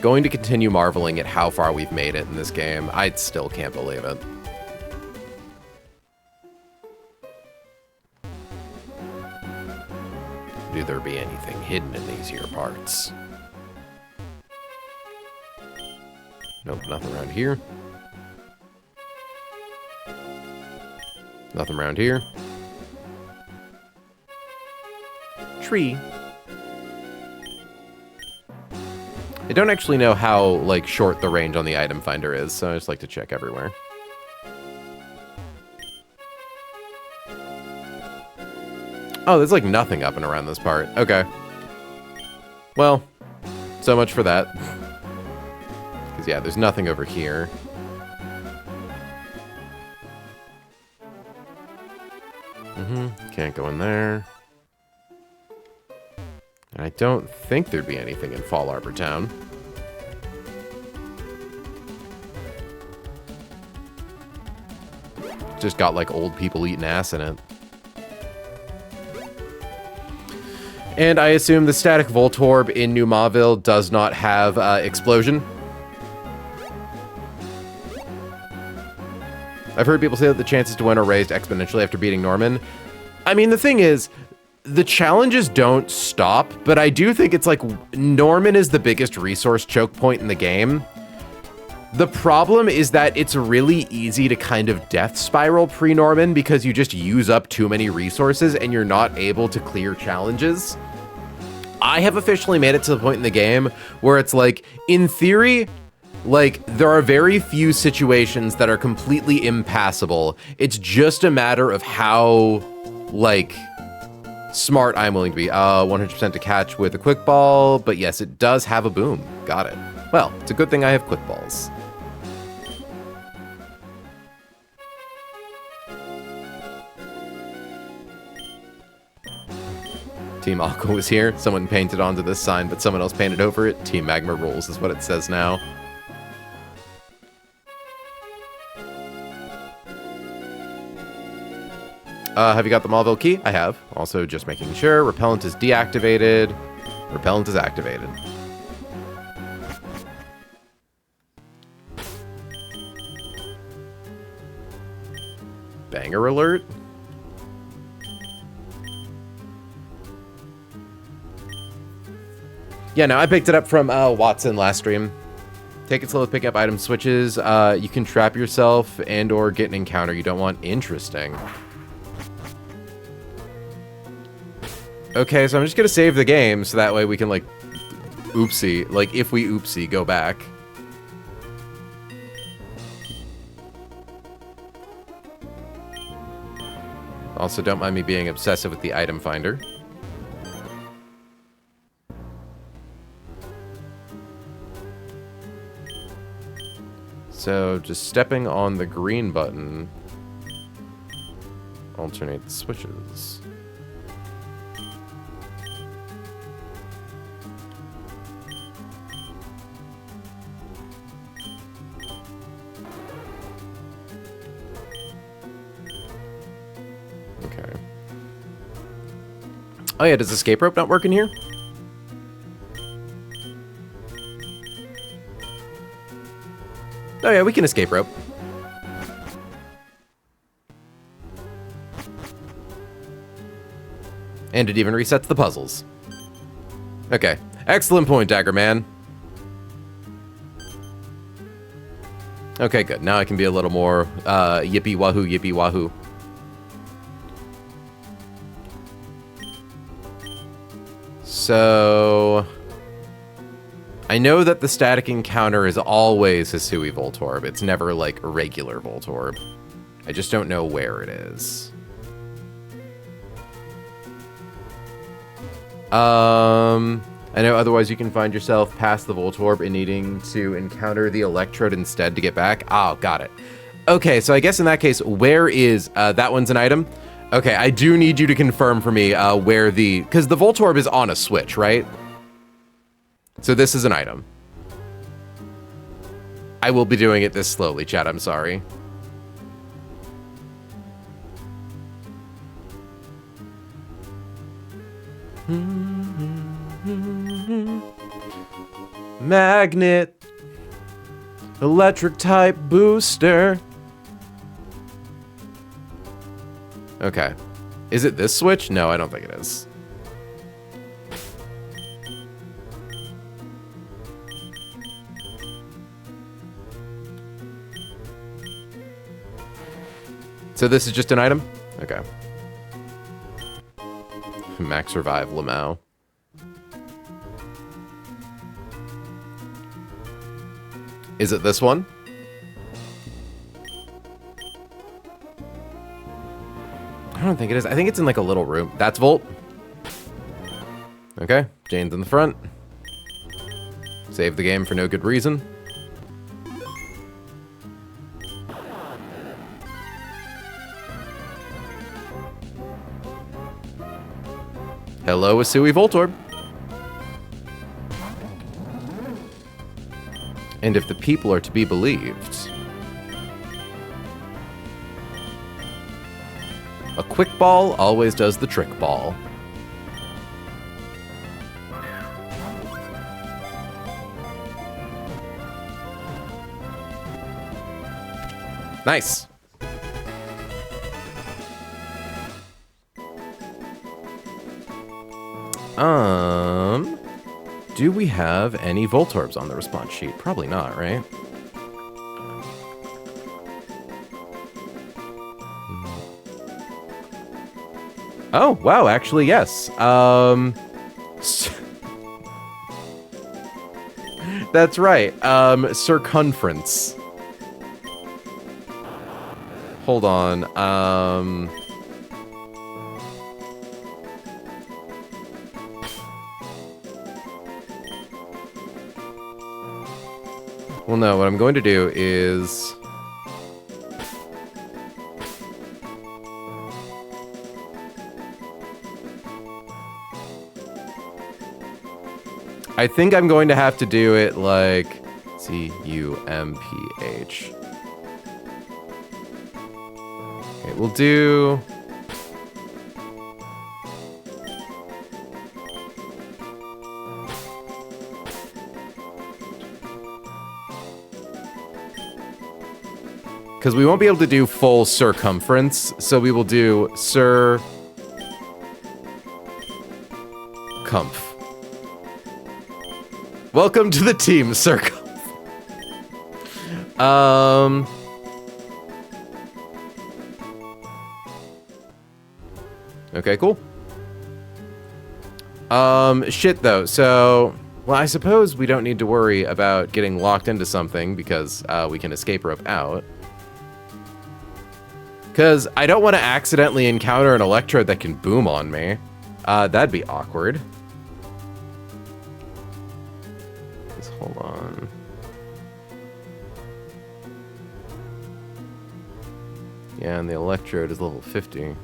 Going to continue marveling at how far we've made it in this game. I still can't believe it. Do there be anything hidden in these here parts? Nope, nothing around here. Nothing around here. Tree. I don't actually know how, like, short the range on the item finder is, so I just like to check everywhere. Oh, there's, like, nothing up and around this part. Okay. Well, so much for that. Because, yeah, there's nothing over here. Can't go in there. I don't think there'd be anything in Fall Arbor Town. Just got, like, old people eating ass in it. And I assume the static Voltorb in New Mauville does not have Explosion. I've heard people say that the chances to win are raised exponentially after beating Norman. I mean, the thing is, the challenges don't stop, but I do think it's like Norman is the biggest resource choke point in the game. The problem is that it's really easy to kind of death spiral pre-Norman because you just use up too many resources and you're not able to clear challenges. I have officially made it to the point in the game where it's like, in theory, like, there are very few situations that are completely impassable. It's just a matter of how, like, smart I'm willing to be. 100% to catch with a quick ball, but yes, it does have a boom. Got it. Well, it's a good thing I have quick balls. Team Aqua was here. Someone painted onto this sign, but someone else painted over it. Team Magma rules is what it says now. Have you got the Mauville key? I have. Also, just making sure. Repellent is deactivated. Repellent is activated. Banger alert. Yeah, no, I picked it up from Watson last stream. Take it slow with picking up item switches. You can trap yourself and or get an encounter you don't want. Interesting. Okay, so I'm just gonna save the game so that way we can, like, oopsie. Like, if we oopsie, go back. Also, don't mind me being obsessive with the item finder. So, just stepping on the green button, alternate the switches. Okay. Oh yeah, does escape rope not work in here? Oh yeah, we can escape rope. And it even resets the puzzles. Okay, excellent point, Dagger Man. Okay, good. Now I can be a little more yippee wahoo, yippee wahoo. So I know that the static encounter is always Hisui Voltorb. It's never like a regular Voltorb. I just don't know where it is. I know otherwise you can find yourself past the Voltorb and needing to encounter the Electrode instead to get back. Oh, got it. Okay, so I guess in that case, where is, that one's an item? Okay, I do need you to confirm for me where because the Voltorb is on a switch, right? So this is an item. I will be doing it this slowly, chat, I'm sorry. Magnet. Electric type booster. Okay. Is it this switch? No, I don't think it is. So this is just an item? Okay. Max Revive Lamau. Is it this one? I don't think it is. I think it's in like a little room. That's Volt. Okay, Jane's in the front. Save the game for no good reason. Hello, Asui Voltorb. And if the people are to be believed, a quick ball always does the trick ball. Nice. Do we have any Voltorbs on the response sheet? Probably not, right? Oh, wow, actually, yes. That's right. Circumference. Hold on. Well, no, what I'm going to do is... I think I'm going to have to do it like C-U-M-P-H. Okay, we'll do... Because we won't be able to do full circumference, so we will do circumf. Welcome to the team, circumf. Okay, cool. Shit though, so... Well, I suppose we don't need to worry about getting locked into something because we can escape rope out. Because I don't want to accidentally encounter an Electrode that can boom on me. That'd be awkward. Just hold on. Yeah, and the Electrode is level 50.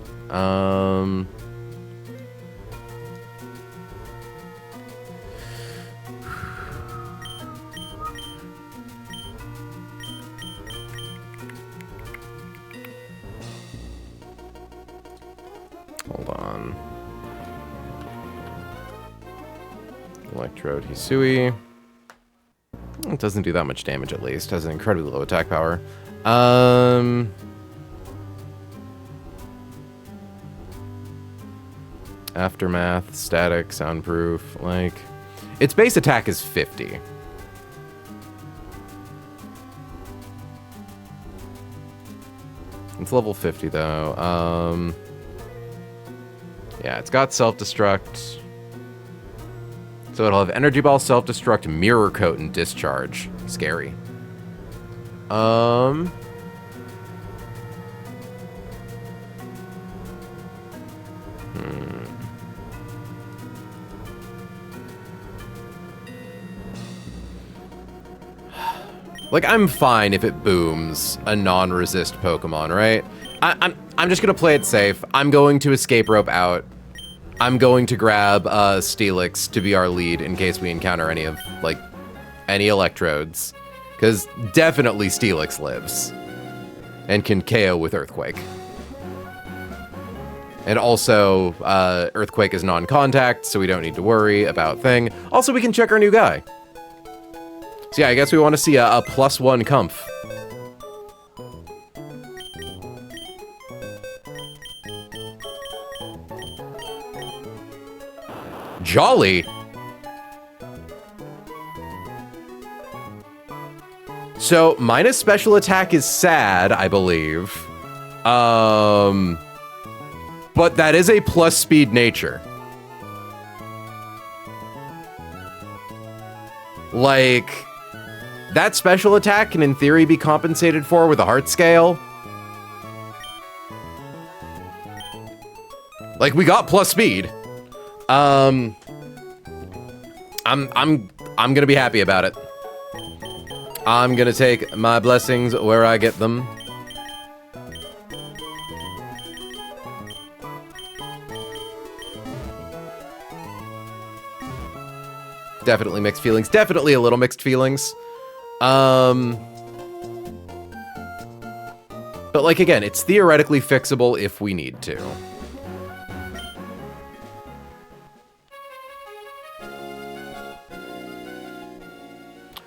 Hold on. Electrode Hisui. It doesn't do that much damage at least. Has an incredibly low attack power. Aftermath, static, soundproof, like... Its base attack is 50. It's level 50 though. Yeah, it's got self-destruct. So it'll have Energy Ball, self-destruct, Mirror Coat, and Discharge. Scary. Like, I'm fine if it booms a non-resist Pokemon, right? I'm just gonna play it safe. I'm going to escape rope out. I'm going to grab Steelix to be our lead in case we encounter any of, like, any Electrodes. Because definitely Steelix lives. And can KO with Earthquake. And also, Earthquake is non-contact, so we don't need to worry about thing. Also, we can check our new guy. So yeah, I guess we want to see a +1 Comf. Jolly? So, minus special attack is sad, I believe. But that is a plus speed nature. Like, that special attack can in theory be compensated for with a heart scale. Like, we got plus speed. I'm gonna be happy about it. I'm gonna take my blessings where I get them. Definitely mixed feelings. Definitely a little mixed feelings. But like, again, it's theoretically fixable if we need to.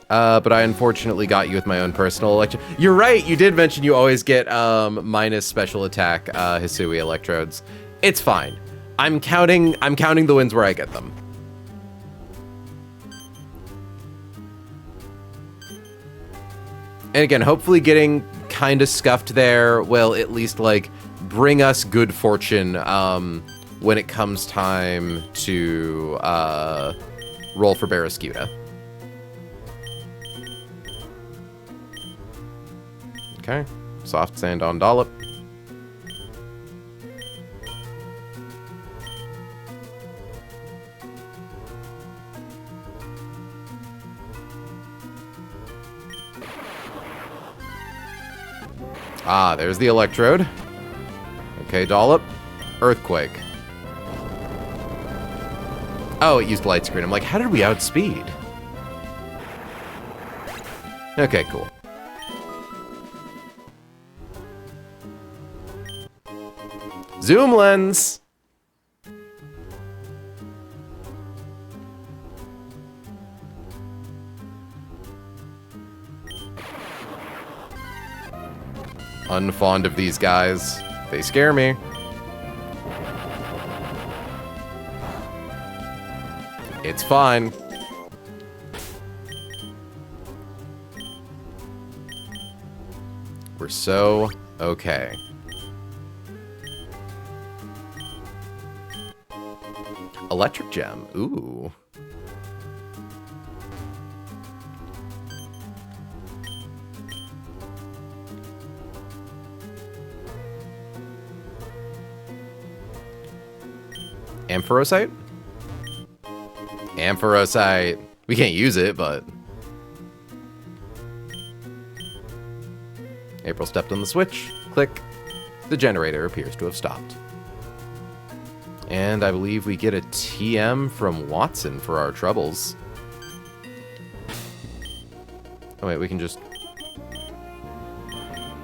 But I unfortunately got you with my own personal election. You're right, you did mention you always get minus special attack Hisui Electrodes. It's fine. I'm counting the wins where I get them. And again, hopefully getting kind of scuffed there will at least, like, bring us good fortune when it comes time to roll for Barraskewda. Okay, soft sand on Dollop. Ah, there's the Electrode. Okay, Dollop. Earthquake. Oh, it used Light Screen. I'm like, how did we outspeed? Okay, cool. Zoom lens! Unfond of these guys. They scare me. It's fine. We're so okay. Electric Gem. Ooh. Ampharosite? Ampharosite. We can't use it, but... April stepped on the switch. Click. The generator appears to have stopped. And I believe we get a TM from Watson for our troubles. Oh wait, we can just...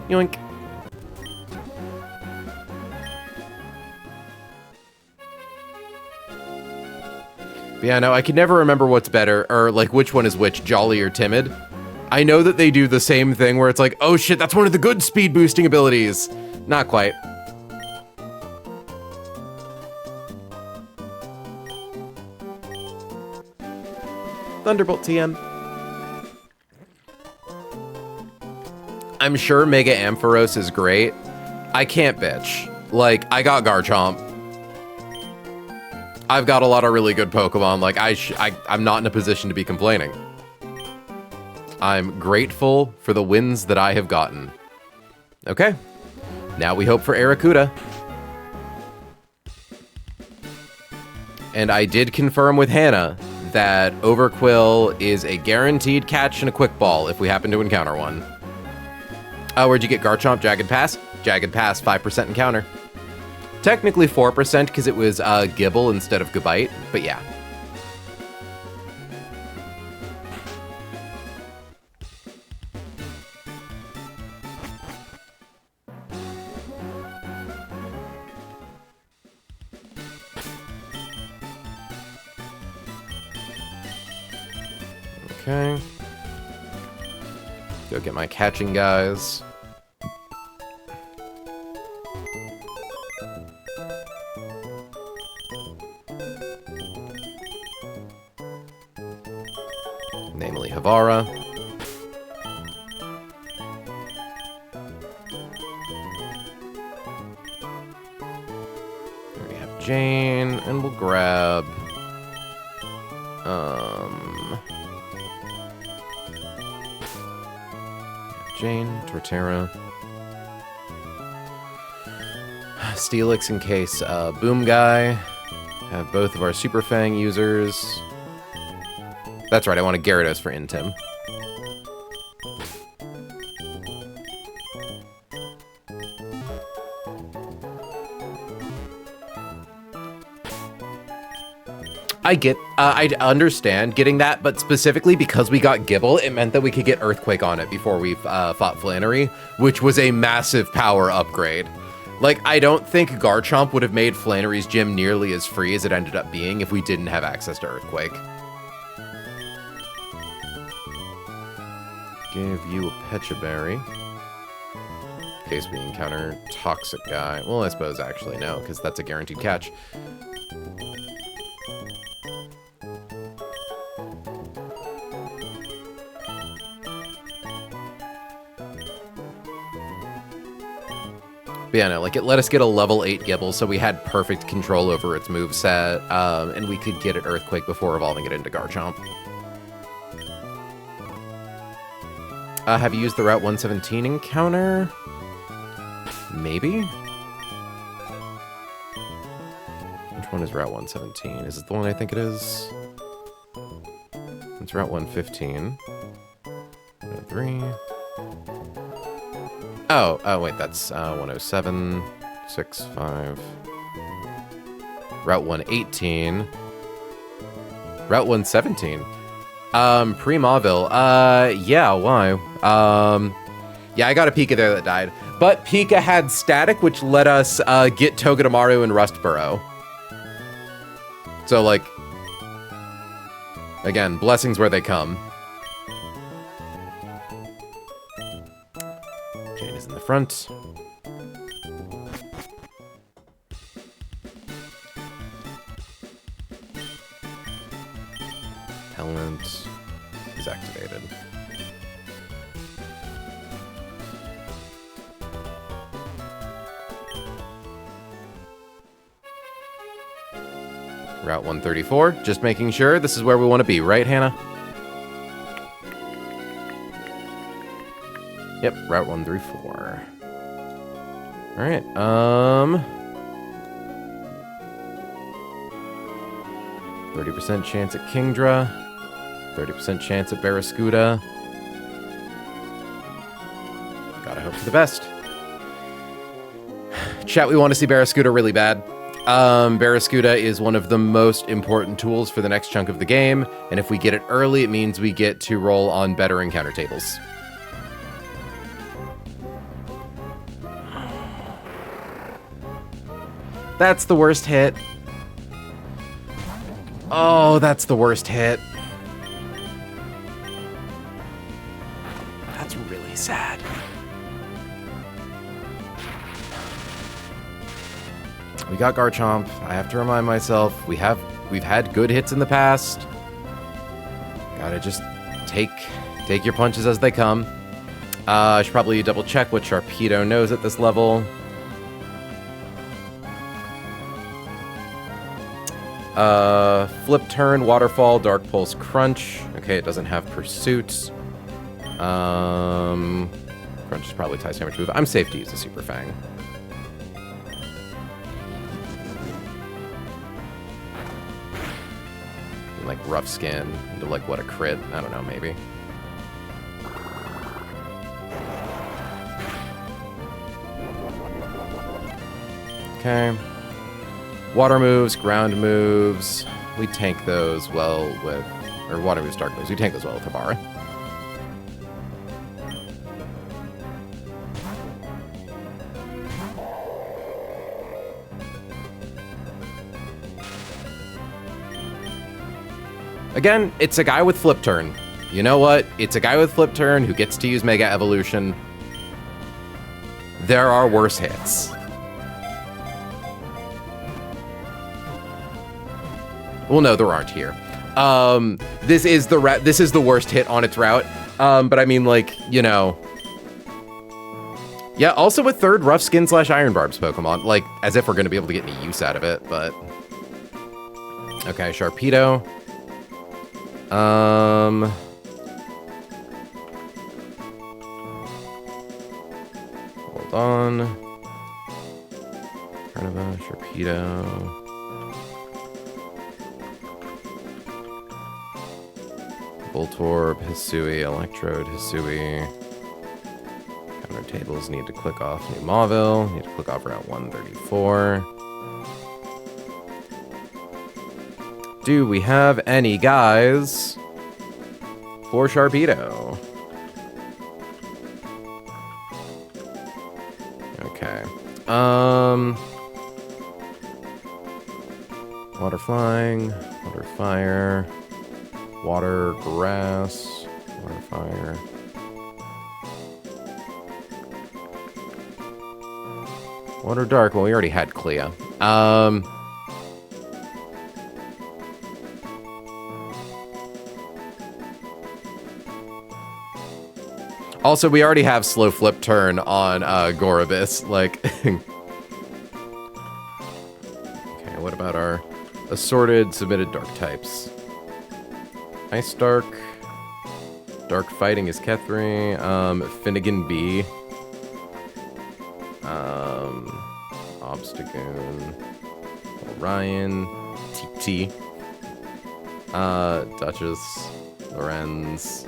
Yoink. But yeah, no, I can never remember what's better, or like which one is which, Jolly or Timid. I know that they do the same thing where it's like, oh shit, that's one of the good speed boosting abilities. Not quite. Thunderbolt TM. I'm sure Mega Ampharos is great. I can't bitch. Like, I got Garchomp. I've got a lot of really good Pokemon. Like, I'm not in a position to be complaining. I'm grateful for the wins that I have gotten. Okay. Now we hope for Arrokuda. And I did confirm with Hannah that Overquill is a guaranteed catch and a quick ball if we happen to encounter one. Where'd you get Garchomp? Jagged Pass? Jagged Pass, 5% encounter. Technically 4% because it was Gibble instead of Gabite, but yeah. Okay. Go get my catching guys. Namely Havara. There we have Jane, and we'll grab Jane, Torterra, Steelix in case Boom Guy. Have both of our Super Fang users. That's right, I want a Gyarados for Intim. I understand getting that, but specifically because we got Gibble, it meant that we could get Earthquake on it before we fought Flannery, which was a massive power upgrade. Like, I don't think Garchomp would have made Flannery's gym nearly as free as it ended up being if we didn't have access to Earthquake. Give you a Pecha Berry. In case we encounter Toxic Guy. Well, I suppose actually no, because that's a guaranteed catch. But yeah, no, like, it let us get a level 8 Gibble, so we had perfect control over its moveset, and we could get it Earthquake before evolving it into Garchomp. Have you used the Route 117 encounter? Maybe? Which one is Route 117? Is it the one I think it is? It's Route 115. 3. Oh, wait, that's 107, 65. Route 118. Route 117. Pre-Mauville. Yeah, why? Yeah, I got a Pika there that died. But Pika had Static, which let us get Togedemaru and Rustboro. So, like, again, blessings where they come. Jane is in the front. Talent is activated. Route 134, just making sure this is where we want to be, right, Hannah? Yep, Route 134. All right, 30% chance at Kingdra, 30% chance at Barraskewda. Gotta hope for the best. Chat, we want to see Barraskewda really bad. Barraskewda is one of the most important tools for the next chunk of the game, and if we get it early, it means we get to roll on better encounter tables. That's the worst hit. Oh, that's the worst hit. That's really sad. We got Garchomp. I have to remind myself, we've had good hits in the past. Gotta just take your punches as they come. I should probably double check what Sharpedo knows at this level. Flip Turn, Waterfall, Dark Pulse, Crunch. Okay, it doesn't have Pursuit. Crunch is probably Ty's damage move. I'm safe to use the Super Fang. like rough skin into like what a crit. I don't know, maybe. Okay. Water moves, ground moves. We tank those well with, or water moves, dark moves. We tank those well with Habara. Again, it's a guy with flip turn. You know what? It's a guy with flip turn who gets to use Mega Evolution. There are worse hits. Well, no, there aren't here. This is the worst hit on its route. But I mean, like, you know. Yeah, also with third Rough Skin / Iron Barbs Pokemon. Like, as if we're going to be able to get any use out of it, but... Okay, Sharpedo. Hold on. Carnivore, Sharpedo. Voltorb, Hisui, Electrode, Hisui. Counter tables need to click off New Mauville. Need to click off Route 134. Do we have any guys for Sharpedo? Okay. Water Flying, Water Fire. Water, grass, water, fire. Water, dark. Well, we already had Clea. Also, we already have slow flip turn on Gorobis. Like, okay, what about our assorted submitted dark types? Ice Dark. Dark Fighting is Kethri. Finnegan B. Obstagoon. Orion. TT. Duchess. Lorenz.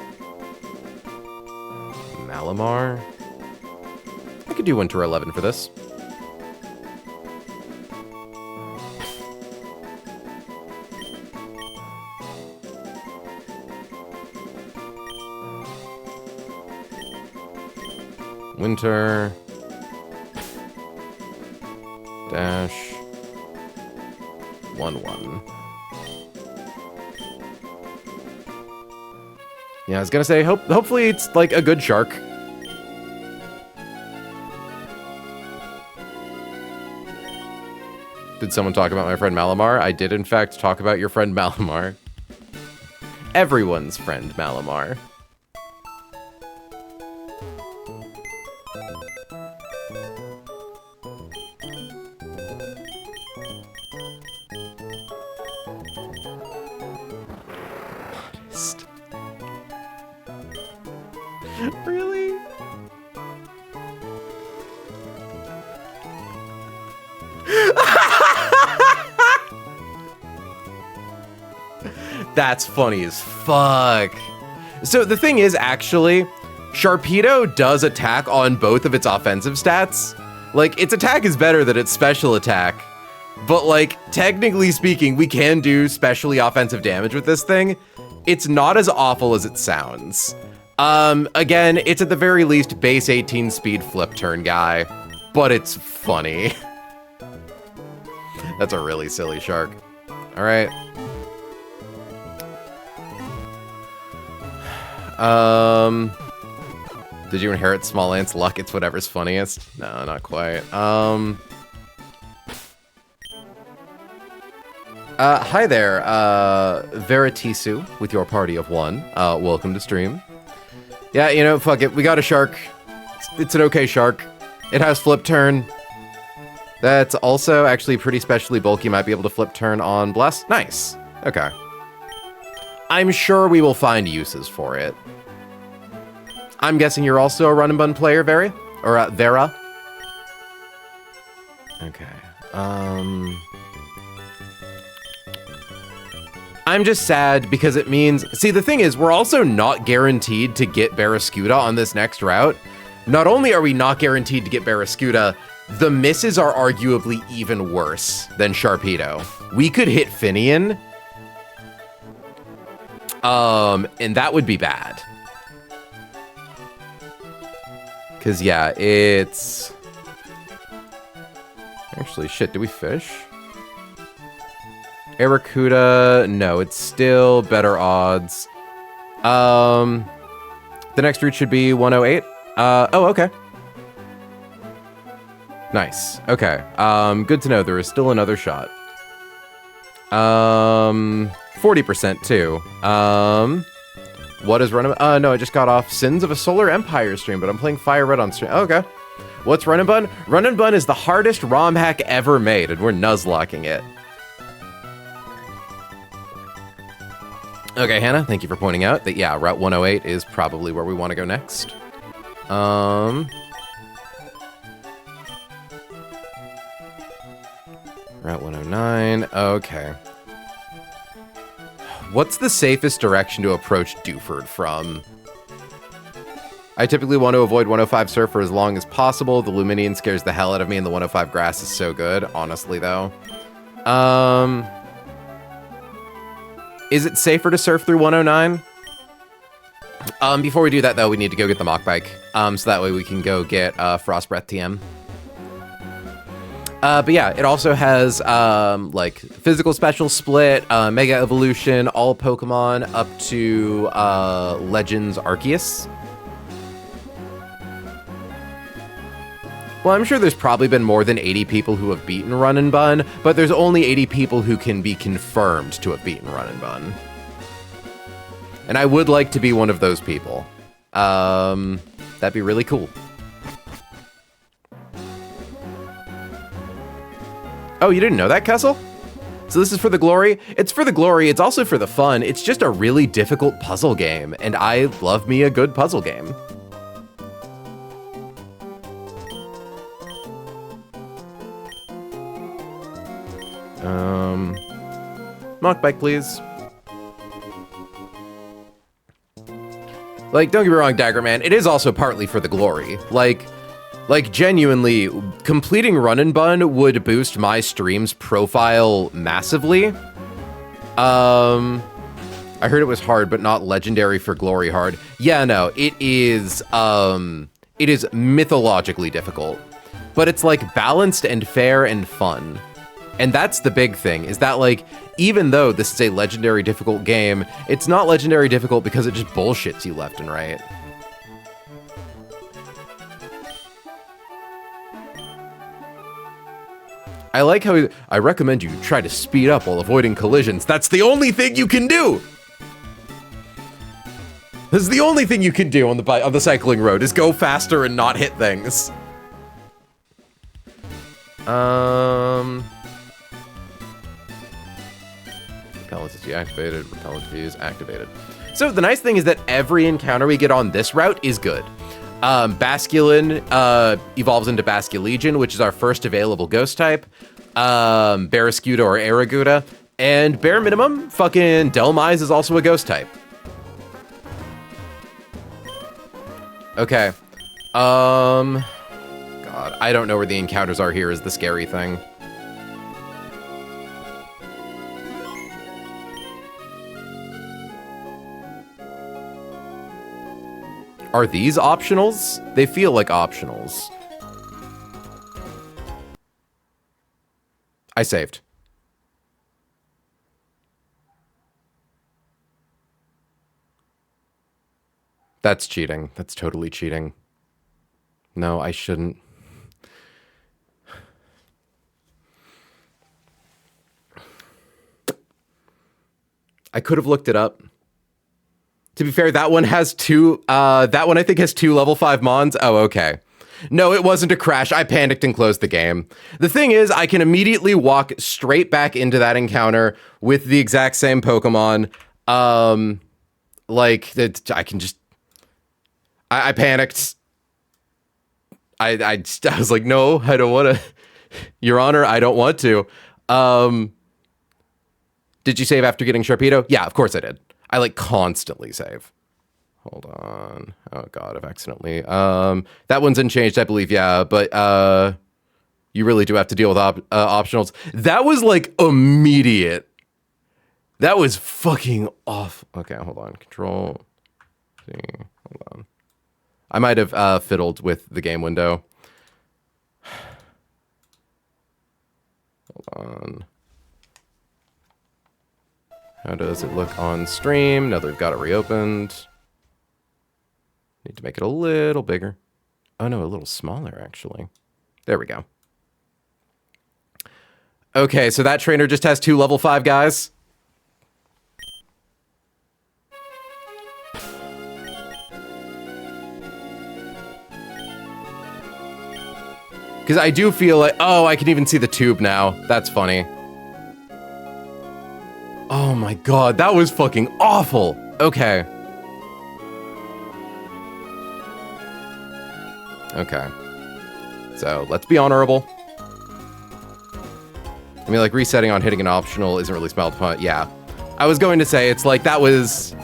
Malamar. I could do Winter 11 for this. Winter dash 1-1. Yeah, I was gonna say, hopefully it's like a good shark. Did someone talk about my friend Malamar? I did in fact talk about your friend Malamar. Everyone's friend Malamar. Really? That's funny as fuck. So the thing is, actually, Sharpedo does attack on both of its offensive stats. Like, its attack is better than its special attack. But, like, technically speaking, we can do specially offensive damage with this thing. It's not as awful as it sounds. Again, it's at the very least base 18 speed flip turn guy, but it's funny. That's a really silly shark. All right. Did you inherit Small Ant's luck? It's whatever's funniest. No, not quite. Hi there, Veritisu with your party of one. Welcome to stream. Yeah, you know, fuck it. We got a shark. It's an okay shark. It has flip turn. That's also actually pretty specially bulky. Might be able to flip turn on Bless. Nice. Okay. I'm sure we will find uses for it. I'm guessing you're also a run and bun player, Vera? Or Vera? I'm I'm just sad because it means, see, the thing is, we're also not guaranteed to get Barraskewda on this next route. Not only are we not guaranteed to get Barraskewda, the misses are arguably even worse than Sharpedo. We could hit Finian, and that would be bad. Cause yeah, it's... Actually, shit, do we fish? Arrokuda, no, it's still better odds. The next route should be 108. Oh, okay. Nice, okay. Good to know there is still another shot. 40% too. What is Run and no, I just got off Sins of a Solar Empire stream, but I'm playing Fire Red on stream. Oh, okay. What's Run and Bun? Run and Bun is the hardest ROM hack ever made, and we're nuzlocking it. Okay, Hannah, thank you for pointing out that, yeah, Route 108 is probably where we want to go next. Route 109, okay. What's the safest direction to approach Dewford from? I typically want to avoid 105 Surf for as long as possible. The Luminian scares the hell out of me, and the 105 Grass is so good, honestly, though. Is it safer to surf through 109? Before we do that, though, we need to go get the Mach Bike, so that way we can go get Frost Breath TM. But yeah, it also has, like, Physical Special Split, Mega Evolution, all Pokemon up to, Legends Arceus. Well, I'm sure there's probably been more than 80 people who have beaten Run and Bun, but there's only 80 people who can be confirmed to have beaten Run and Bun. And I would like to be one of those people. That'd be really cool. Oh, you didn't know that, Kessel? So this is for the glory? It's for the glory, it's also for the fun. It's just a really difficult puzzle game, and I love me a good puzzle game. Mach Bike, please. Like, don't get me wrong, Dagger Man, it is also partly for the glory. Like genuinely, completing Run and Bun would boost my stream's profile massively. I heard it was hard, but not legendary for glory hard. Yeah, no, it is mythologically difficult. But it's like balanced and fair and fun. And that's the big thing, is that, like, even though this is a legendary difficult game, it's not legendary difficult because it just bullshits you left and right. I like how I recommend you try to speed up while avoiding collisions. That's the only thing you can do! This is the only thing you can do on the cycling road, is go faster and not hit things. Repellent is deactivated, repellent is activated. So the nice thing is that every encounter we get on this route is good. Basculin evolves into Basculegion, which is our first available ghost type. Barraskewda or Arrokuda. And bare minimum, fucking Delmise is also a ghost type. Okay. God, I don't know where the encounters are here is the scary thing. Are these optionals? They feel like optionals. I saved. That's cheating. That's totally cheating. No, I shouldn't. I could have looked it up. To be fair, that one has two, that one I think has 2 level 5 mons. Oh, okay. No, it wasn't a crash. I panicked and closed the game. The thing is, I can immediately walk straight back into that encounter with the exact same Pokemon. Like, I can just... I panicked. I was like, no, I don't want to. Your Honor, I don't want to. Did you save after getting Sharpedo? Yeah, of course I did. I like constantly save. Hold on. Oh god, I've accidentally. That one's unchanged, I believe. Yeah, but you really do have to deal with optionals. That was like immediate. That was fucking off. Okay, hold on. Control. See, hold on. I might have fiddled with the game window. Hold on. How does it look on stream? Now that we've got it reopened. Need to make it a little bigger. Oh no, a little smaller actually. There we go. Okay, so that trainer just has 2 level 5 guys. Because I do feel like, oh, I can even see the tube now. That's funny. Oh my god, that was fucking awful. Okay. Okay. So, let's be honorable. I mean, like, resetting on hitting an optional isn't really smelled fun. Yeah. I was going to say, it's like, that was...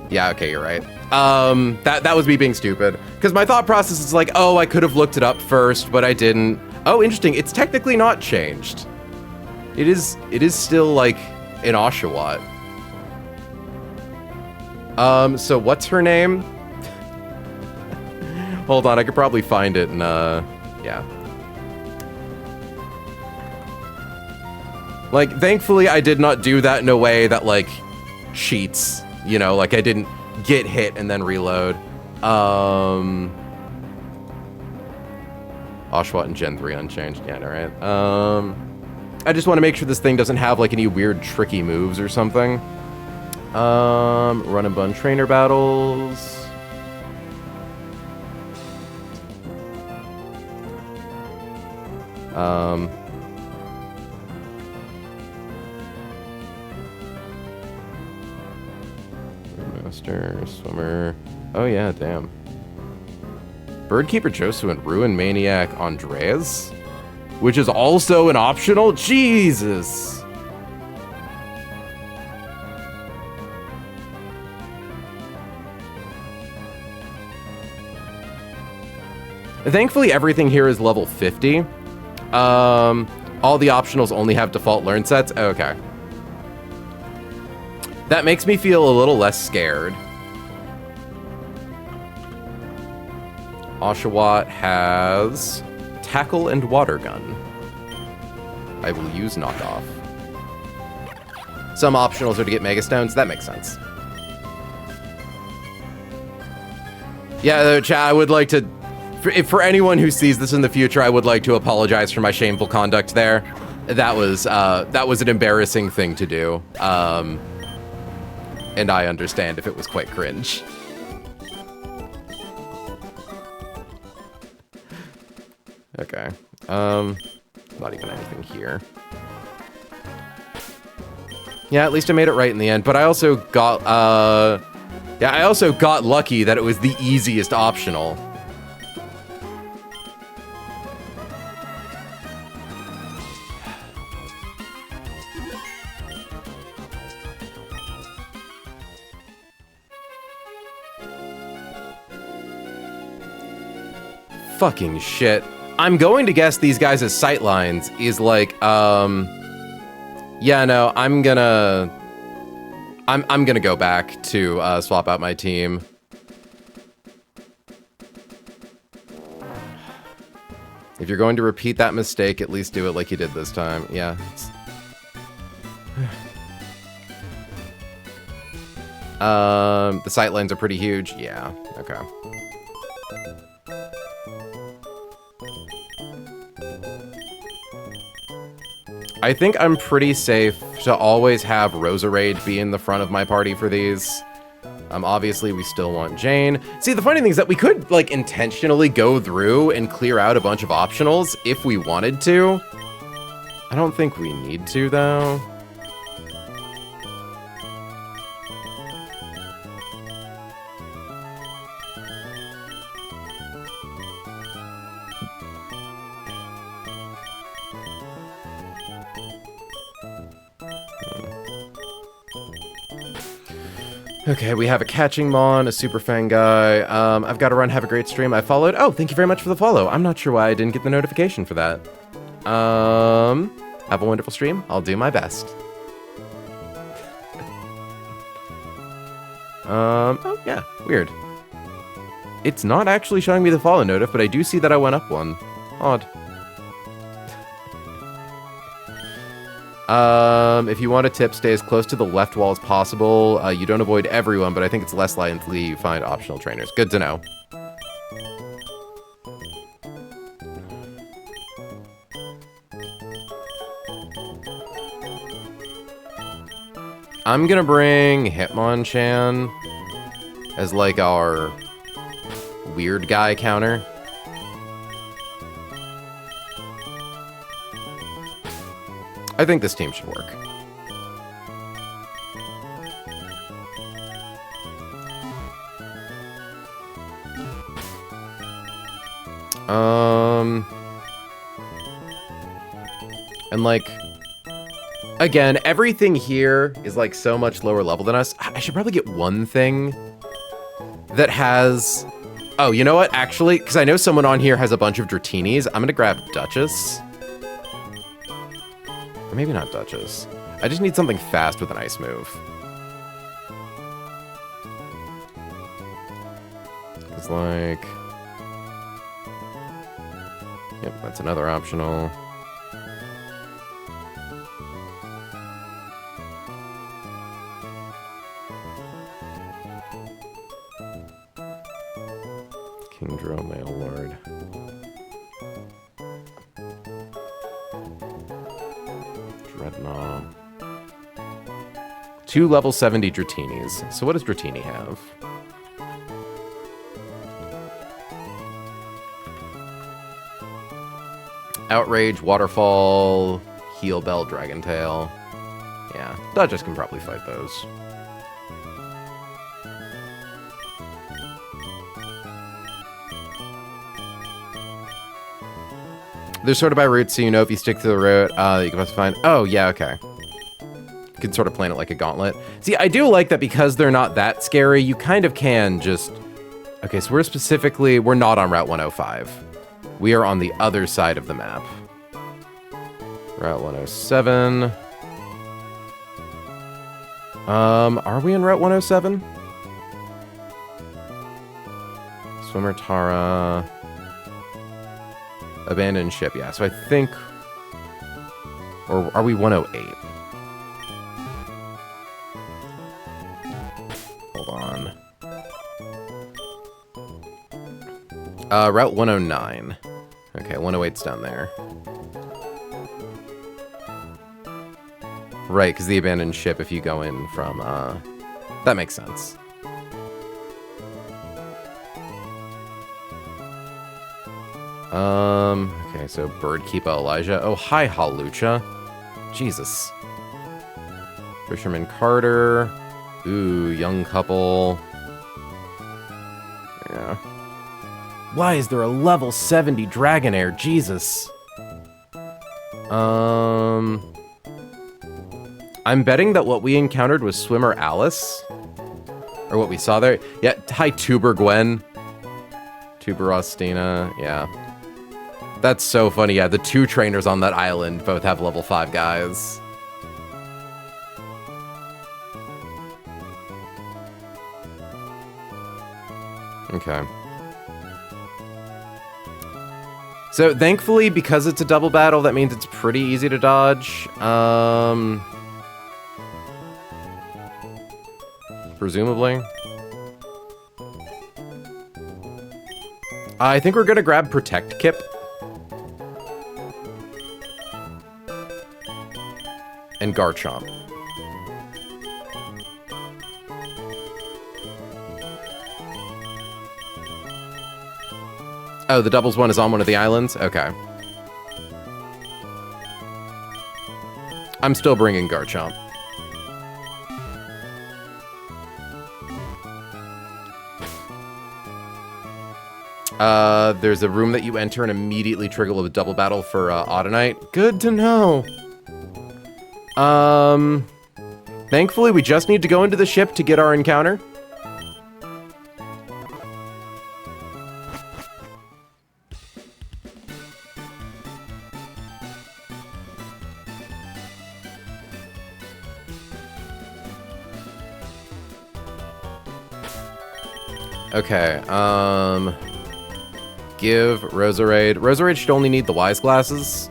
Yeah, okay, you're right. That was me being stupid. Because my thought process is like, oh, I could have looked it up first, but I didn't. Oh, interesting. It's technically not changed. It is still, like, an Oshawott. So what's her name? Hold on, I could probably find it and, yeah. Like, thankfully, I did not do that in a way that, like, cheats. You know, like, I didn't get hit and then reload. Oshawott and Gen 3 unchanged. Yeah, alright. I just want to make sure this thing doesn't have, like, any weird tricky moves or something. Run and bun trainer battles. Master, swimmer. Oh yeah, damn. Birdkeeper Josu and Ruin Maniac Andreas? Which is also an optional? Jesus! Thankfully, everything here is level 50. All the optionals only have default learn sets. Okay. That makes me feel a little less scared. Oshawott has tackle and water gun. I will use knockoff. Some optionals are to get Mega Stones. That makes sense. Yeah, chat, I would like to... For anyone who sees this in the future, I would like to apologize for my shameful conduct there. That was an embarrassing thing to do. And I understand if it was quite cringe. Okay. Not even anything here. Yeah, at least I made it right in the end, but I also got, yeah, I also got lucky that it was the easiest optional. Fucking shit. I'm going to guess these guys' sightlines is like, yeah, no, I'm gonna go back to swap out my team. If you're going to repeat that mistake, at least do it like you did this time. Yeah. The sightlines are pretty huge. Yeah, okay. I think I'm pretty safe to always have Roserade be in the front of my party for these. Obviously, we still want Jane. See, the funny thing is that we could, like, intentionally go through and clear out a bunch of optionals if we wanted to. I don't think we need to, though. Okay, we have a catching mon, a super fan guy. I've got to run. Have a great stream. I followed. Oh, thank you very much for the follow. I'm not sure why I didn't get the notification for that. Have a wonderful stream. I'll do my best. Oh yeah, weird. It's not actually showing me the follow notif, but I do see that I went up one. Odd. If you want a tip, stay as close to the left wall as possible. You don't avoid everyone, but I think it's less likely you find optional trainers. Good to know. I'm gonna bring Hitmonchan as like our weird guy counter. I think this team should work. And like, again, everything here is like so much lower level than us. I should probably get one thing that has, oh, you know what? Actually, because I know someone on here has a bunch of Dratinis, I'm gonna grab Duchess. Or maybe not Duchess. I just need something fast with an ice move. It's like, yep, that's another optional. Kingdra, Male Lord. Dreadnought. 2 level 70 Dratinis. So what does Dratini have? Outrage, Waterfall, Heal Bell, Dragon Tail. Yeah, Duchess can probably fight those. They're sorted by route, so you know if you stick to the route, you can must find. Oh, yeah, okay. You can sort of plan it like a gauntlet. See, I do like that because they're not that scary, you kind of can just. Okay, so we're not on Route 105. We are on the other side of the map. Route 107. Are we in Route 107? Swimmer Tara. Abandoned ship, yeah. So I think... Or are we 108? Hold on. Route 109. Okay, 108's down there. Right, because the abandoned ship, if you go in from, that makes sense. Okay, so Birdkeeper Elijah. Oh, hi, Halucha. Jesus. Fisherman Carter. Ooh, young couple. Yeah. Why is there a level 70 Dragonair? Jesus. I'm betting that what we encountered was Swimmer Alice. Or what we saw there. Yeah, hi, Tuber Gwen. Tuber Ostina, yeah. That's so funny, yeah, the 2 trainers on that island both have level 5 guys. Okay. So, thankfully, because it's a double battle, that means it's pretty easy to dodge. Presumably. I think we're gonna grab Protect Kip. And Garchomp. Oh, the doubles one is on one of the islands? Okay. I'm still bringing Garchomp. There's a room that you enter and immediately trigger a double battle for Audinite. Good to know. Thankfully, we just need to go into the ship to get our encounter. Okay, give Roserade. Roserade should only need the wise glasses.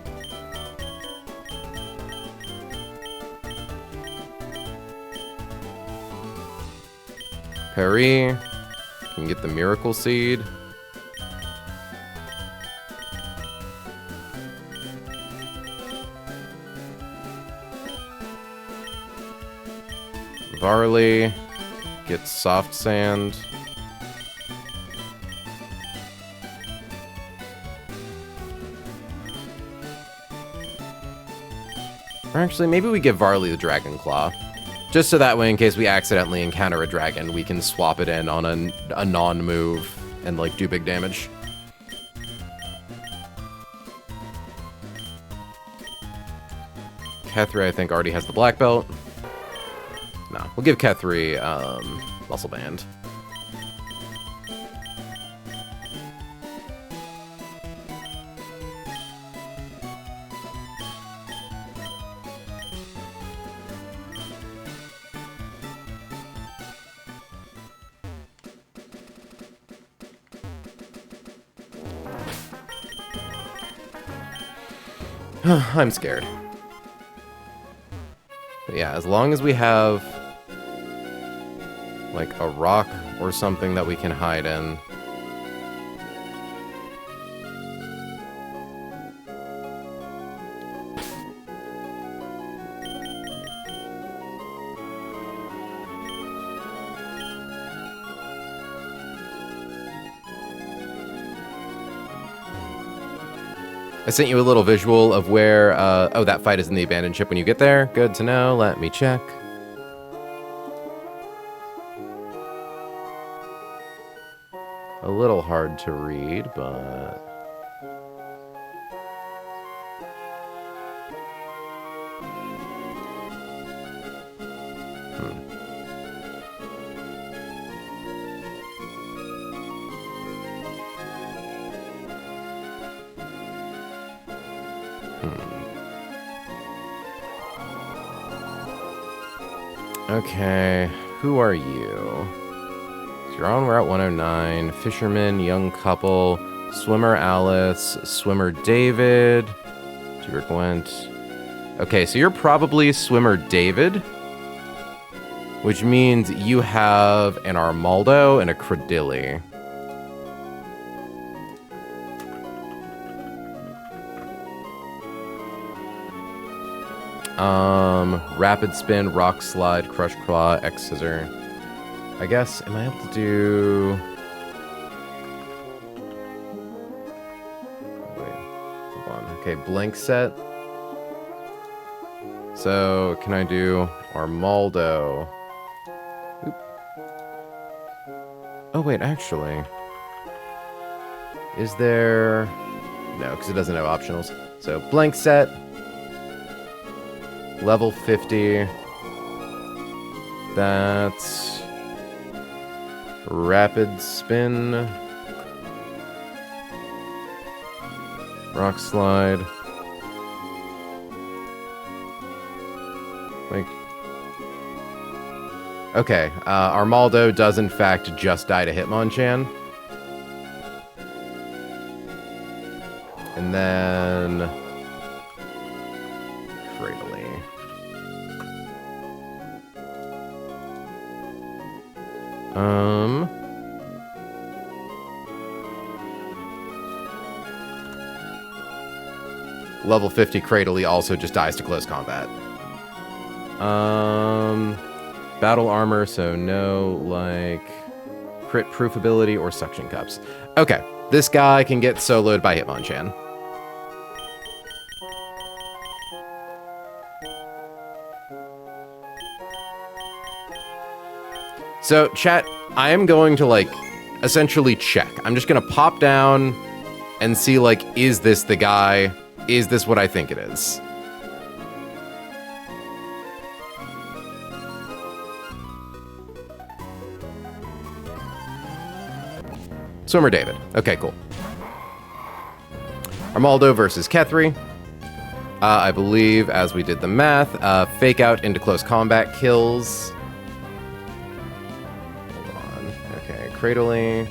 Perry can get the miracle seed. Varley gets soft sand. Or actually, maybe we give Varley the Dragon Claw. Just so that way, in case we accidentally encounter a dragon, we can swap it in on a non-move and, like, do big damage. Kethri, I think, already has the black belt. No, we'll give Kethri, Muscle Band. I'm scared. But yeah, as long as we have like a rock or something that we can hide in. I sent you a little visual of where, oh, that fight is in the abandoned ship when you get there. Good to know. Let me check. A little hard to read, but... Okay, who are you? So you're on Route 109, Fisherman, Young Couple, Swimmer Alice, Swimmer David, Tuber Gwent. Okay, so you're probably Swimmer David, which means you have an Armaldo and a Credilli. Rapid Spin, Rock Slide, Crush Claw, X Scissor. I guess, am I able to do... Wait, hold on. Okay, Blank Set. So, can I do Armaldo? Oop. Oh, wait, actually. Is there... No, because it doesn't have optionals. So, Blank Set. Level 50. That's Rapid Spin. Rock Slide. Like... Okay, Armaldo does in fact just die to Hitmonchan. And then... Level 50 Cradley also just dies to close combat. Battle armor, so no, like, crit proof ability or suction cups. Okay, this guy can get soloed by Hitmonchan. So, chat, I am going to, like, essentially check. I'm just gonna pop down and see, like, is this the guy? Is this what I think it is? Swimmer David. Okay, cool. Armaldo versus Kethri. I believe, as we did the math, fake out into close combat kills. Hold on. Okay, Cradling.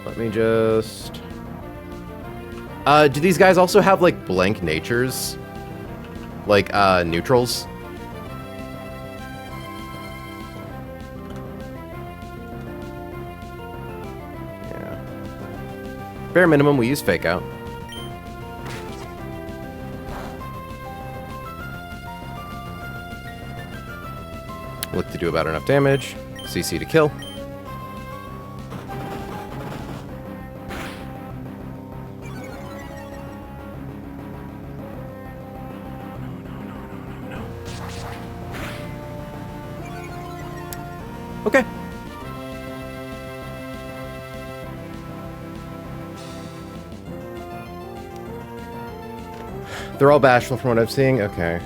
Let me just... do these guys also have, like, blank natures? Like, neutrals? Yeah. Bare minimum, we use fake out. Look to do about enough damage. CC to kill. Okay. They're all bashful from what I'm seeing. Okay.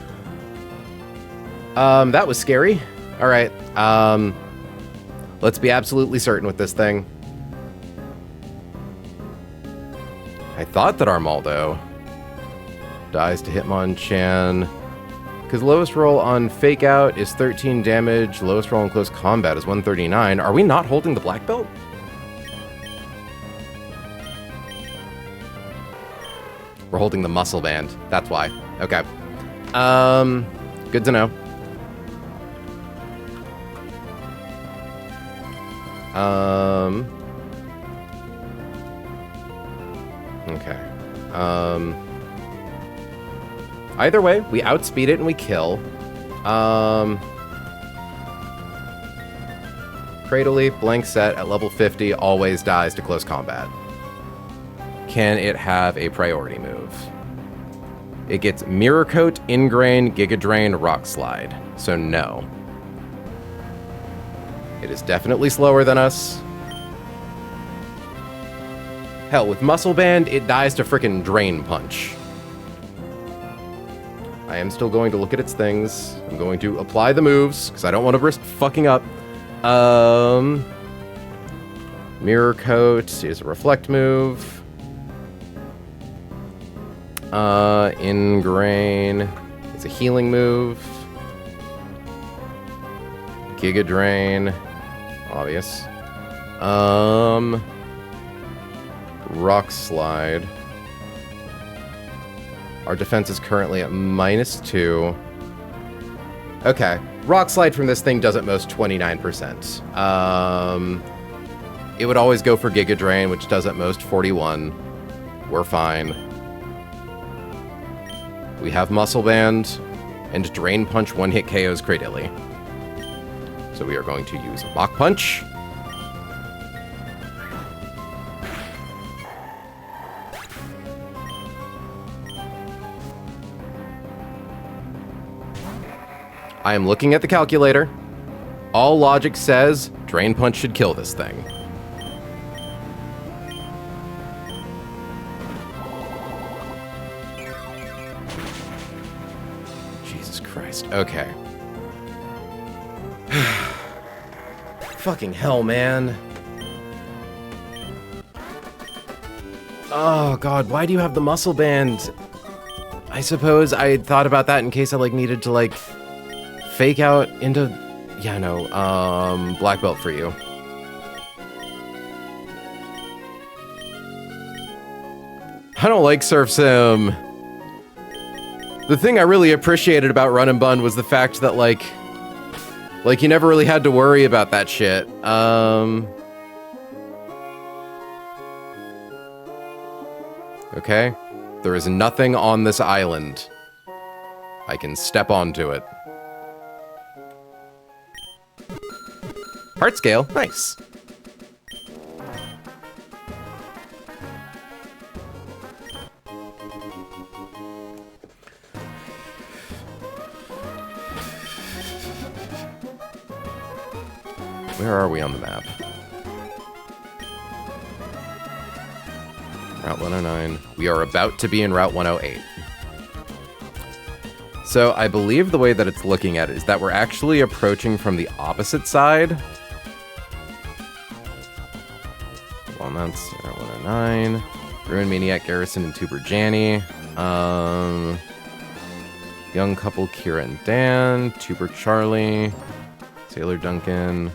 That was scary. All right. Let's be absolutely certain with this thing. I thought that Armaldo dies to Hitmonchan. Because lowest roll on Fake Out is 13 damage. Lowest roll in Close Combat is 139. Are we not holding the black belt? We're holding the muscle band. That's why. Okay. Good to know. Okay. Either way, we outspeed it and we kill. Cradle Leap, blank set at level 50, always dies to close combat. Can it have a priority move? It gets Mirror Coat, Ingrain, Giga Drain, Rock Slide. So no. It is definitely slower than us. Hell, with Muscle Band, it dies to frickin' Drain Punch. I am still going to look at its things. I'm going to apply the moves, because I don't want to risk fucking up. Mirror Coat is a Reflect move. Ingrain is a healing move. Giga Drain, obvious. Rock Slide. Our defense is currently at -2. Okay. Rock Slide from this thing does at most 29%. It would always go for Giga Drain, which does at most 41. We're fine. We have Muscle Band, and Drain Punch one-hit KOs Cradilly. So we are going to use Mach Punch. I am looking at the calculator. All logic says Drain Punch should kill this thing. Jesus Christ. Okay. Fucking hell, man. Oh, God. Why do you have the Muscle Band? I suppose I had thought about that in case I, like, needed to, like... Fake out into, yeah, no, black belt for you. I don't like Surf.sim. The thing I really appreciated about Run and Bun was the fact that, like you never really had to worry about that shit. Okay. There is nothing on this island. I can step onto it. Heart scale, nice. Where are we on the map? Route 109. We are about to be in Route 108. So I believe the way that it's looking at it is that we're actually approaching from the opposite side. That's 109. Ruin Maniac Garrison and Tuber Janny. Young couple Kira and Dan. Tuber Charlie. Sailor Duncan.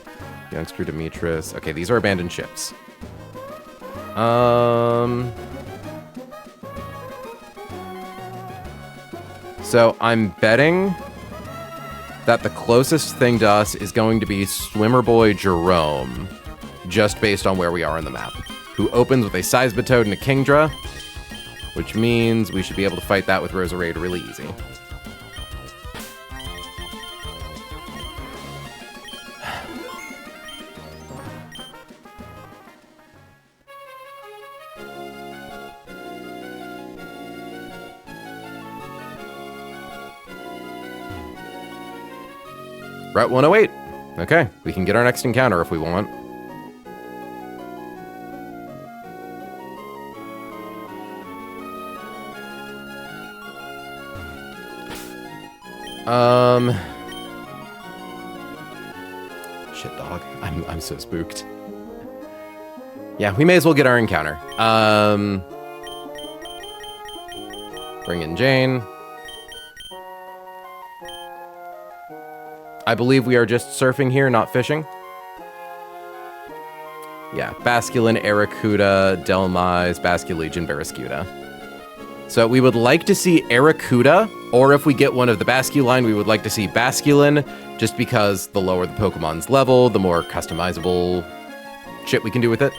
Youngster Demetrius. Okay, these are abandoned ships. So I'm betting that the closest thing to us is going to be Swimmer Boy Jerome, just based on where we are on the map, who opens with a Seismitoad and a Kingdra, which means we should be able to fight that with Roserade really easy. Route 108. Okay, we can get our next encounter if we want. Shit, dog. I'm so spooked. Yeah, we may as well get our encounter. Bring in Jane. I believe we are just surfing here, not fishing. Yeah, Basculin, Aracuda, Delmise, Basculegion, Barraskewda. So we would like to see Aracuda, or if we get one of the Basculine, we would like to see Basculin, just because the lower the Pokemon's level, the more customizable shit we can do with it.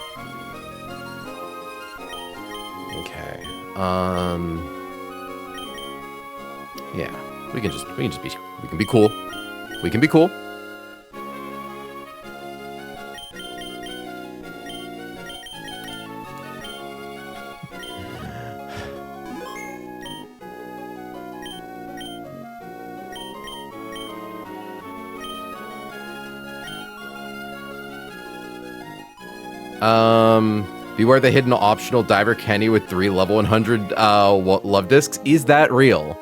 Okay. Yeah, we can be cool. We can be cool. Beware the hidden optional Diver Kenny with 3 level 100 love discs. Is that real?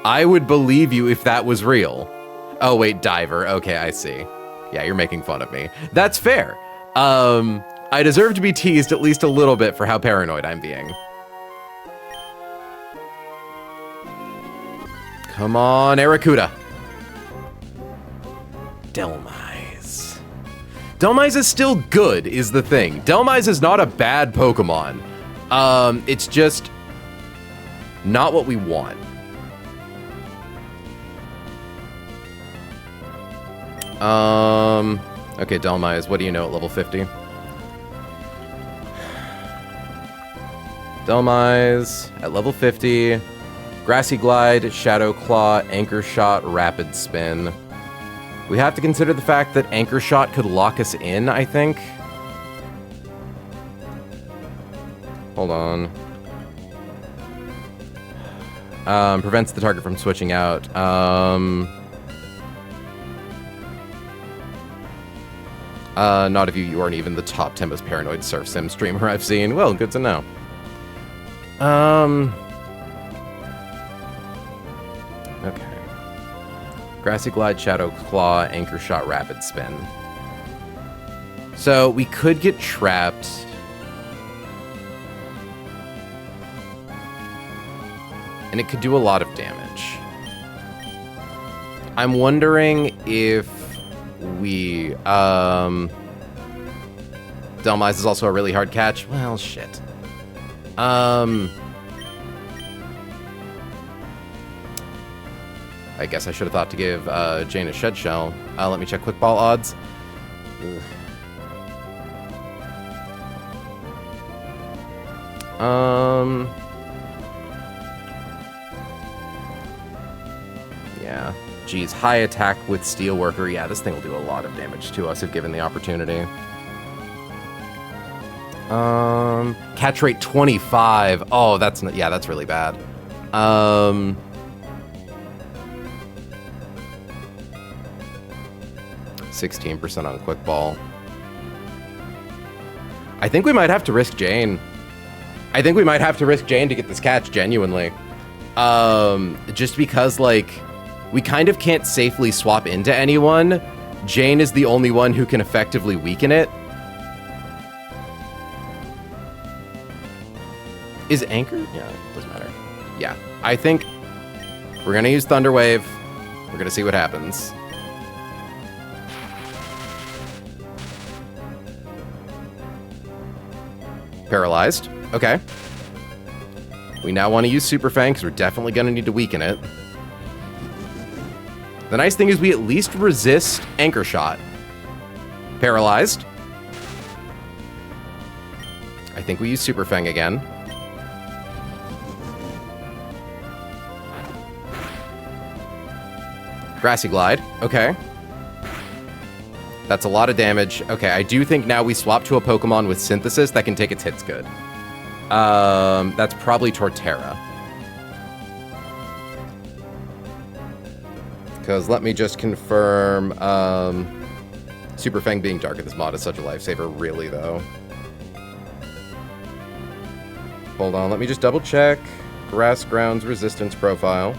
I would believe you if that was real. Oh, wait, Diver. Okay, I see. Yeah, you're making fun of me. That's fair. I deserve to be teased at least a little bit for how paranoid I'm being. Come on, Aracuda. Delmise. Delmise is still good, is the thing. Delmise is not a bad Pokemon. It's just not what we want. Okay, Delmise, what do you know at level 50? Delmise, at level 50, Grassy Glide, Shadow Claw, Anchor Shot, Rapid Spin. We have to consider the fact that Anchor Shot could lock us in, I think. Hold on. Prevents the target from switching out. Not if you aren't even the top 10 most paranoid Surf.sim streamer I've seen. Well, good to know. Okay. Grassy Glide, Shadow Claw, Anchor Shot, Rapid Spin. So we could get trapped. And it could do a lot of damage. I'm wondering if we, Delmise is also a really hard catch. Well, shit. I guess I should have thought to give Jane a Shed Shell. Let me check Quick Ball odds. Ugh. Yeah. Geez, high attack with Steelworker. Yeah, this thing will do a lot of damage to us if given the opportunity. Catch rate 25. Oh, that's not, yeah, that's really bad. 16% on Quick Ball. I think we might have to risk Jane. I think we might have to risk Jane to get this catch, genuinely. Just because, like, we kind of can't safely swap into anyone. Jane is the only one who can effectively weaken it. Is Anchor? Yeah, it doesn't matter. Yeah, I think we're going to use Thunder Wave. We're going to see what happens. Paralyzed. Okay. We now want to use Super Fang because we're definitely going to need to weaken it. The nice thing is we at least resist Anchor Shot. Paralyzed. I think we use Super Fang again. Grassy Glide. Okay. That's a lot of damage. Okay, I do think now we swap to a Pokemon with Synthesis that can take its hits good. That's probably Torterra. Because let me just confirm, Super Fang being dark at this mod is such a lifesaver, really, though. Hold on, let me just double check. Grass Ground's resistance profile.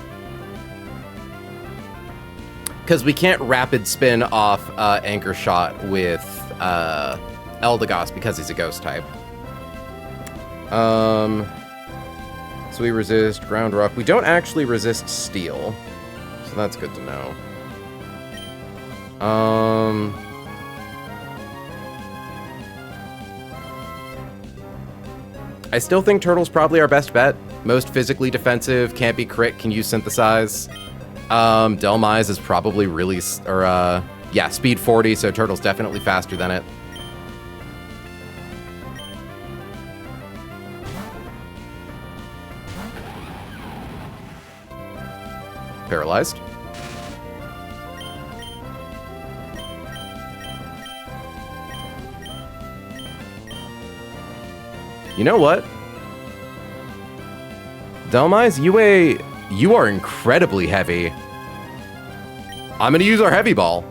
Because we can't rapid spin off Anchor Shot with Eldegoss because he's a ghost type. So we resist Ground Rock. We don't actually resist Steel. So that's good to know. I still think Turtle's probably our best bet. Most physically defensive, can't be crit, can use Synthesize. Delmise is probably really, yeah, speed 40, so Turtle's definitely faster than it. Paralyzed. You know what? Delmise, you are incredibly heavy. I'm gonna use our Heavy Ball.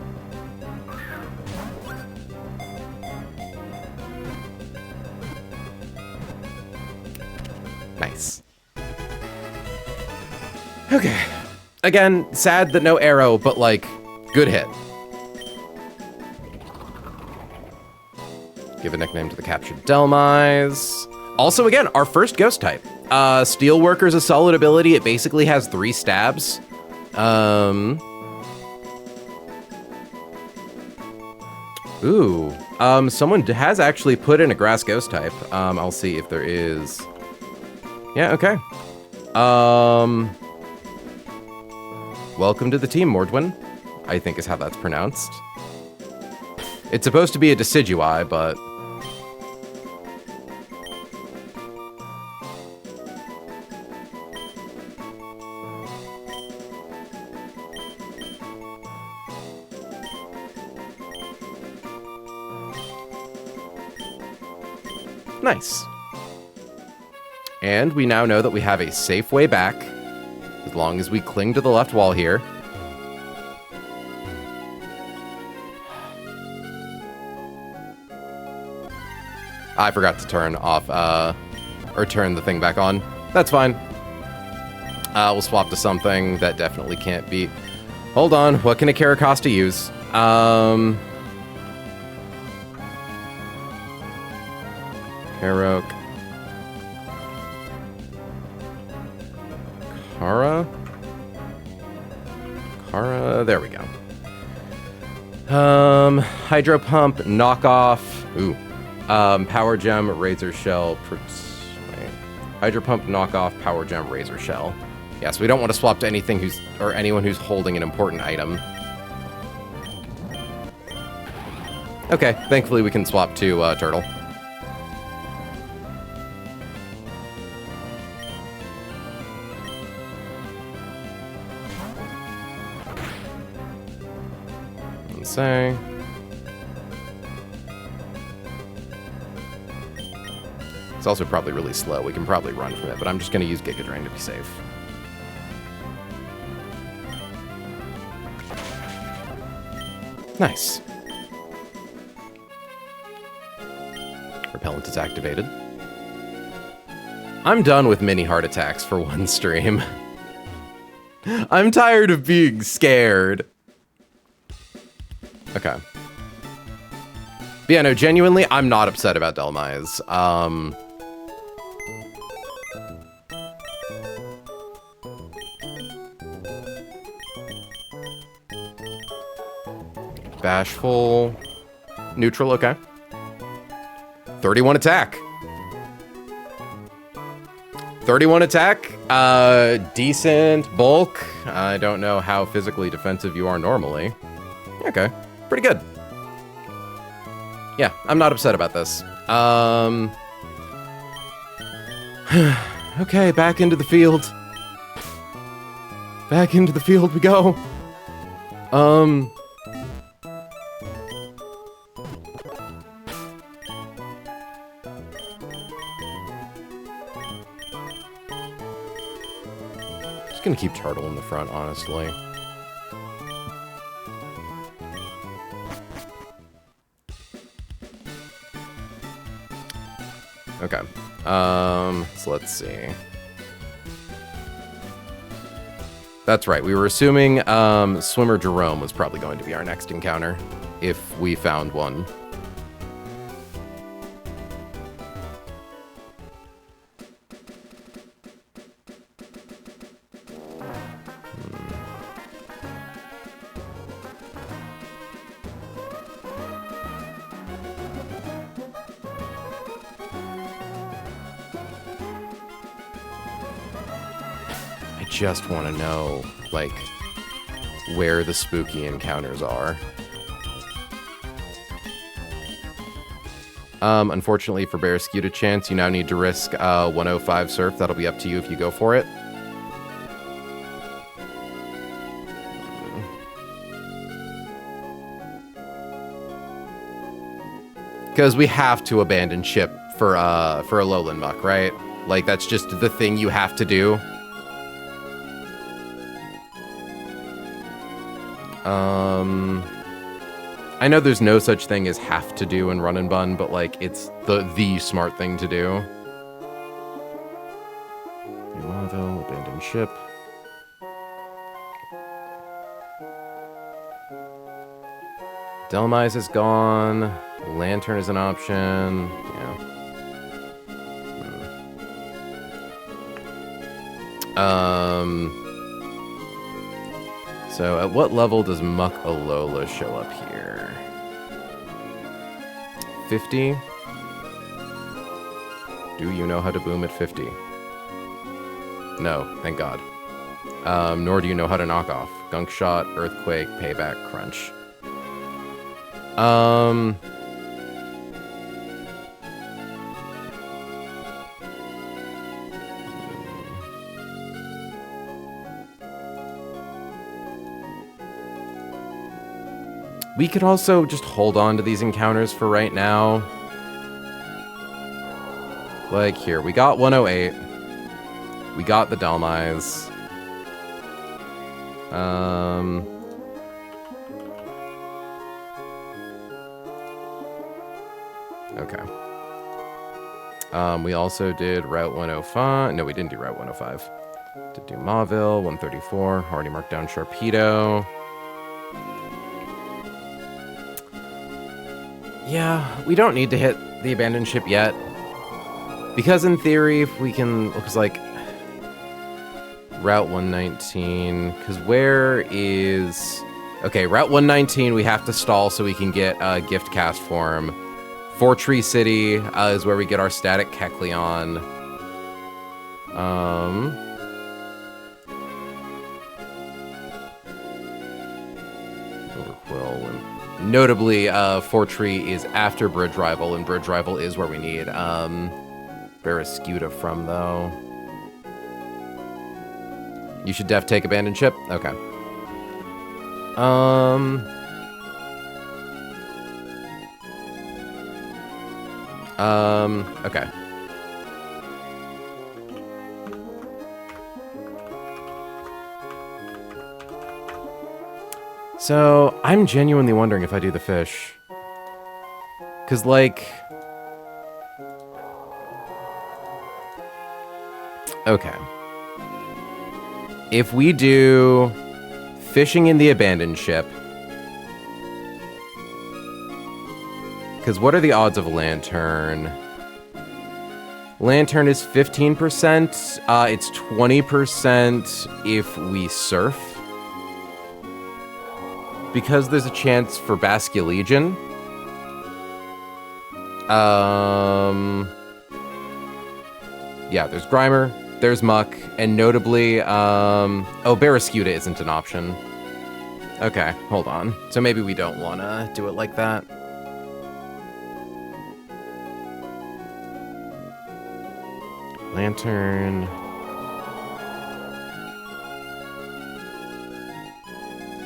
Nice. Okay. Again, sad that no arrow, but like, good hit. Give a nickname to the captured Delmise. Also, again, our first ghost type. Steelworker's a solid ability. It basically has 3 stabs. Ooh. Someone has actually put in a grass ghost type. I'll see if there is. Yeah, okay. Welcome to the team, Mordwin, I think is how that's pronounced. It's supposed to be a Decidueye, but... Nice. And we now know that we have a safe way back, as long as we cling to the left wall here. I forgot to turn off, or turn the thing back on. That's fine. We'll swap to something that definitely can't be... Hold on, what can a Caracosta use? Karok. Kara, there we go. Hydro Pump, Knockoff. Ooh. Power Gem, Razor Shell. Wait. Hydro Pump, Knockoff, Power Gem, Razor Shell. Yeah, so we don't want to swap to anything or anyone who's holding an important item. Okay, thankfully we can swap to Turtle. Say. It's also probably really slow. We can probably run from it, but I'm just going to use Giga Drain to be safe. Nice. Repellent is activated. I'm done with mini heart attacks for one stream. I'm tired of being scared. Okay. But yeah, no, genuinely, I'm not upset about Delmise. Bashful. Neutral, okay. 31 attack. 31 attack. Decent bulk. I don't know how physically defensive you are normally. Okay, pretty good. Yeah, I'm not upset about this. Okay, back into the field. Back into the field we go. Just gonna keep Turtle in the front, honestly. Okay. So let's see. That's right. We were assuming Swimmer Jerome was probably going to be our next encounter, if we found one. Just want to know, like, where the spooky encounters are. Unfortunately for Barrascuda Chance, you now need to risk 105 Surf. That'll be up to you if you go for it. Because we have to abandon ship for a lowland muck, right? Like, that's just the thing you have to do. I know there's no such thing as have to do in Run and Bun, but like it's the smart thing to do. Though, abandon ship. Delmise is gone. Lantern is an option. Yeah. So at what level does Muck Alola show up here? 50? Do you know how to boom at 50? No, thank God. Nor do you know how to knock off. Gunk Shot, Earthquake, Payback, Crunch. We could also just hold on to these encounters for right now. Like, here, we got 108. We got the Delmise. Okay. We also did Route 105. No, we didn't do Route 105. Did do Mauville, 134. Already marked down Sharpedo. Yeah, we don't need to hit the abandoned ship yet. Because in theory, if we can... Looks like... Route 119... Because where is... Okay, Route 119 we have to stall so we can get a gift cast form. Fortree City is where we get our static Kecleon. Overquill. Notably, Fortree is after Bridge Rival, and Bridge Rival is where we need Barrascuda from, though. You should def take abandoned ship? Okay. Okay. So, I'm genuinely wondering if I do the fish. 'Cause, like... Okay. If we do fishing in the abandoned ship... Because what are the odds of Lantern? Lantern is 15%. It's 20% if we surf. because there's a chance for Basculegion. Yeah, there's Grimer, there's Muck, and notably, oh, Barraskewda isn't an option. Okay, hold on. So maybe we don't want to do it like that. Lantern.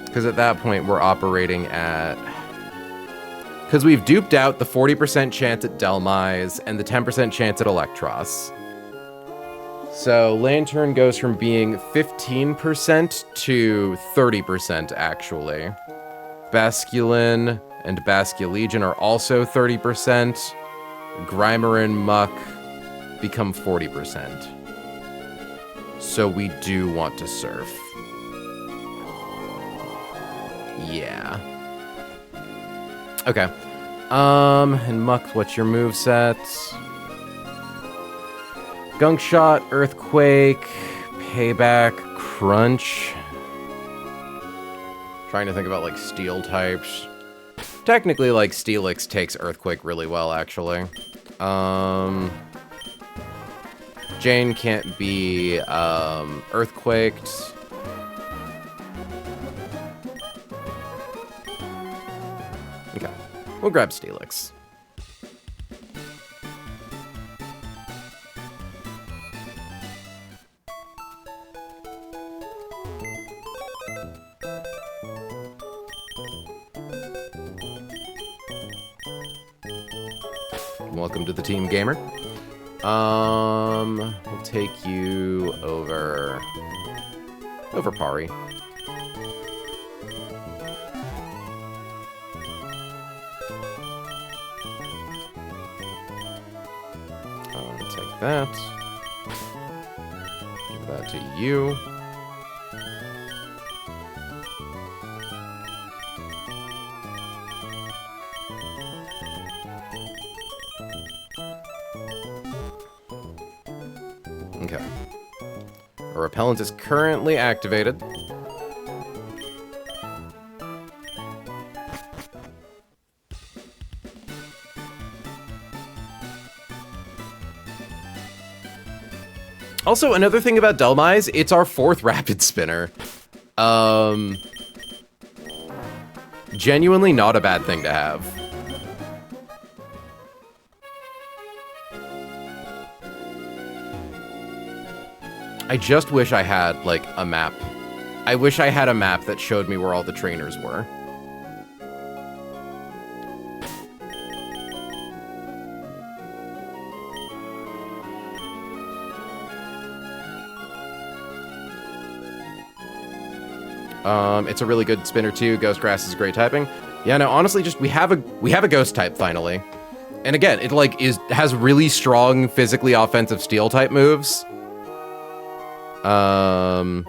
Because at that point, we're operating at... Because we've duped out the 40% chance at Delmise and the 10% chance at Electros. So Lantern goes from being 15% to 30%, actually. Basculin and Basculegion are also 30%. Grimer and Muck become 40%. So we do want to Surf. Yeah. Okay. And Muck, what's your moveset? Gunk Shot, Earthquake, Payback, Crunch. Trying to think about, like, Steel types. Technically, like, Steelix takes Earthquake really well, actually. Jane can't be, Earthquaked. Okay. We'll grab Steelix. Welcome to the team, gamer. We'll take you over Pari. Take that. Give that to you. Okay. Our repellent is currently activated. Also, another thing about Delmise, it's our 4th Rapid Spinner. Genuinely not a bad thing to have. I just wish I had, like, a map. I wish I had a map that showed me where all the trainers were. It's a really good spinner too. Ghost Grass is great typing. Yeah, no, honestly, just we have a ghost type finally. And again, it like has really strong physically offensive steel type moves. Okay,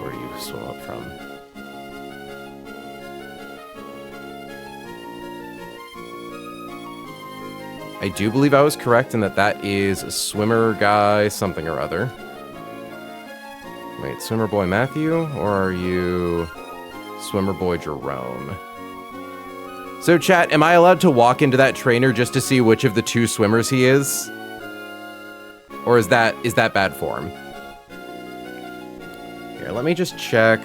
where you swim up from? I do believe I was correct in that is a swimmer guy something or other. Wait, swimmer boy Matthew, or are you swimmer boy Jerome? So chat, am I allowed to walk into that trainer just to see which of the 2 swimmers he is? Or is that bad form? Here, let me just check.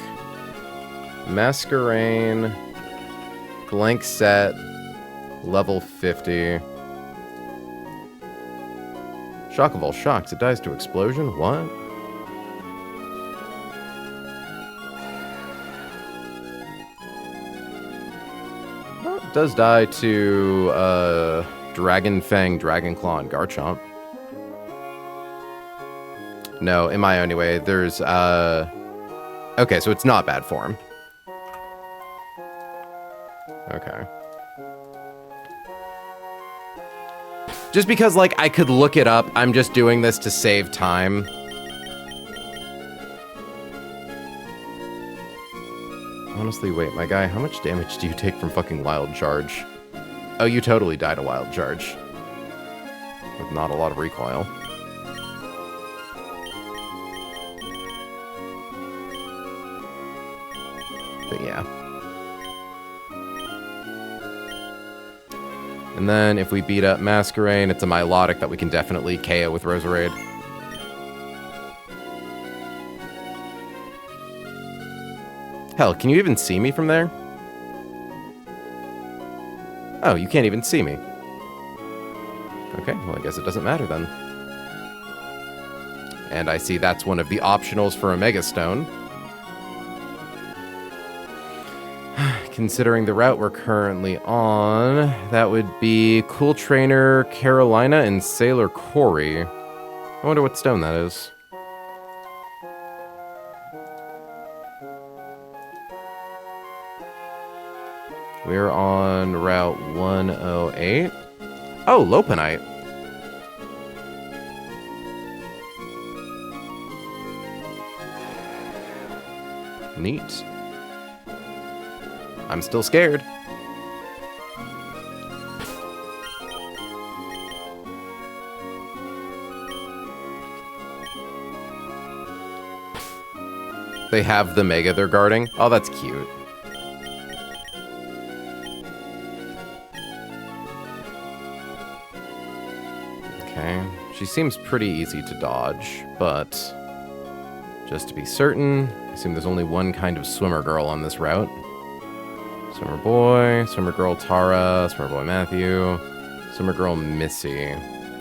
Masquerain, blank set, level 50. Shock of all shocks, it dies to explosion? What? Well, it does die to, Dragon Fang, Dragon Claw, and Garchomp. No, in my anyway, there's, okay, so it's not bad form. Okay. Just because, like, I could look it up, I'm just doing this to save time. Honestly, wait, my guy, how much damage do you take from fucking Wild Charge? Oh, you totally died a Wild Charge. With not a lot of recoil. But yeah. And then if we beat up Masquerain, it's a Milotic that we can definitely KO with Roserade. Hell, can you even see me from there? Oh, you can't even see me. Okay, well, I guess it doesn't matter then. And I see that's one of the optionals for a Mega Stone. Considering the route we're currently on, that would be Cool Trainer, Carolina, and Sailor Corey. I wonder what stone that is. We're on Route 108. Oh, Lopunite. Neat. I'm still scared. They have the Mega they're guarding. Oh, that's cute. Okay. She seems pretty easy to dodge, but just to be certain, I assume there's only one kind of swimmer girl on this route. Swimmer boy, swimmer girl Tara, swimmer boy Matthew, swimmer girl Missy.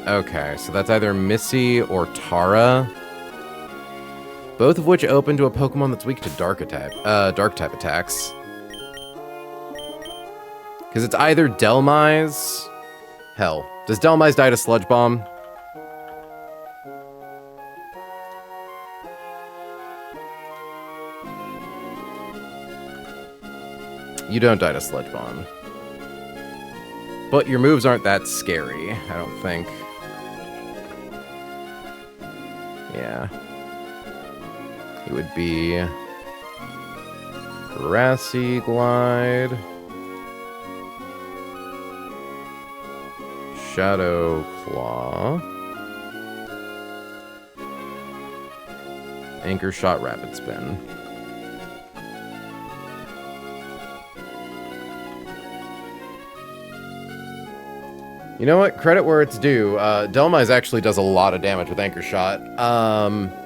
Okay, so that's either Missy or Tara. Both of which open to a Pokemon that's weak to dark type attacks. Because it's either Delmise. Hell, does Delmise die to Sludge Bomb? You don't die to Sludge Bomb. But your moves aren't that scary, I don't think. Yeah. It would be Grassy Glide, Shadow Claw, Anchor Shot, Rapid Spin. You know what? Credit where it's due. Delmise actually does a lot of damage with Anchor Shot.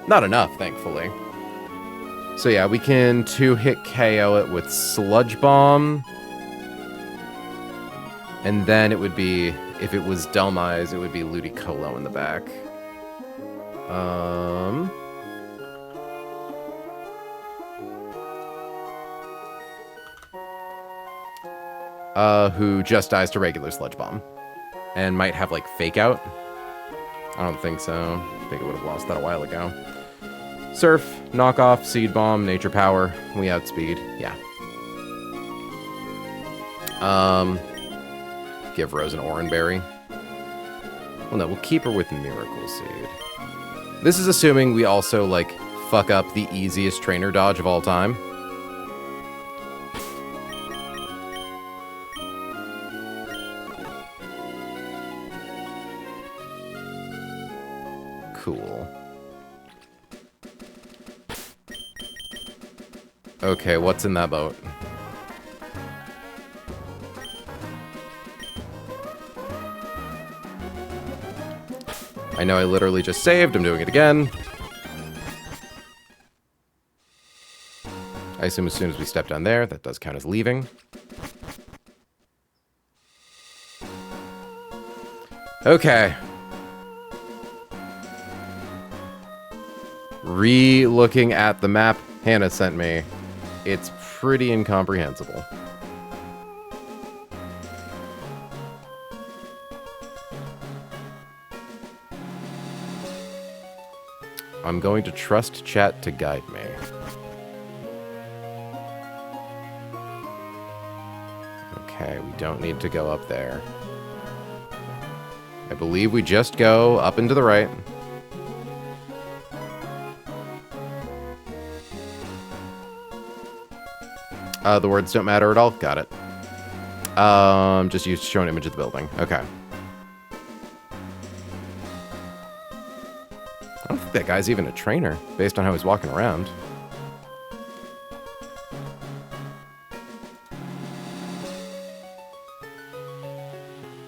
Not enough, thankfully. So yeah, we can 2-hit KO it with Sludge Bomb. And then it would be, if it was Delmise, it would be Ludicolo in the back. Who just dies to regular Sludge Bomb. And might have, like, Fake Out. I don't think so. I think it would have lost that a while ago. Surf, Knockoff, Seed Bomb, Nature Power. We outspeed. Yeah. Give Rose an Oranberry. Well, no, we'll keep her with Miracle Seed. This is assuming we also, like, fuck up the easiest trainer dodge of all time. Cool. Okay, what's in that boat? I know I literally just saved. I'm doing it again. I assume as soon as we step down there, that does count as leaving. Okay. Re-looking at the map Hannah sent me, it's pretty incomprehensible. I'm going to trust chat to guide me. Okay, we don't need to go up there. I believe we just go up and to the right. The words don't matter at all. Got it. Just use show an image of the building. Okay. I don't think that guy's even a trainer, based on how he's walking around.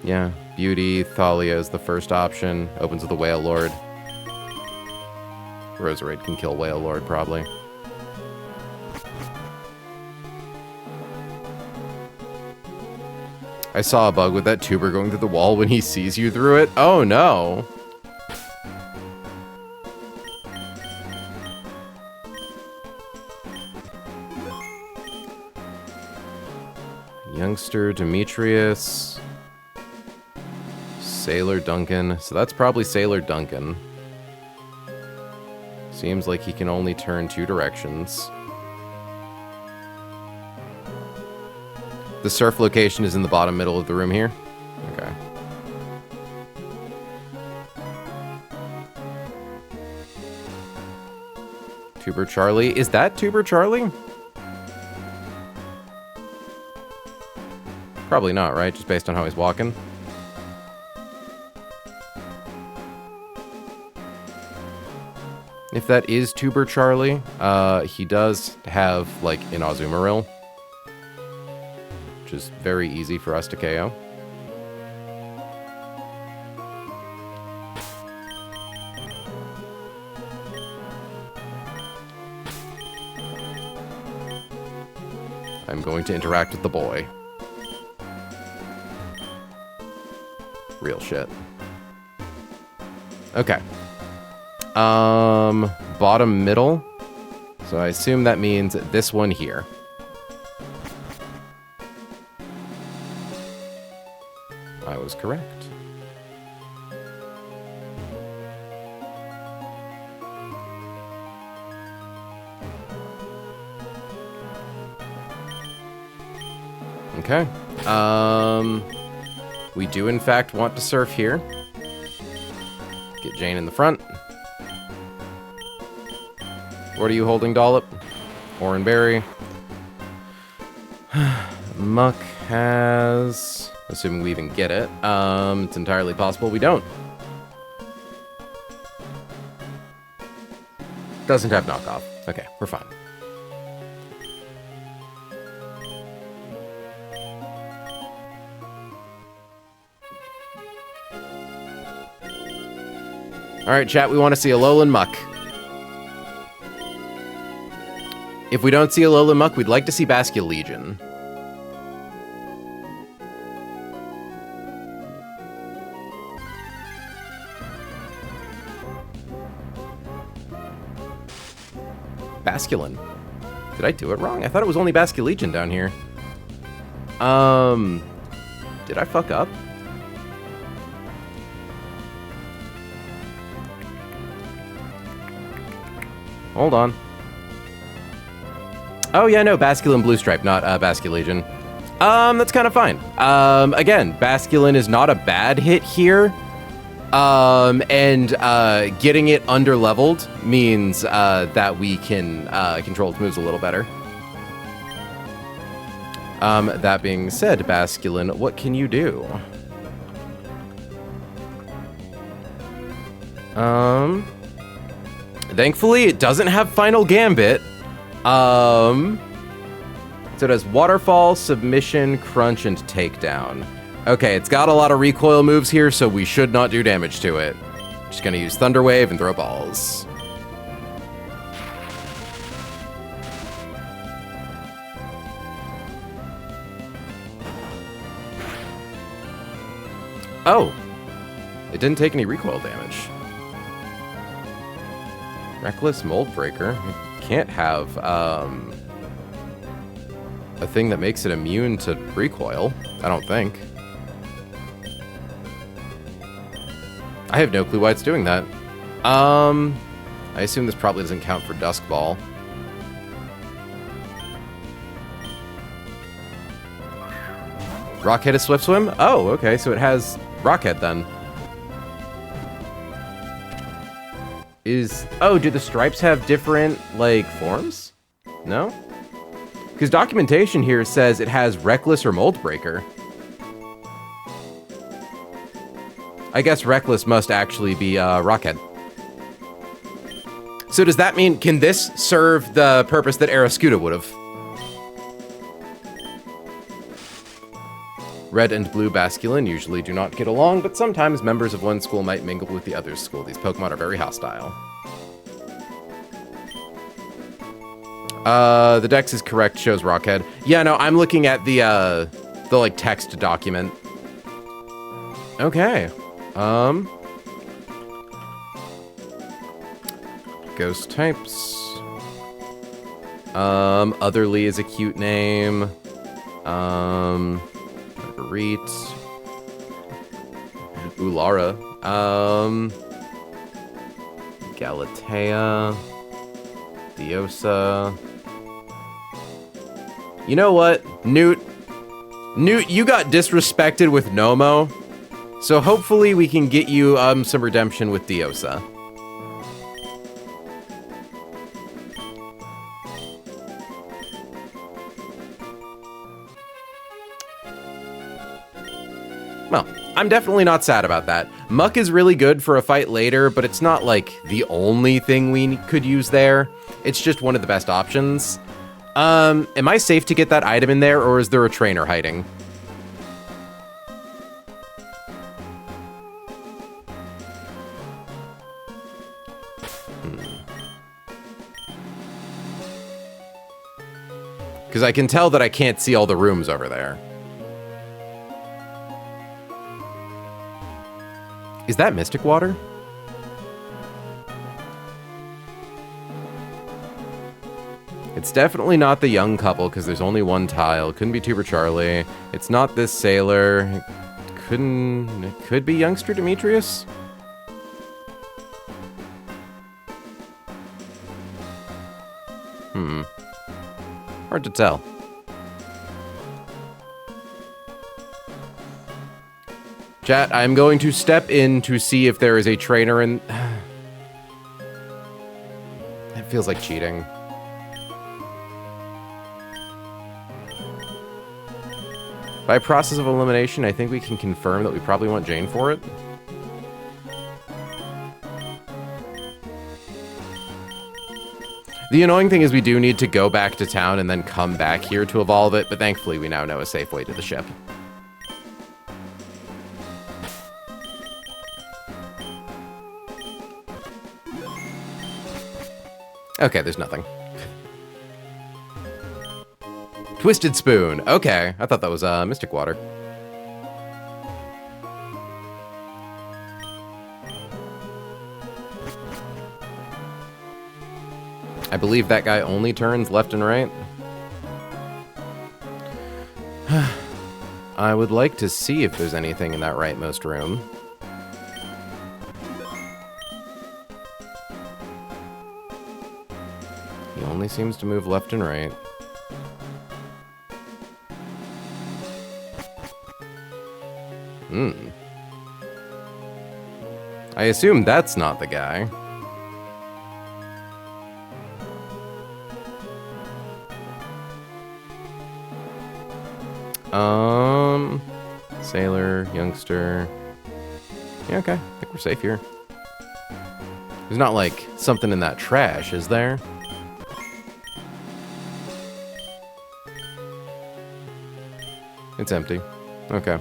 Yeah, Beauty, Thalia is the first option. Opens with a Whale Lord. Roserade can kill Whale Lord, probably. I saw a bug with that tuber going through the wall when he sees you through it. Oh, no. Youngster Demetrius. Sailor Duncan. So that's probably Sailor Duncan. Seems like he can only turn 2 directions. The surf location is in the bottom middle of the room here. Okay. Tuber Charlie. Is that Tuber Charlie? Probably not, right? Just based on how he's walking. If that is Tuber Charlie, he does have, like, an Azumarill, which is very easy for us to KO. I'm going to interact with the boy. Real shit. Okay. Bottom middle. So I assume that means this one here. I was correct. Okay. We do in fact want to surf here. Get Jane in the front. What are you holding, Dollop? Oranberry. Muck has... Assuming we even get it. It's entirely possible we don't. Doesn't have knockoff. Okay, we're fine. Alright, chat, we want to see a Alolan Muck. If we don't see a Alolan Muck, we'd like to see Basculegion. Basculin. Did I do it wrong? I thought it was only Basculegion down here. Did I fuck up? Hold on. Oh, yeah, no, Basculin Blue Stripe, not Basculegion. That's kind of fine. Again, Basculin is not a bad hit here. And getting it under-leveled means that we can control its moves a little better. That being said, Basculin, what can you do? Thankfully, it doesn't have Final Gambit. So it has Waterfall, Submission, Crunch, and Takedown. Okay, it's got a lot of recoil moves here, so we should not do damage to it. Just gonna use Thunder Wave and throw balls. Oh! It didn't take any recoil damage. Reckless Mold Breaker. Can't have a thing that makes it immune to recoil, I don't think. I have no clue why it's doing that. I assume this probably doesn't count for Dusk Ball. Rockhead is Swift Swim? Oh, okay, so it has Rockhead then. Oh, do the stripes have different, like, forms? No? Because documentation here says it has Reckless or Mold Breaker. I guess Reckless must actually be Rockhead. So does that mean, can this serve the purpose that Aeroscuda would have? Red and blue basculin usually do not get along, but sometimes members of one school might mingle with the other's school. These Pokemon are very hostile. The dex is correct, shows Rockhead. Yeah, no, I'm looking at the like text document. Okay. Ghost types. Otherly is a cute name. Marguerite. Ulara. Galatea. Diosa. You know what? Newt, you got disrespected with Nomo. So hopefully we can get you some redemption with Diosa. Well, I'm definitely not sad about that. Muck is really good for a fight later, but it's not like the only thing we could use there. It's just one of the best options. Am I safe to get that item in there, or is there a trainer hiding? Because I can tell that I can't see all the rooms over there. Is that Mystic Water? It's definitely not the young couple, because there's only one tile. Couldn't be Tuber Charlie. It's not this sailor. It could be youngster Demetrius? Hard to tell. Chat, I'm going to step in to see if there is a trainer in... It feels like cheating. By process of elimination, I think we can confirm that we probably want Jane for it. The annoying thing is we do need to go back to town and then come back here to evolve it, but thankfully we now know a safe way to the ship. Okay, there's nothing. Twisted Spoon. Okay, I thought that was Mystic Water. I believe that guy only turns left and right. I would like to see if there's anything in that rightmost room. He only seems to move left and right. I assume that's not the guy. Sailor, youngster. Yeah, okay. I think we're safe here. There's not, like, something in that trash, is there? It's empty. Okay.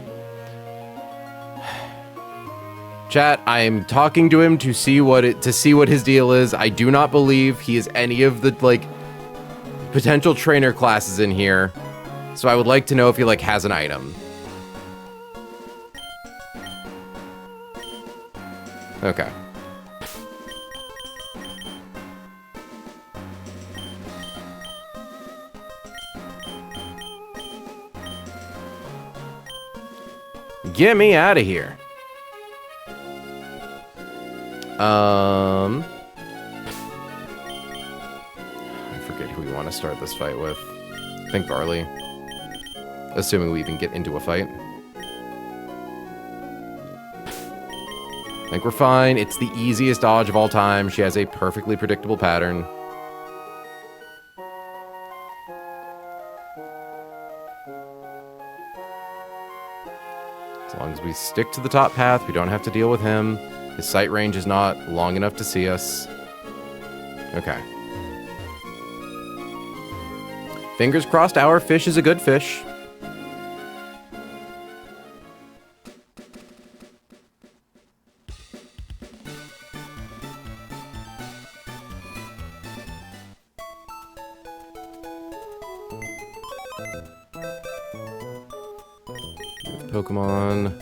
Chat, I am talking to him to see what his deal is. I do not believe he is any of the, like, potential trainer classes in here. So I would like to know if he, like, has an item. Okay. Get me out of here. I forget who we want to start this fight with. I think Barley. Assuming we even get into a fight. I think we're fine. It's the easiest dodge of all time. She has a perfectly predictable pattern. As long as we stick to the top path, we don't have to deal with him. His sight range is not long enough to see us. Okay. Fingers crossed our fish is a good fish. Pokemon.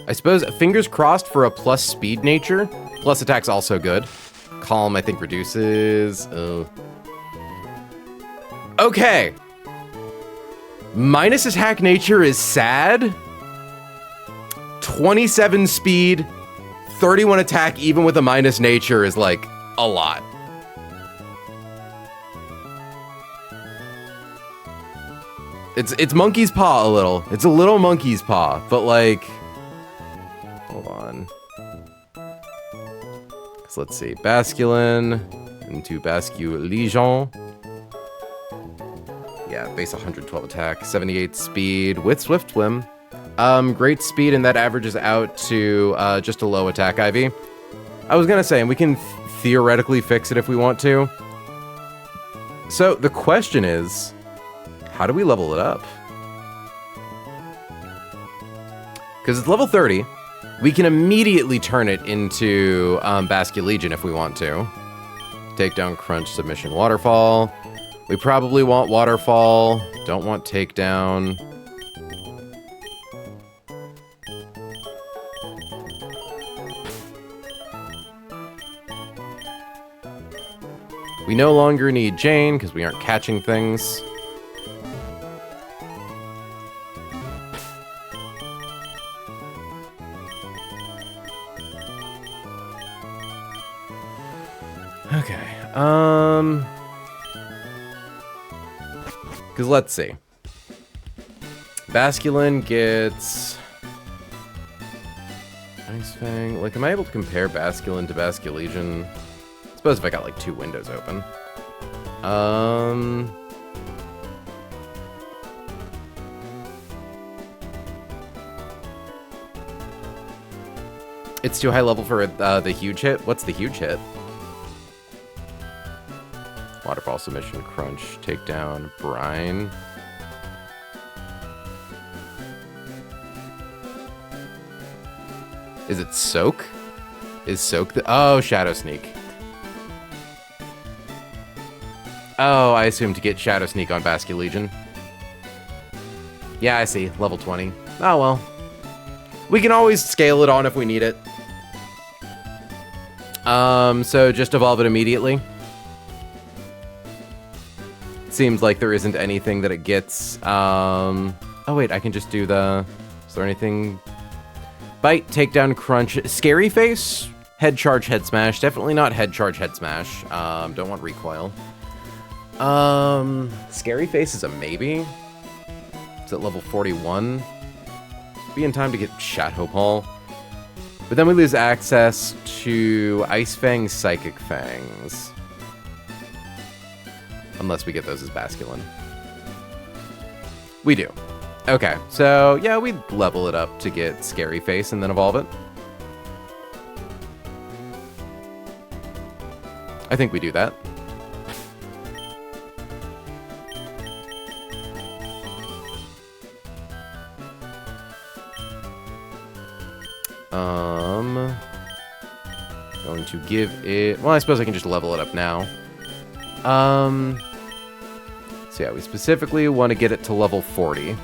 I suppose fingers crossed for a plus speed nature. Plus attack's also good. Calm, I think, reduces. Okay. Minus attack nature is sad. 27 speed, 31 attack, even with a minus nature is like a lot. It's monkey's paw a little. It's a little monkey's paw, but like, hold on. So let's see, Basculin into Basculegion. Yeah, base 112 attack, 78 speed with Swift Swim. Great speed, and that averages out to just a low attack IV. I was gonna say, and we can theoretically fix it if we want to. So the question is, how do we level it up? Because it's level 30. We can immediately turn it into Basculegion if we want to. Takedown, Crunch, Submission, Waterfall. We probably want Waterfall. Don't want Takedown. We no longer need Jane because we aren't catching things. Okay, because let's see. Basculin gets Ice Fang. Like, am I able to compare Basculin to Basculegion? I suppose if I got like 2 windows open. It's too high level for the huge hit. What's the huge hit? Waterfall, Submission, Crunch, Takedown, Brine. Is it Soak? Is Soak the... Oh, Shadow Sneak. Oh, I assumed to get Shadow Sneak on Basculegion. Yeah, I see. Level 20. Oh, well. We can always scale it on if we need it. So just evolve it immediately. Seems like there isn't anything that it gets. Oh wait, I can just do the... Is there anything? Bite, Takedown, Crunch, Scary Face, Head Charge, Head Smash. Definitely not Head Charge, Head Smash. Don't want Recoil. Scary Face is a maybe. It's at level 41. Be in time to get Shadow Ball. But then we lose access to Ice Fang, Psychic Fangs. Unless we get those as Basculin. We do. Okay, so yeah, we level it up to get Scary Face and then evolve it. I think we do that. Going to give it... Well, I suppose I can just level it up now. So yeah, we specifically want to get it to level 40.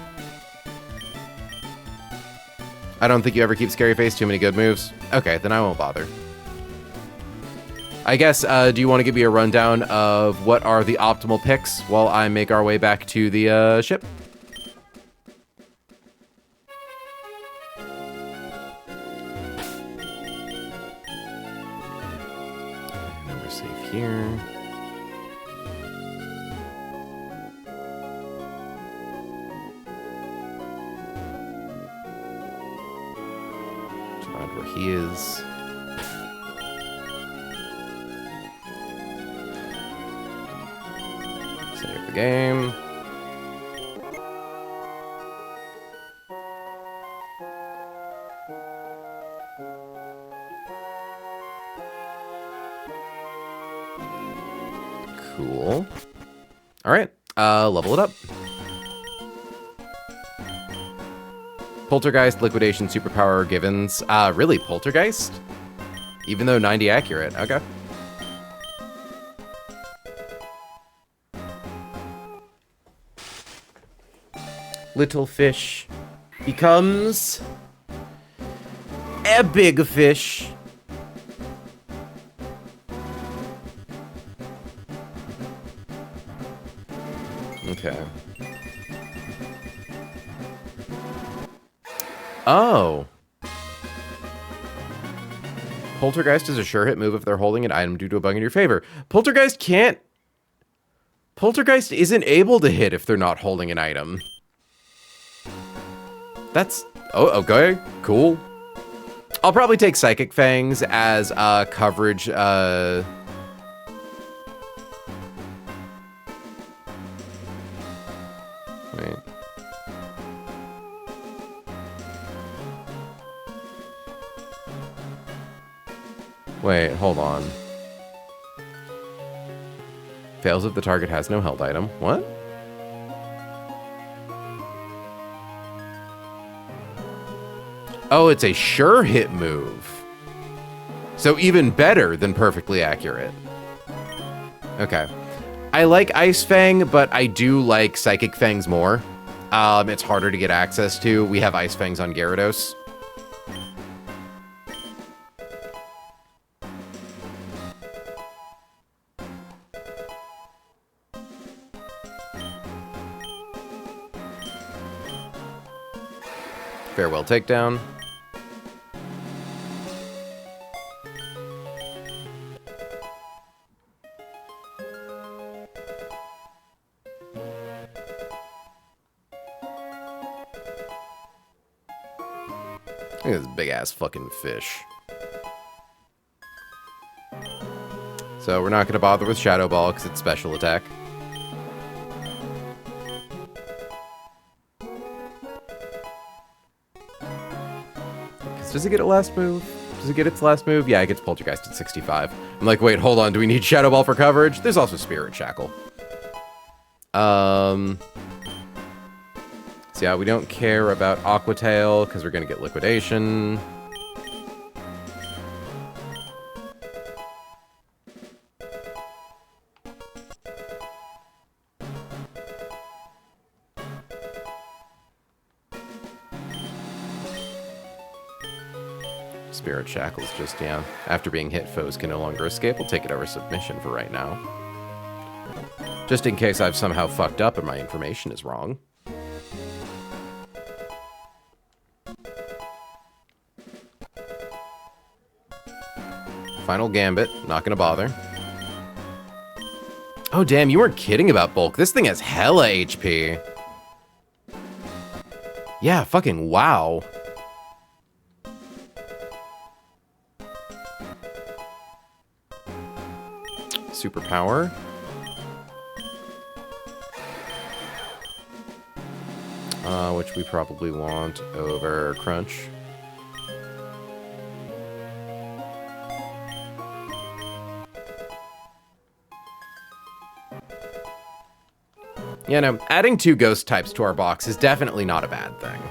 I don't think you ever keep Scary Face, too many good moves. Okay, then I won't bother. I guess, do you want to give me a rundown of what are the optimal picks while I make our way back to the ship? Number save here. Find where he is. Save the game. Cool. All right, level it up. Poltergeist, Liquidation, Superpower, Givens. Really, Poltergeist? Even though 90 accurate, okay. Little fish. becomes a big fish. Okay. Oh. Poltergeist is a sure hit move if they're holding an item due to a bug in your favor. Poltergeist can't. Poltergeist isn't able to hit if they're not holding an item. That's... Oh, okay. Cool. I'll probably take Psychic Fangs as coverage. Wait. Wait, hold on. Fails if the target has no held item. What? Oh, it's a sure hit move. So even better than perfectly accurate. Okay. I like Ice Fang, but I do like Psychic Fangs more. It's harder to get access to. We have Ice Fangs on Gyarados. Farewell takedown. Look at this big ass fucking fish. So we're not going to bother with Shadow Ball because it's special attack. Does it get a last move? Does it get its last move? Yeah, it gets Poltergeist at 65. I'm like, wait, hold on. Do we need Shadow Ball for coverage? There's also Spirit Shackle. So yeah, we don't care about Aqua Tail because we're going to get Liquidation. Spirit Shackle's just, yeah. After being hit, foes can no longer escape. We'll take it over submission for right now. Just in case I've somehow fucked up and my information is wrong. Final Gambit. Not gonna bother. Oh, damn, you weren't kidding about bulk. This thing has hella HP. Yeah, fucking wow. Superpower. Which we probably want over Crunch. Yeah, no, adding 2 ghost types to our box is definitely not a bad thing.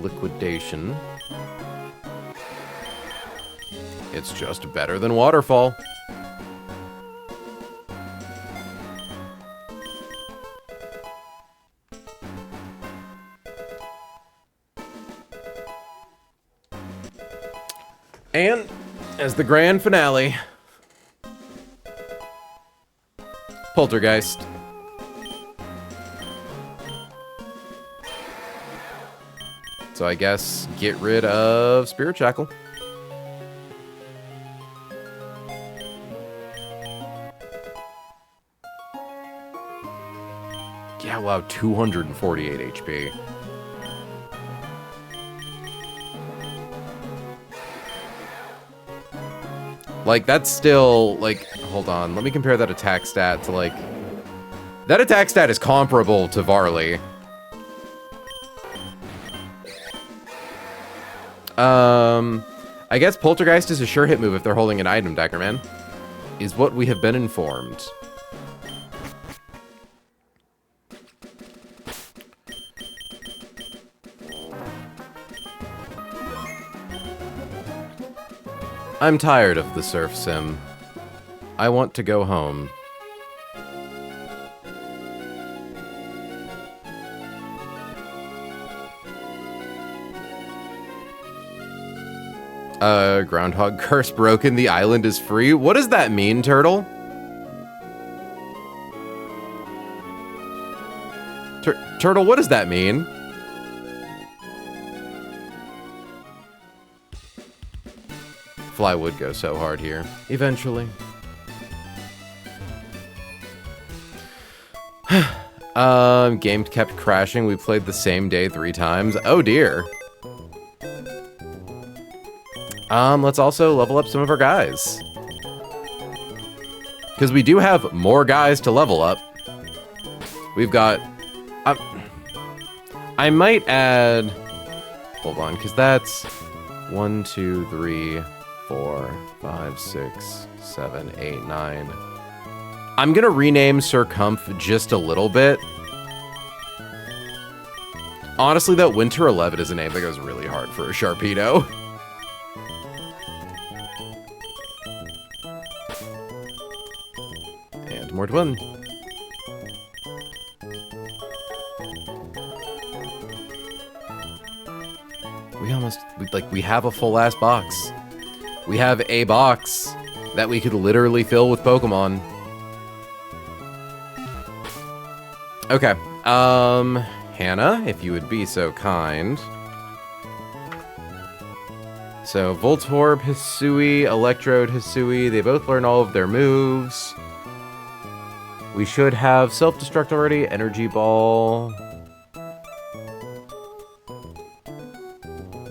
Liquidation. It's just better than Waterfall. And as the grand finale, Poltergeist. So I guess get rid of Spirit Shackle. Yeah, wow, 248 HP. Like, that's still, like, hold on. Let me compare that attack stat to, like... That attack stat is comparable to Varley. I guess Poltergeist is a sure hit move if they're holding an item, Daggerman. Is what we have been informed. I'm tired of the Surf.sim. I want to go home. Groundhog curse broken, the island is free. What does that mean, Turtle? Turtle, what does that mean? Fly would go so hard here. Eventually. Game kept crashing. We played the same day 3 times. Oh dear. Let's also level up some of our guys. Because we do have more guys to level up. We've got... I might add... Hold on, because that's 1, 2, 3, 4, 5, 6, 7, 8, 9. I'm gonna rename Circumf just a little bit. Honestly, that Winter 11 is a name that goes really hard for a Sharpedo. And more twin. We have a full ass box. We have a box that we could literally fill with Pokemon. Okay, Hannah, if you would be so kind. So, Voltorb, Hisui, Electrode, Hisui, they both learn all of their moves. We should have Self-Destruct already, Energy Ball.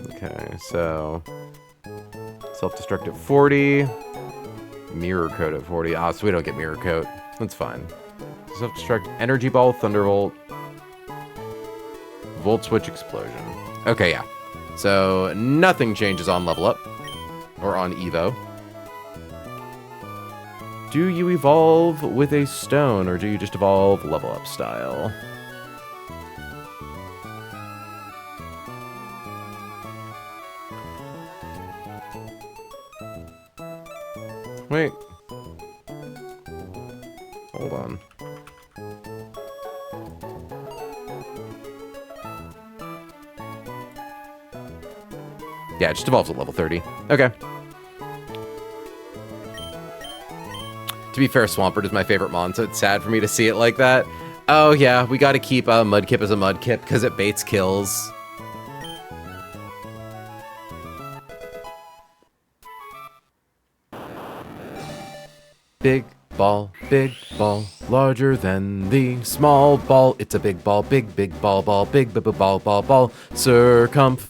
Okay, so... Self-Destruct at 40. Mirror Coat at 40. Ah, so we don't get Mirror Coat. That's fine. Self-Destruct, Energy Ball, Thunderbolt. Volt Switch, Explosion. Okay, yeah. So, nothing changes on level up. Or on Evo. Do you evolve with a stone, or do you just evolve level up style? Wait. Hold on. Yeah, it just evolves at level 30. Okay. To be fair, Swampert is my favorite mon, so it's sad for me to see it like that. Oh yeah, we gotta keep Mudkip as a Mudkip, because it baits kills. Big ball, larger than the small ball. It's a big ball, big ball, big ball, circumf.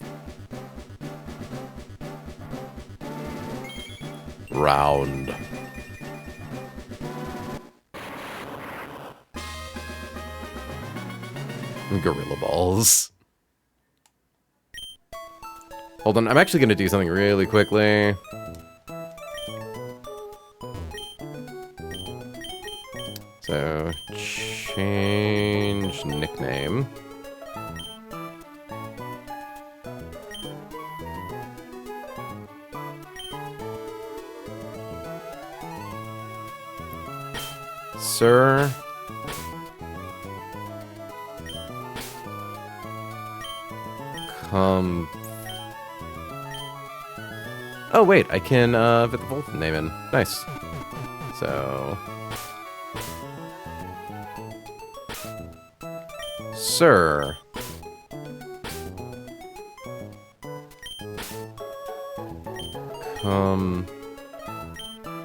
Round. Gorilla Balls. Hold on, I'm actually gonna do something really quickly. So, change nickname. Sir. Oh wait, I can put the Volt name in. Nice. So, Sir.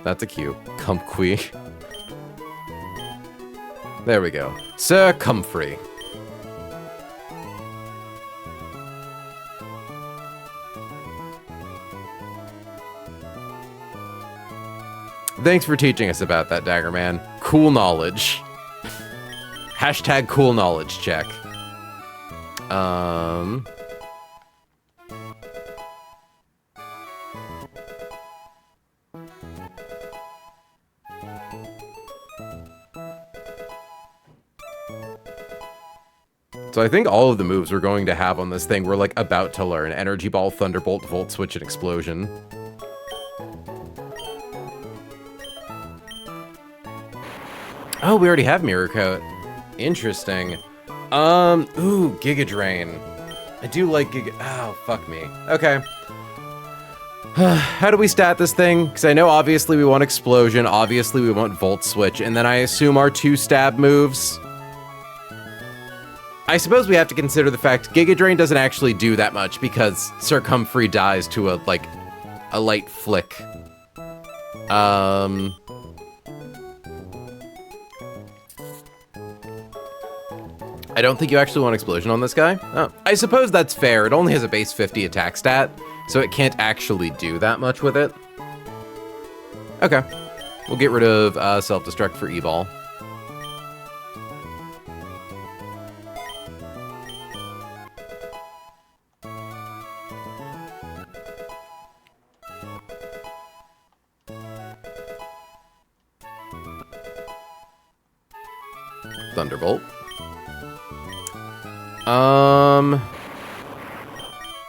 That's a cute. Comfrey. There we go. Sir Comfrey. Thanks for teaching us about that, Dagger Man. Cool knowledge. Hashtag cool knowledge check. So I think all of the moves we're going to have on this thing we're like about to learn. Energy Ball, Thunderbolt, Volt Switch, and Explosion. Oh, we already have Mirror Coat. Interesting. Ooh, Giga Drain. I do like Giga... Oh, fuck me. Okay. How do we stat this thing? Because I know obviously we want Explosion, obviously we want Volt Switch, and then I assume our 2 stab moves. I suppose we have to consider the fact Giga Drain doesn't actually do that much because Circumfree dies to a light flick. I don't think you actually want Explosion on this guy. Oh, I suppose that's fair. It only has a base 50 attack stat, so it can't actually do that much with it. Okay. We'll get rid of Self-Destruct for E-Ball. Thunderbolt.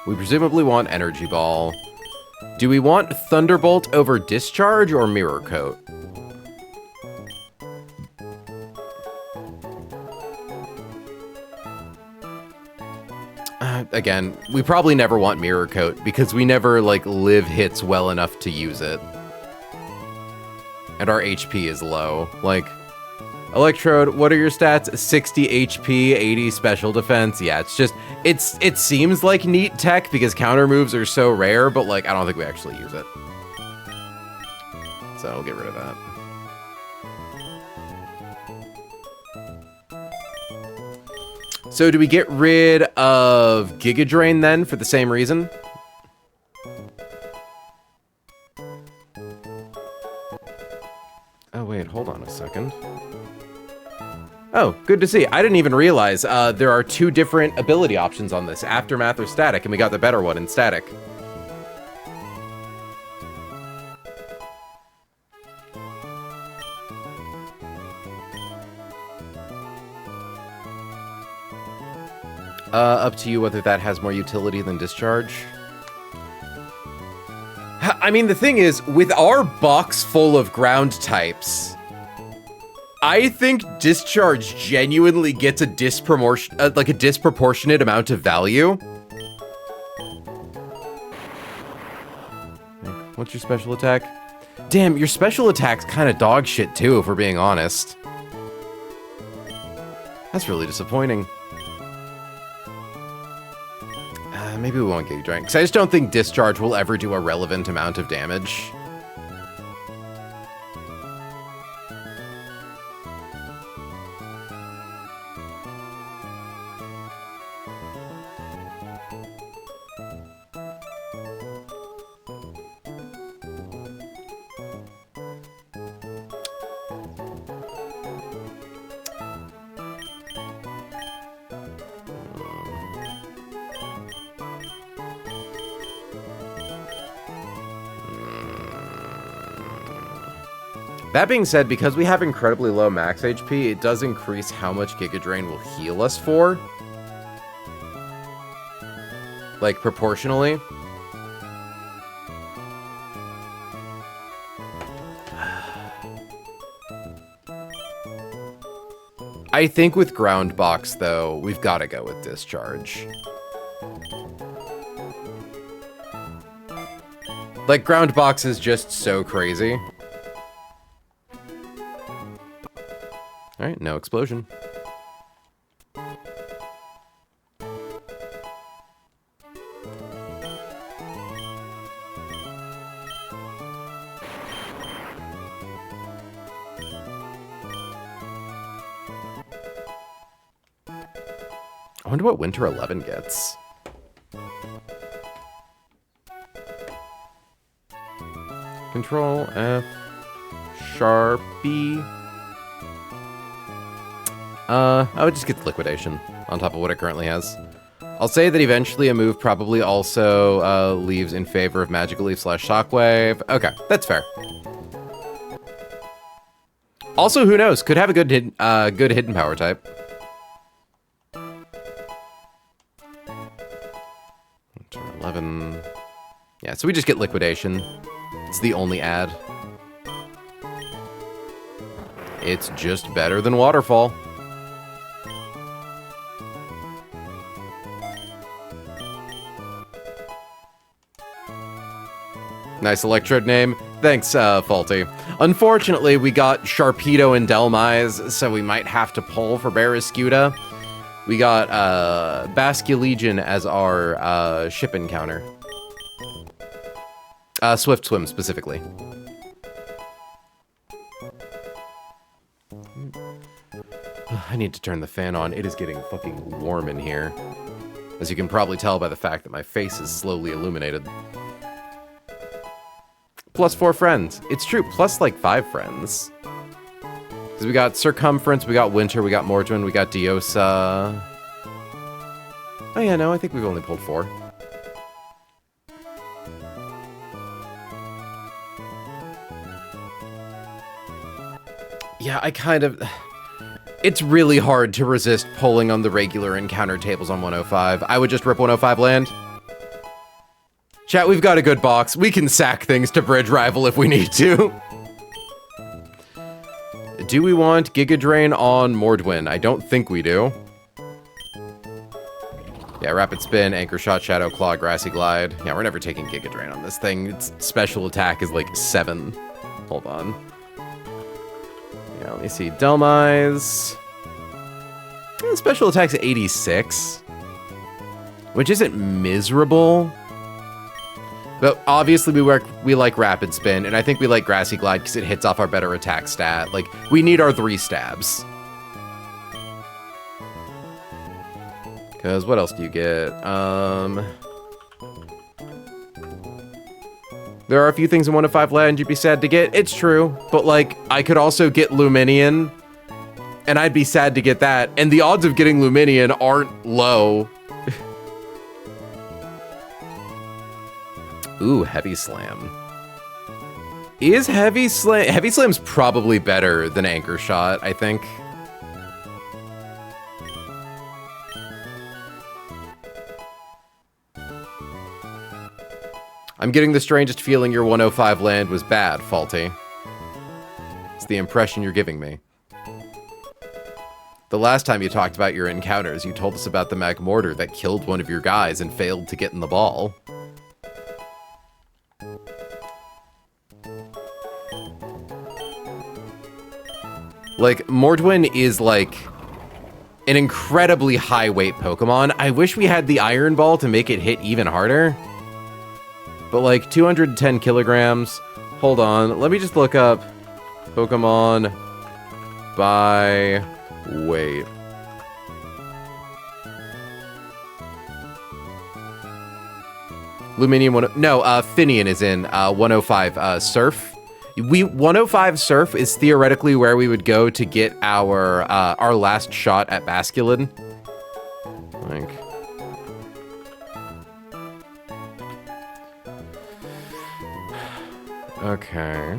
We presumably want Energy Ball. Do we want Thunderbolt over Discharge or Mirror Coat? Again, we probably never want Mirror Coat because we never, like, live hits well enough to use it. And our HP is low. Like, Electrode, what are your stats? 60 HP, 80 special defense. Yeah, it's just, it seems like neat tech because counter moves are so rare, but like, I don't think we actually use it. So we'll get rid of that. So do we get rid of Giga Drain then for the same reason? Oh wait, hold on a second. Oh, good to see. I didn't even realize there are 2 different ability options on this, Aftermath or Static, and we got the better one in Static. Up to you whether that has more utility than Discharge. I mean, the thing is, with our box full of ground types, I think Discharge genuinely gets a disproportionate amount of value. What's your special attack? Damn, your special attack's kind of dog shit too, if we're being honest. That's really disappointing. Maybe we won't Giga Drain, because I just don't think Discharge will ever do a relevant amount of damage. That being said, because we have incredibly low max HP, it does increase how much Giga Drain will heal us for. Like, proportionally. I think with Ground Box, though, we've got to go with Discharge. Like, Ground Box is just so crazy. Alright, no explosion. I wonder what Winter 11 gets. Control F, Sharpie. I would just get Liquidation on top of what it currently has. I'll say that eventually a move probably also leaves in favor of Magical Leaf / Shockwave. Okay, that's fair. Also, who knows? Could have a good hidden power type. Turn 11. Yeah, so we just get Liquidation. It's the only add. It's just better than Waterfall. Nice Electrode name. Thanks, Faulty. Unfortunately, we got Sharpedo and Delmise, so we might have to pull for Barraskewda. We got Basculegion as our ship encounter. Swift Swim, specifically. I need to turn the fan on. It is getting fucking warm in here. As you can probably tell by the fact that my face is slowly illuminated. Plus 4 friends. It's true, plus like 5 friends. Because we got Circumference, we got Winter, we got Mordwin, we got Diosa. Oh yeah, no, I think we've only pulled 4. Yeah, I kind of... It's really hard to resist pulling on the regular encounter tables on 105. I would just rip 105 land. Chat, we've got a good box. We can sack things to Bridge Rival if we need to. Do we want Giga Drain on Mordwin? I don't think we do. Yeah, Rapid Spin, Anchor Shot, Shadow Claw, Grassy Glide. Yeah, we're never taking Giga Drain on this thing. Its special attack is like 7. Hold on. Yeah, let me see. Delmise. Yeah, special attack's 86. Which isn't miserable. But obviously we like Rapid Spin, and I think we like Grassy Glide because it hits off our better attack stat. Like, we need our 3 stabs. Because what else do you get? There are a few things in 105 land you'd be sad to get. It's true, but like, I could also get Luminion, and I'd be sad to get that. And the odds of getting Luminion aren't low. Ooh, Heavy Slam. Is Heavy Slam... Heavy Slam's probably better than Anchor Shot, I think. I'm getting the strangest feeling your 105 land was bad, Faulty. It's the impression you're giving me. The last time you talked about your encounters, you told us about the Magmortar that killed one of your guys and failed to get in the ball. Like, Mordwin is like an incredibly high weight Pokemon. I wish we had the Iron Ball to make it hit even harder. But like 210 kilograms. Hold on, let me just look up Pokemon by weight. Luminium Finian is in 105 Surf. 105 Surf is theoretically where we would go to get our last shot at Basculin. Like, okay.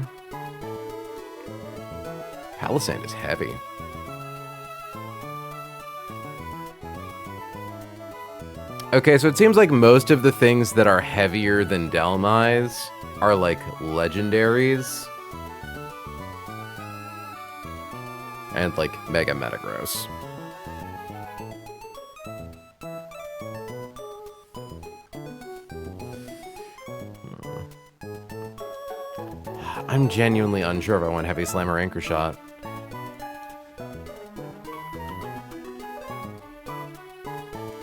Palisand is heavy. Okay, so it seems like most of the things that are heavier than Delmise are like legendaries. And like Mega Metagross. I'm genuinely unsure if I want Heavy Slam or Anchor Shot.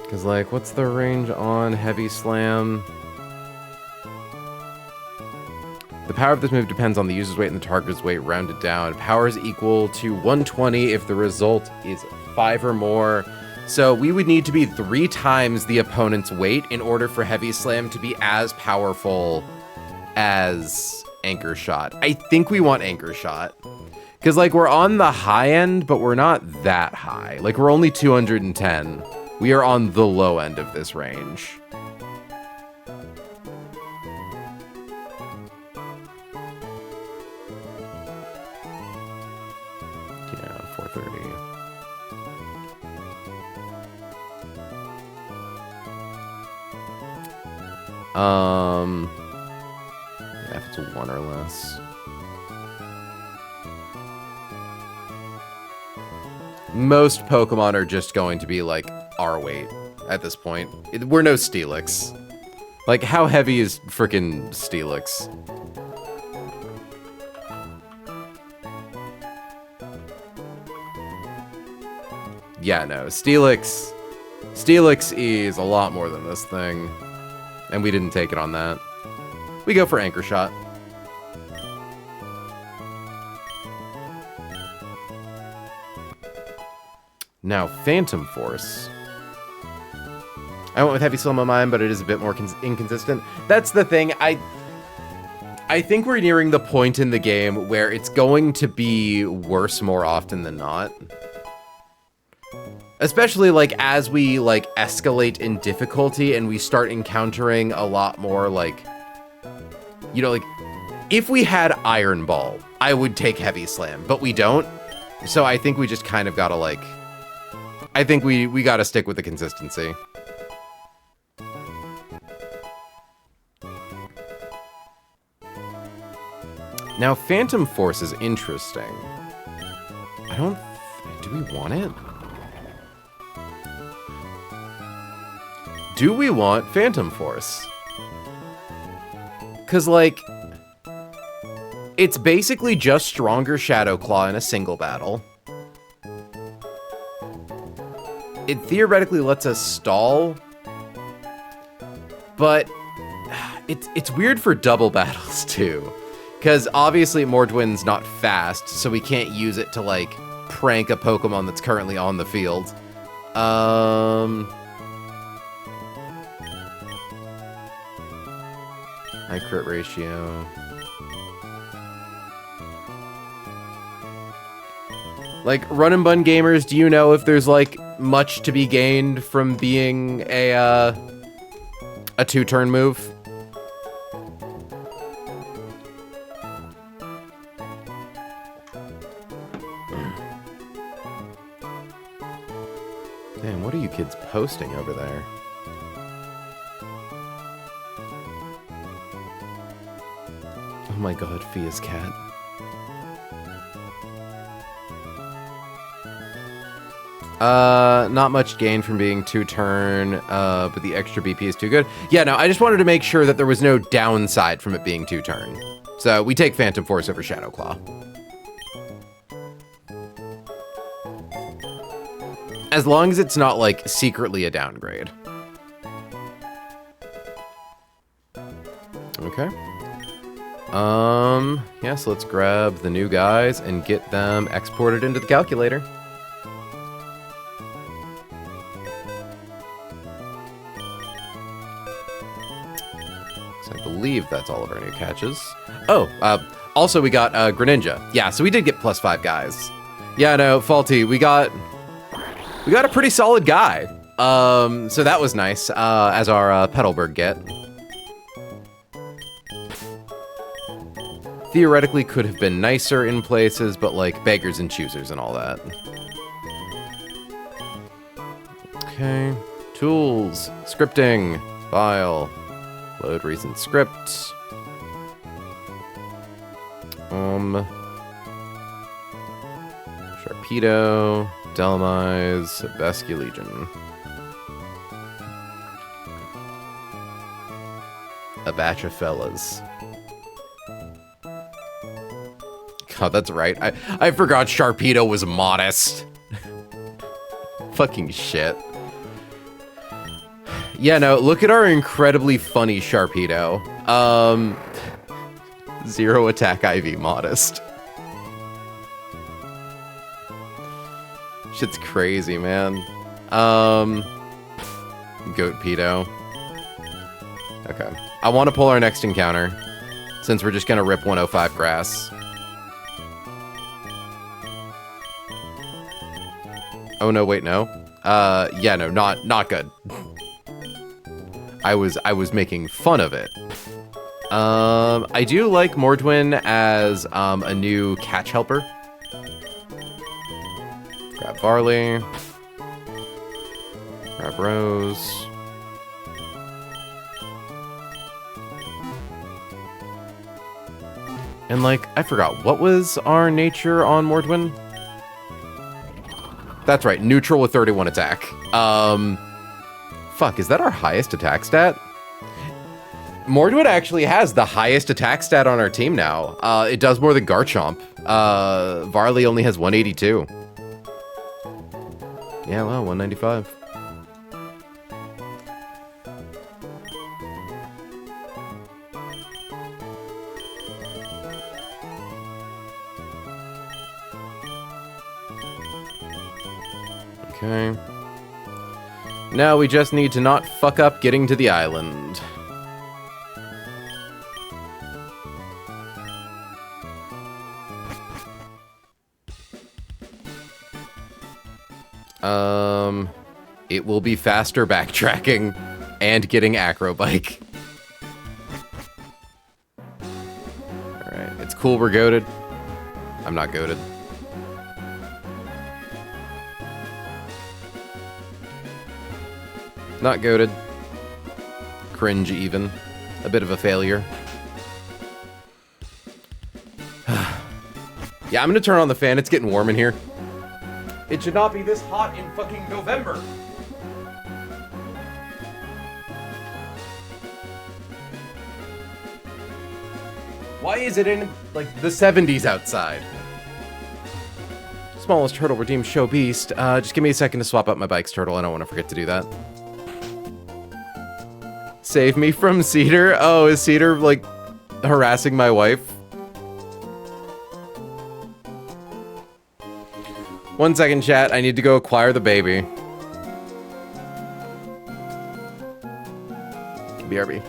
Because, like, what's the range on Heavy Slam? The power of this move depends on the user's weight and the target's weight rounded down. Power is equal to 120 if the result is 5 or more. So we would need to be 3 times the opponent's weight in order for Heavy Slam to be as powerful as Anchor Shot. I think we want Anchor Shot. Because, like, we're on the high end, but we're not that high. Like, we're only 210. We are on the low end of this range. Yeah, 430. Yeah, if it's a 1 or less. Most Pokemon are just going to be like our weight at this point. We're no Steelix. Like, how heavy is frickin' Steelix? Yeah, no. Steelix is a lot more than this thing. And we didn't take it on that. We go for Anchor Shot. Now, Phantom Force. I went with Heavy Slam on mine, but it is a bit more inconsistent. That's the thing. I think we're nearing the point in the game where it's going to be worse more often than not. Especially, like, as we, like, escalate in difficulty and we start encountering a lot more, like, you know, like, if we had Iron Ball, I would take Heavy Slam, but we don't. So I think we just kind of gotta, like, I think we gotta stick with the consistency. Now, Phantom Force is interesting. Do we want it? Do we want Phantom Force? Because, like, it's basically just stronger Shadow Claw in a single battle. It theoretically lets us stall, but it's weird for double battles, too. Because, obviously, Mordwin's not fast, so we can't use it to, like, prank a Pokemon that's currently on the field. High crit ratio. Like, run and bun gamers, do you know if there's, like, much to be gained from being a two-turn move? Damn, what are you kids posting over there? Oh my god, Fia's cat. Not much gain from being two-turn, but the extra BP is too good. Yeah, no, I just wanted to make sure that there was no downside from it being two-turn. So we take Phantom Force over Shadow Claw. As long as it's not, like, secretly a downgrade. Okay. Yeah, so let's grab the new guys and get them exported into the calculator. So I believe that's all of our new catches. Oh, also we got Greninja. Yeah, so we did get +5 guys. Yeah, no, Faulty, we got a pretty solid guy. So that was nice, as our Petalburg get. Theoretically could have been nicer in places, but like beggars and choosers and all that. Okay, tools, scripting, file, load recent script. Sharpedo, Delmise, Besky Legion. A batch of fellas. God, that's right. I forgot Sharpedo was modest. Fucking shit. Yeah, no, look at our incredibly funny Sharpedo. 0 attack IV modest. Shit's crazy, man. Goat Pedo. Okay. I want to pull our next encounter, since we're just gonna rip 105 grass. Oh no, wait, no. Yeah, no, not good. I was making fun of it. I do like Mordwin as a new catch helper. Grab Varley. Grab Rose. And like, I forgot, what was our nature on Mordwin? That's right, neutral with 31 attack. Fuck, is that our highest attack stat? Mordwood actually has the highest attack stat on our team now. It does more than Garchomp. Varley only has 182. Yeah, well, 195. Okay. Now we just need to not fuck up getting to the island. It will be faster backtracking and getting Acrobike. Alright, it's cool we're goated. I'm not goated. Not goated. Cringe even. A bit of a failure. Yeah, I'm gonna turn on the fan. It's getting warm in here. It should not be this hot in fucking November. Why is it in, like, the 70s outside? Smallest turtle redeemed show beast. Just give me a second to swap out my bike's turtle. I don't want to forget to do that. Save me from Cedar. Oh, is Cedar, like, harassing my wife? 1 second, chat. I need to go acquire the baby. BRB.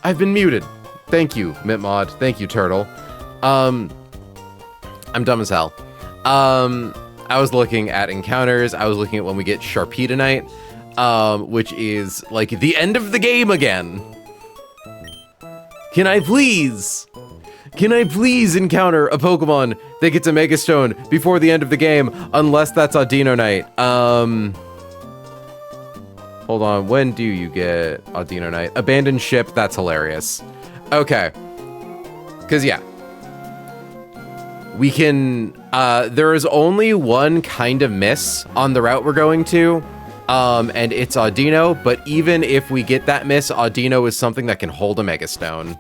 I've been muted. Thank you, Mitmod. Thank you, Turtle. I'm dumb as hell. I was looking at encounters. I was looking at when we get Sharpie tonight, which is like the end of the game again. Can I please encounter a Pokemon that gets a Mega Stone before the end of the game, unless that's Audino Night? Hold on, when do you get Audino Night? Abandoned Ship, that's hilarious. Okay. Cause yeah. We can, there is only one kind of miss on the route we're going to. And it's Audino, but even if we get that miss, Audino is something that can hold a Mega Stone.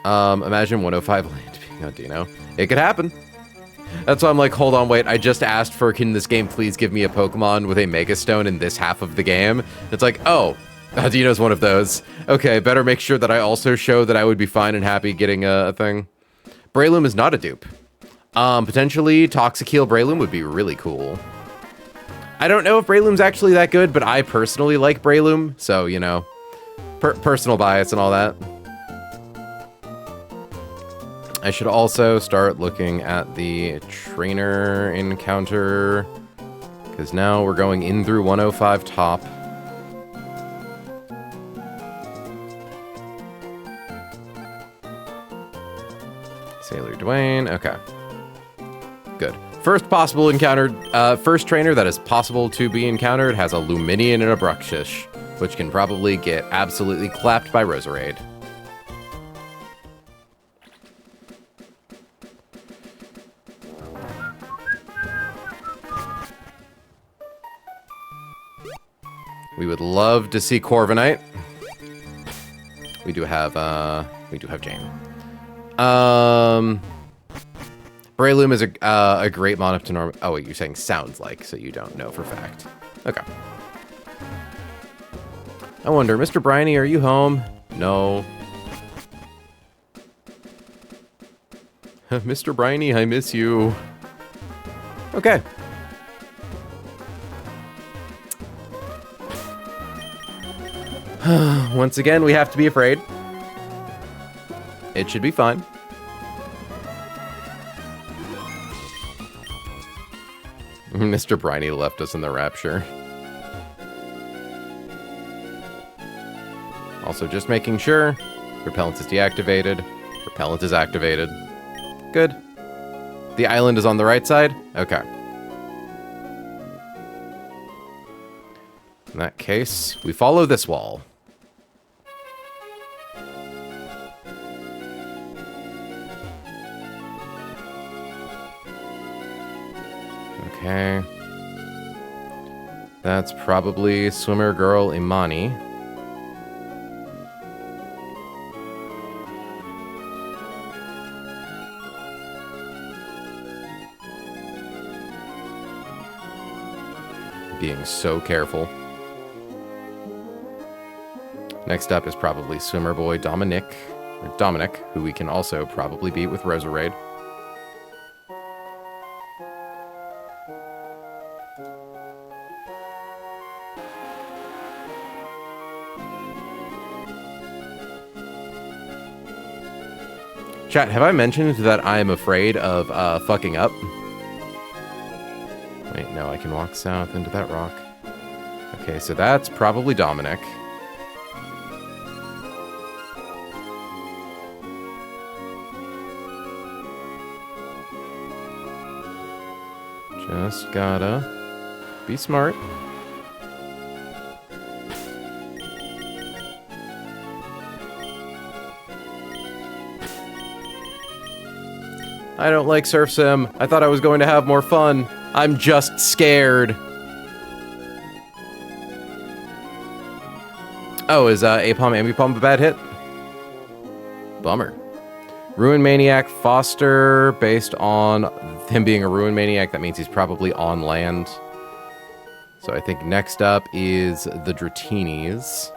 Imagine 105 land being Audino. It could happen. That's why I'm like, hold on, wait, I just asked for, can this game please give me a Pokemon with a Mega Stone in this half of the game? It's like, oh, Audino's one of those. Okay, better make sure that I also show that I would be fine and happy getting a thing. Breloom is not a dupe. Potentially Toxiceel Breloom would be really cool. I don't know if Breloom's actually that good, but I personally like Breloom, so, you know, personal bias and all that. I should also start looking at the trainer encounter, because now we're going in through 105 top. Sailor Dwayne, okay. Good. First possible encountered, first trainer that is possible to be encountered has a Luminian and a Bruxish, which can probably get absolutely clapped by Roserade. We would love to see Corviknight. We do have Jane. Breloom is a great mon up to normal. Oh, wait, you're saying sounds like, so you don't know for fact. Okay. I wonder, Mr. Bryony, are you home? No. Mr. Bryony, I miss you. Okay. Once again, we have to be afraid. It should be fine. Mr. Bryony left us in the rapture. Also, just making sure. Repellent is deactivated. Repellent is activated. Good. The island is on the right side? Okay. In that case, we follow this wall. Okay. That's probably swimmer girl Imani. Being so careful. Next up is probably swimmer boy Dominic, who we can also probably beat with Roserade. Chat, have I mentioned that I am afraid of fucking up? Wait, no, I can walk south into that rock. Okay, so that's probably Dominic. Just gotta be smart. I don't like Surf.sim. I thought I was going to have more fun. I'm just scared. Oh, is Apom Ambipom a bad hit? Bummer. Ruin Maniac Foster, based on him being a Ruin Maniac, that means he's probably on land. So I think next up is the Dratinis.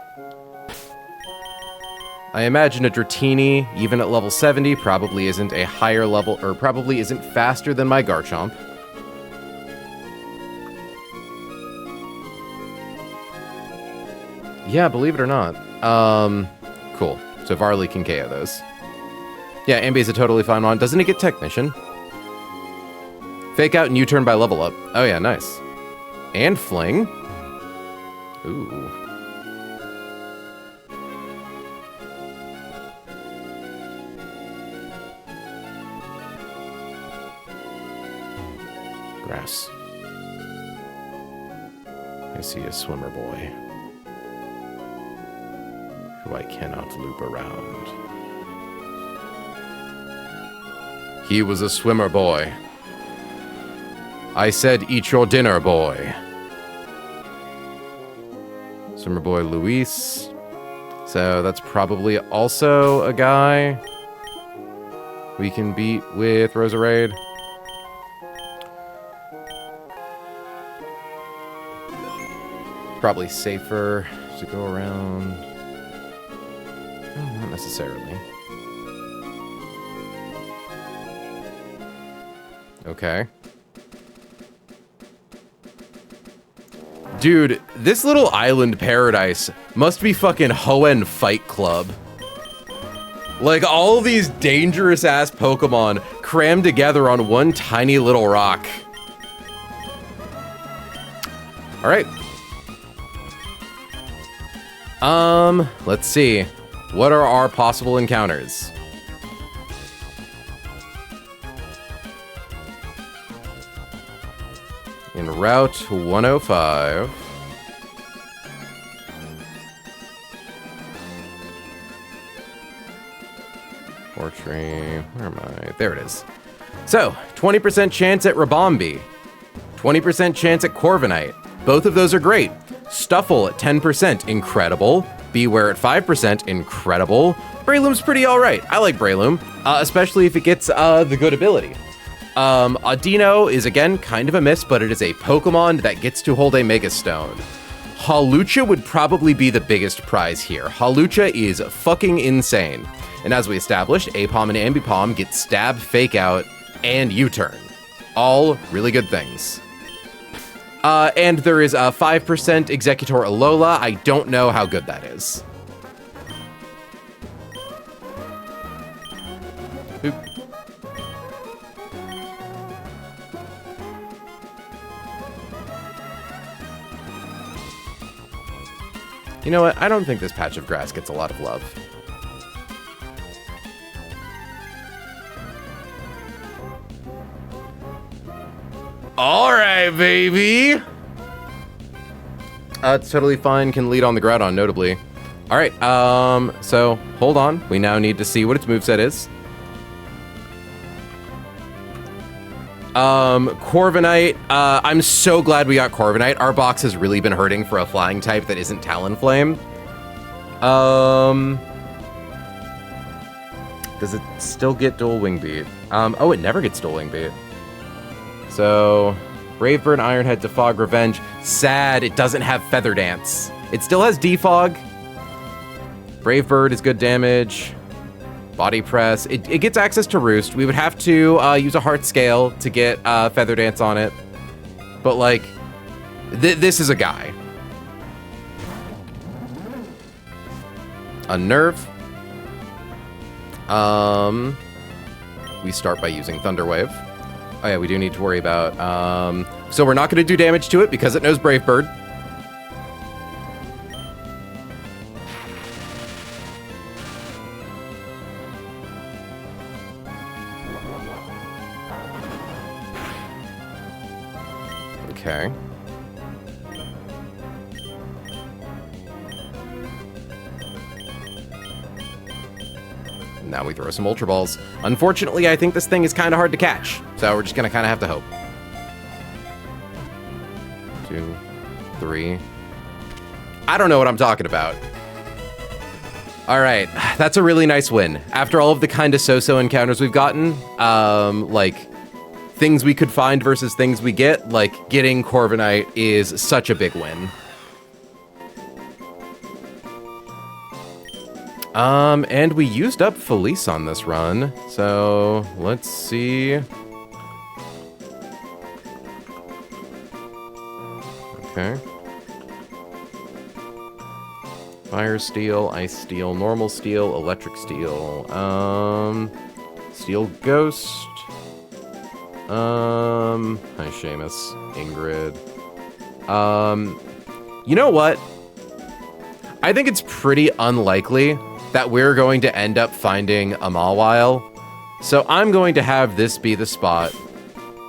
I imagine a Dratini, even at level 70, probably isn't a higher level, or probably isn't faster than my Garchomp. Yeah, believe it or not. Cool. So Varley can KO those. Yeah, Ambi's a totally fine one. Doesn't it get Technician? Fake out and U-turn by level up. Oh yeah, nice. And Fling. Ooh. Grass. I see a swimmer boy who I cannot loop around. He was a swimmer boy. I said eat your dinner, boy. Swimmer boy Luis. So that's probably also a guy we can beat with Roserade. Probably safer to go around. No, not necessarily. Okay. Dude, this little island paradise must be fucking Hoenn Fight Club. Like, all these dangerous-ass Pokemon crammed together on one tiny little rock. Alright. Let's see. What are our possible encounters? In Route 105. Portrait, where am I? There it is. So, 20% chance at Rabombi. 20% chance at Corviknight. Both of those are great. Stuffle at 10%, incredible. Beware at 5%, incredible. Breloom's pretty alright. I like Breloom, especially if it gets the good ability. Audino is, again, kind of a miss, but it is a Pokemon that gets to hold a Mega Stone. Hawlucha would probably be the biggest prize here. Hawlucha is fucking insane. And as we established, Apom and Ambipom get Stab, Fake Out, and U-Turn. All really good things. And there is a 5% Executor Alola. I don't know how good that is. Boop. You know what? I don't think this patch of grass gets a lot of love. All right, baby. It's totally fine. Can lead on the Groudon, notably. All right. So hold on. We now need to see what its moveset is. Corviknight. I'm so glad we got Corviknight. Our box has really been hurting for a flying type that isn't Talonflame. Does it still get Dual Wing Beat? Oh, it never gets Dual Wing Beat. So, Brave Bird, Ironhead, Defog, Revenge. Sad, it doesn't have Feather Dance. It still has Defog. Brave Bird is good damage. Body Press. It gets access to Roost. We would have to use a Heart Scale to get Feather Dance on it. But, like, this is a guy. Unnerve. We start by using Thunder Wave. Oh yeah, we do need to worry about, so we're not going to do damage to it because it knows Brave Bird. Okay. Now we throw some Ultra Balls. Unfortunately, I think this thing is kind of hard to catch, so we're just going to kind of have to hope. 2, 3. I don't know what I'm talking about. All right, that's a really nice win. After all of the kind of so-so encounters we've gotten, like, things we could find versus things we get, like, getting Corviknight is such a big win. And we used up Felice on this run, so let's see. Okay. Fire Steel, Ice Steel, Normal Steel, Electric Steel, Steel Ghost. Hi, Seamus, Ingrid. You know what? I think it's pretty unlikely that we're going to end up finding a Mawile. So I'm going to have this be the spot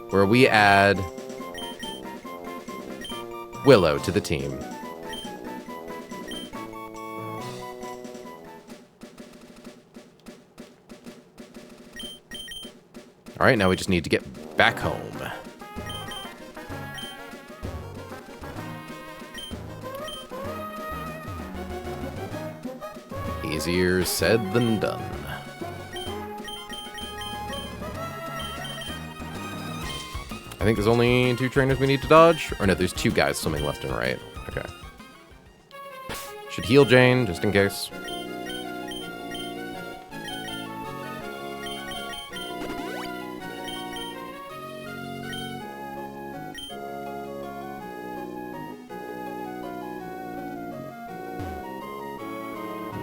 where we add Willow to the team. All right, now we just need to get back home. Easier said than done. I think there's only 2 trainers we need to dodge. Or no, there's 2 guys swimming left and right. Okay. Should heal Jane, just in case.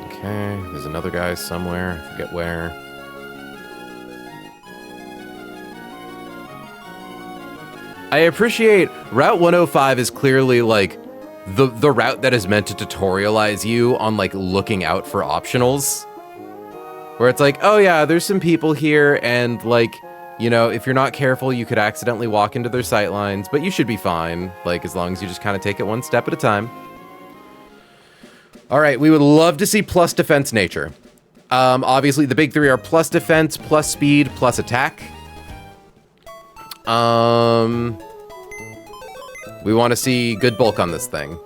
Okay, there's another guy somewhere. I forget where. I appreciate Route 105 is clearly like the route that is meant to tutorialize you on like looking out for optionals. Where it's like, oh yeah, there's some people here and like, you know, if you're not careful, you could accidentally walk into their sight lines, but you should be fine. Like as long as you just kind of take it one step at a time. All right, we would love to see plus defense nature. Obviously the big 3 are plus defense, plus speed, plus attack. We want to see good bulk on this thing.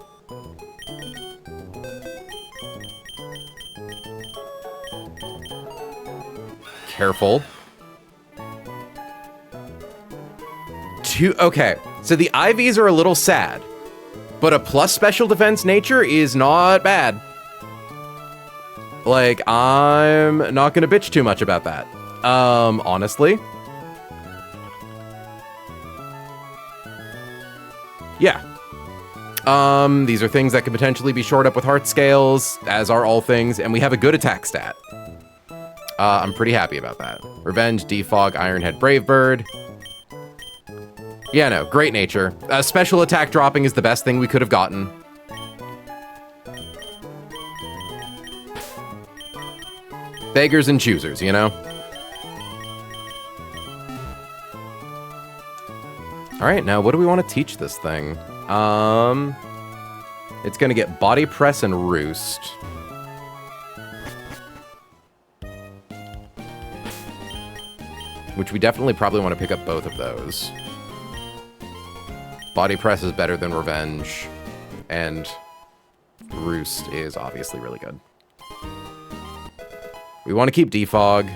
Careful. Okay, so the IVs are a little sad, but a plus special defense nature is not bad. Like, I'm not gonna bitch too much about that. Honestly. Yeah. These are things that could potentially be shored up with heart scales, as are all things, and we have a good attack stat. I'm pretty happy about that. Revenge, Defog, Ironhead, Bravebird. Yeah, no, great nature. Special attack dropping is the best thing we could have gotten. Beggars and choosers, you know? All right, now what do we want to teach this thing? It's gonna get body press and roost. Which we definitely probably want to pick up both of those. Body press is better than revenge, and roost is obviously really good. We want to keep defog.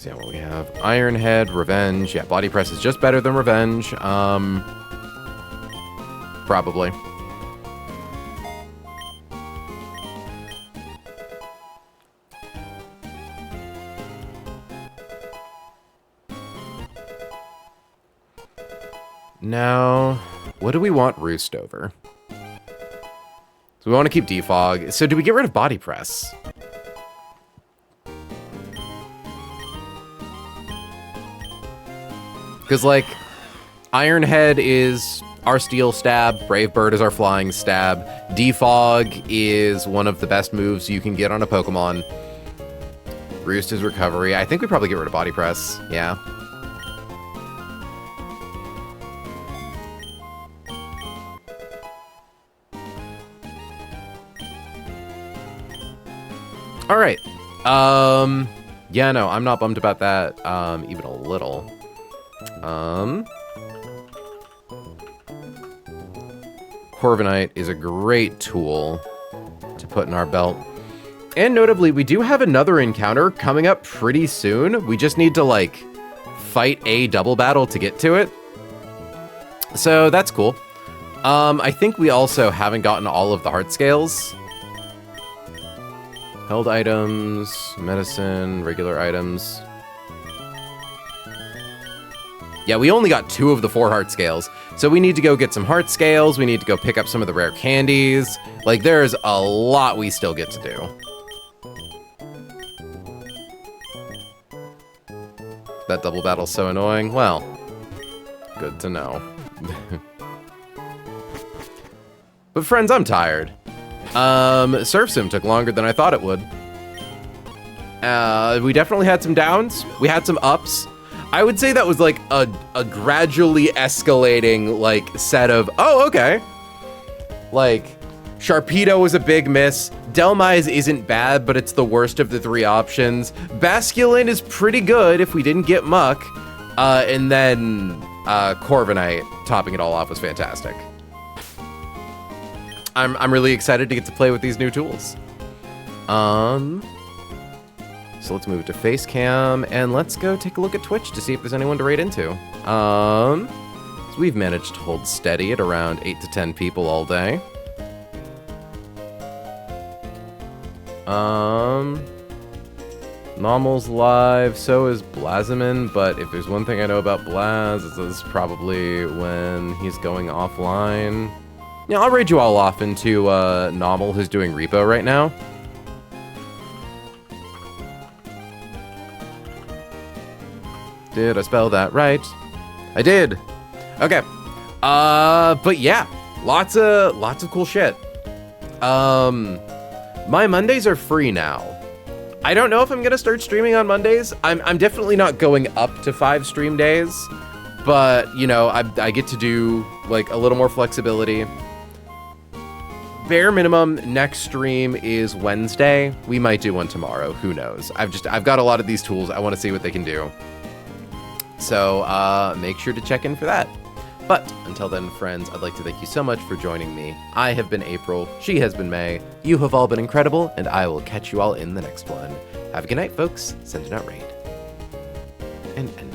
Yeah, what we have, Ironhead, Revenge. Yeah, Body Press is just better than Revenge. Probably. Now, what do we want Roost over? So we want to keep Defog. So do we get rid of Body Press? Because, like, Ironhead is our steel stab, Bravebird is our flying stab, Defog is one of the best moves you can get on a Pokemon. Roost is recovery. I think we probably get rid of Body Press, yeah. All right. Yeah, no, I'm not bummed about that, even a little. Corviknight is a great tool to put in our belt. And notably, we do have another encounter coming up pretty soon. We just need to, like, fight a double battle to get to it. So that's cool. I think we also haven't gotten all of the heart scales. Held items, medicine, regular items. Yeah, we only got 2 of the 4 heart scales. So we need to go get some heart scales. We need to go pick up some of the rare candies. Like, there's a lot we still get to do. That double battle's so annoying. Well, good to know. But friends, I'm tired. Surf.sim took longer than I thought it would. We definitely had some downs. We had some ups. I would say that was like a gradually escalating like set of, oh, okay. Like, Sharpedo was a big miss. Delmise isn't bad, but it's the worst of the 3 options. Basculin is pretty good if we didn't get Muck. And then Corviknight topping it all off was fantastic. I'm really excited to get to play with these new tools. So let's move to face cam and let's go take a look at Twitch to see if there's anyone to raid into. So we've managed to hold steady at around 8 to 10 people all day. Normal's live, so is Blazimin, but if there's one thing I know about Blaz, this is probably when he's going offline. Yeah, I'll raid you all off into Normal, who's doing repo right now. Did I spell that right? I did. Okay. But yeah, lots of cool shit. My Mondays are free now. I don't know if I'm gonna start streaming on Mondays. I'm definitely not going up to 5 stream days, but you know, I get to do like a little more flexibility. Bare minimum, next stream is Wednesday. We might do one tomorrow, who knows? I've got a lot of these tools. I want to see what they can do. So make sure to check in for that. But until then, friends, I'd like to thank you so much for joining me. I have been April, she has been May, you have all been incredible, and I will catch you all in the next one. Have a good night, folks. Send it out raid. And end.